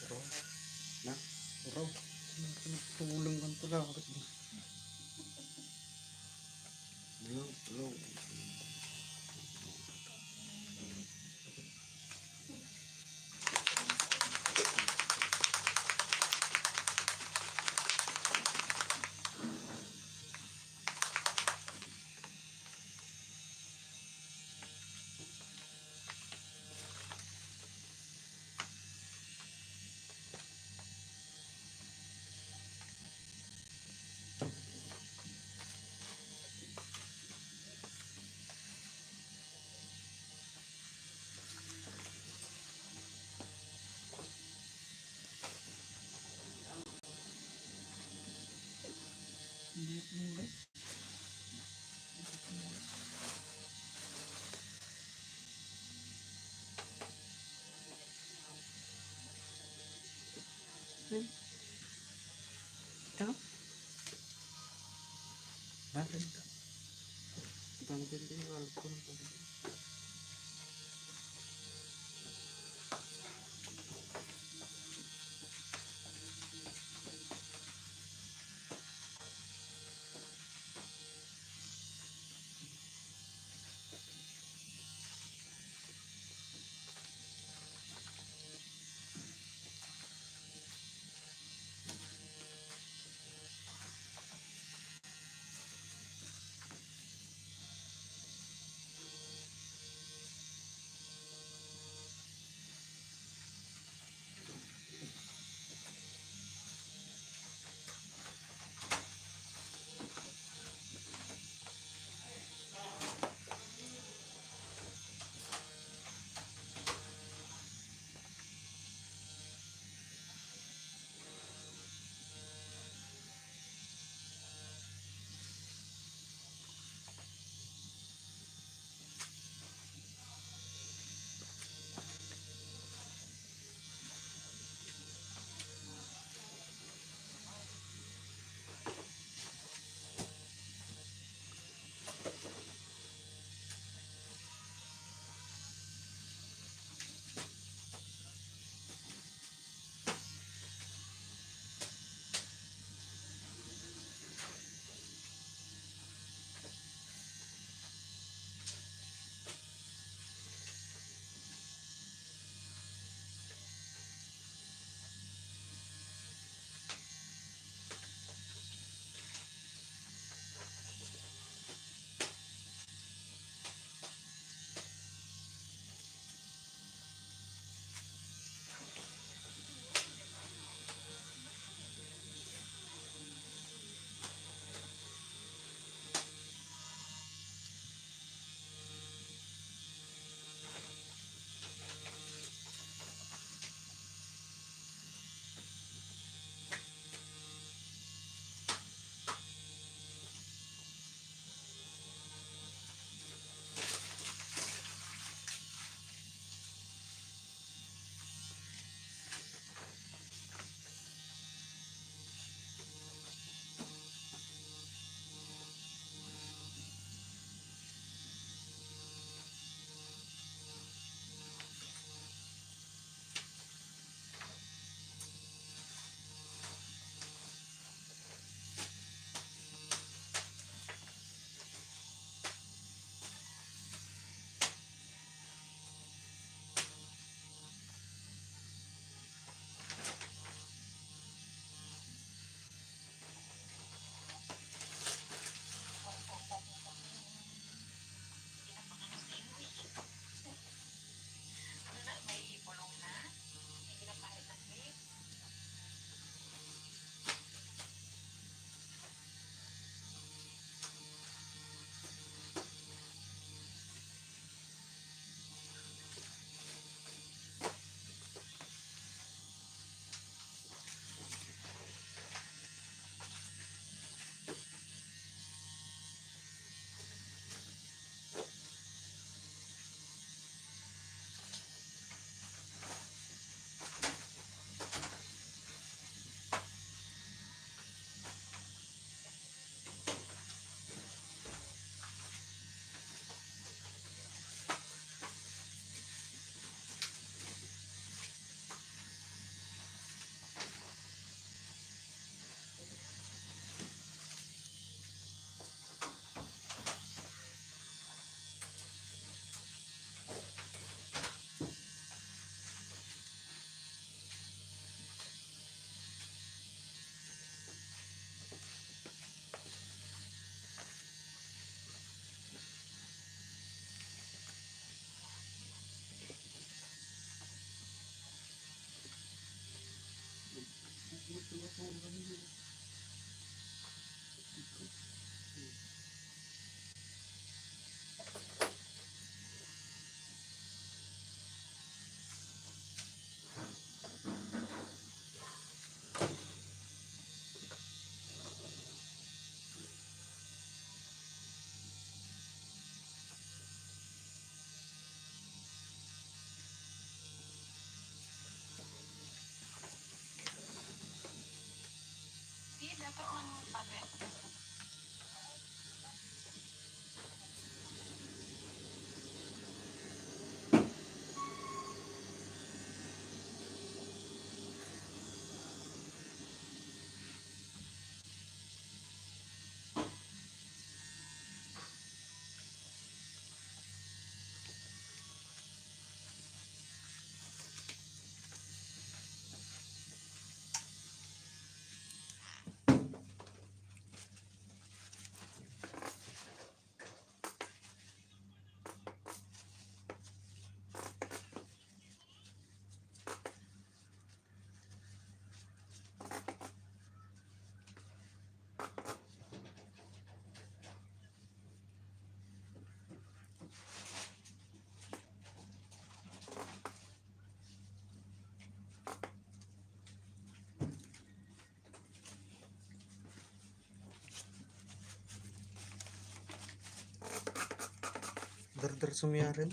Raw. Na? Raw. Pinagtulang kan pala. Tulong. Bakit? Ibang ganda yung alcohol. Hindi, dapat nang sabi. Dar sumiyarin.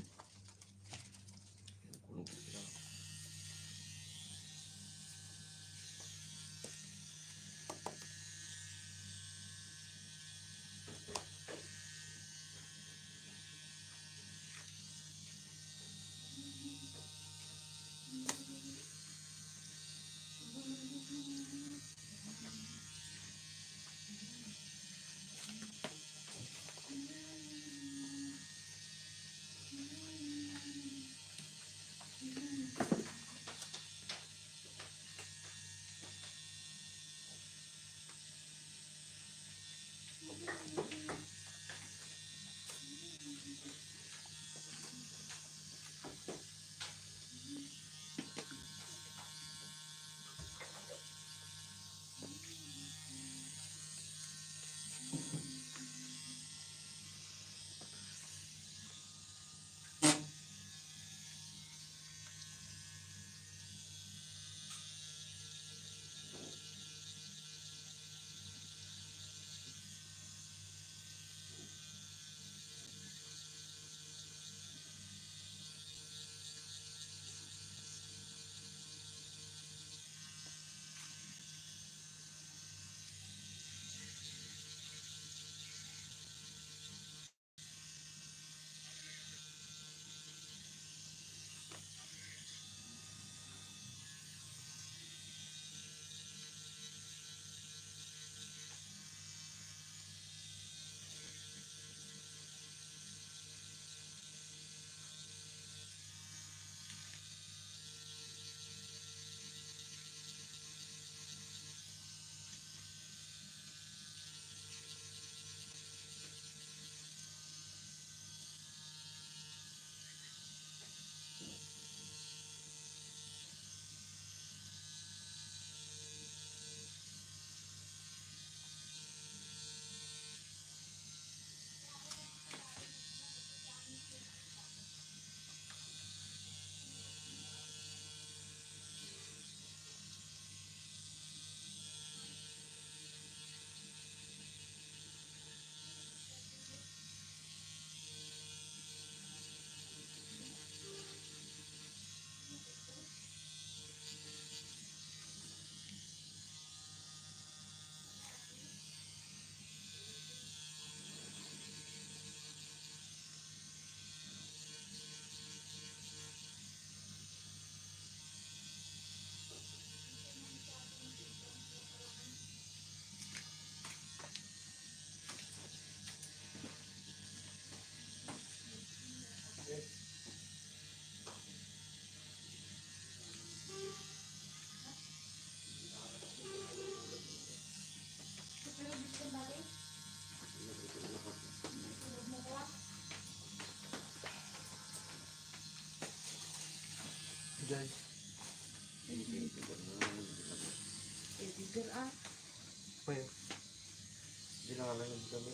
burger ah. Pa yun. Hindi na nga lang nagdami.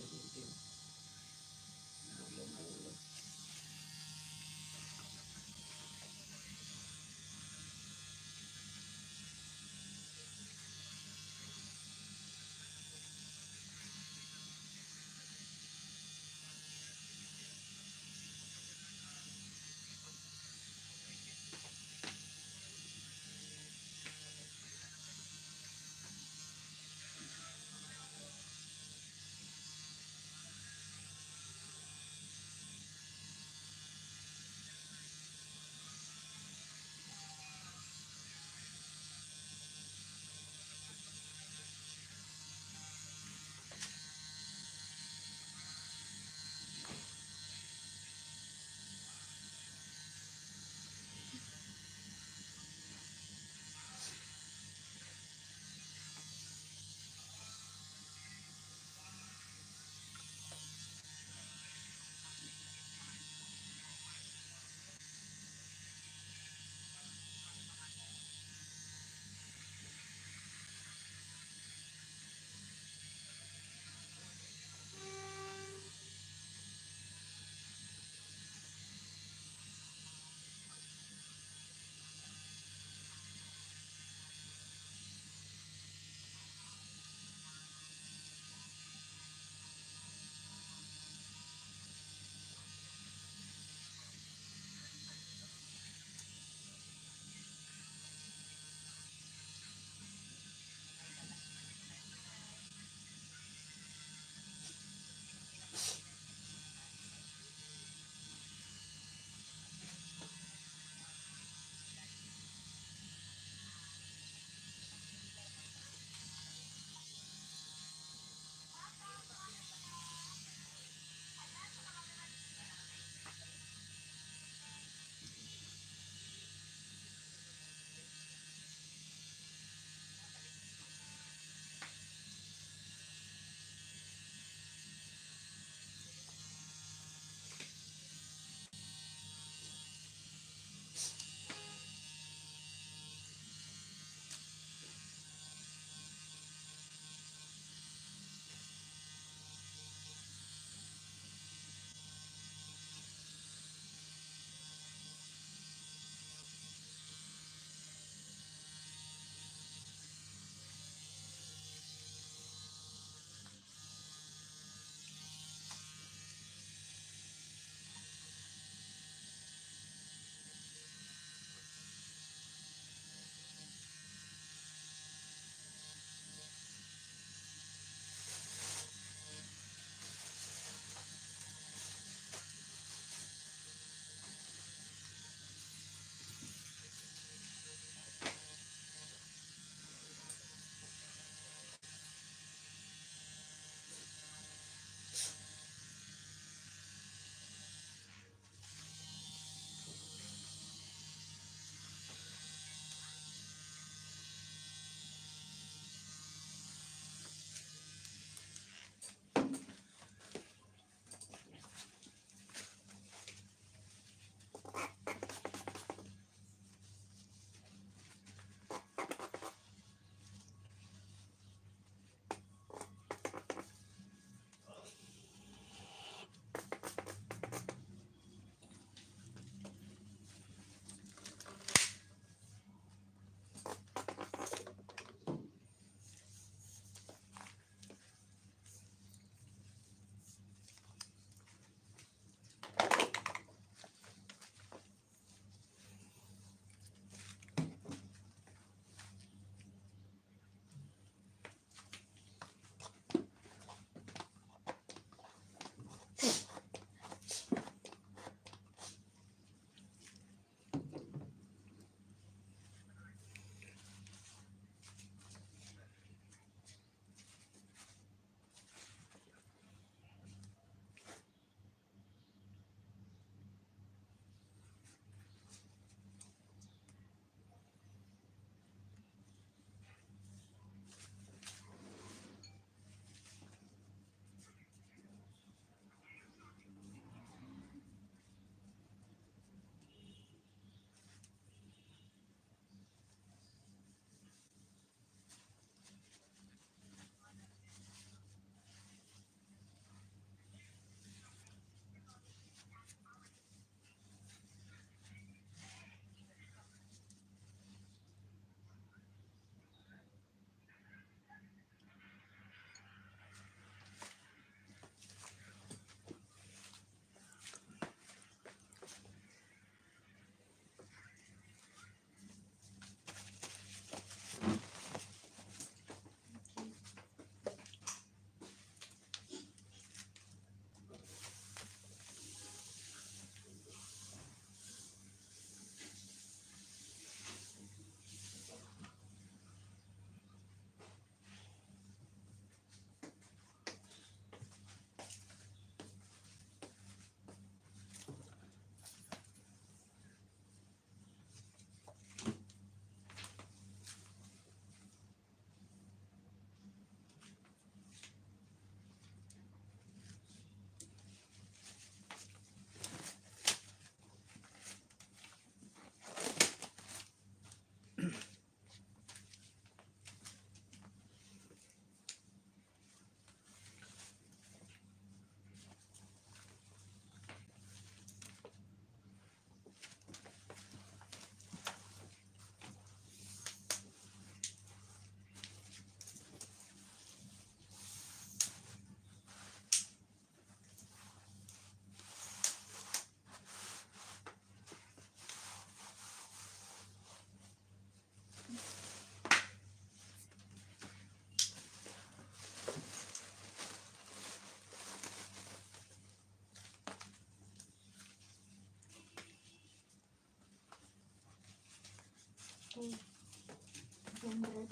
100.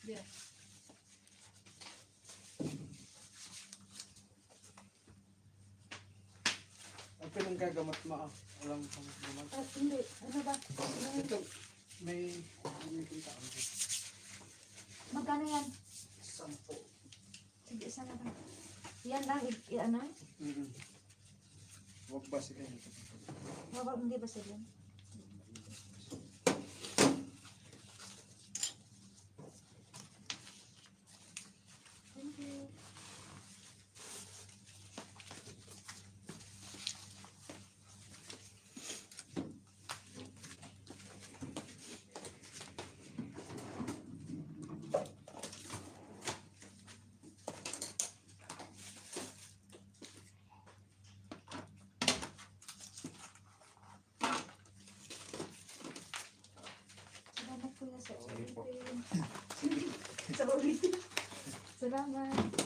Yeah. Ang pinanggagamot mo ah. Alam kang gamot. Ah, hindi. Ano ba? Ito, may kita ako. Magkano yan? 10. Sige, isa na lang. Yan lang, ano? Huwag ba sila nito? Hindi ba sila? Thank you. Salamat kuya sa Sige po. ulitin. Sa ulitin. Salamat.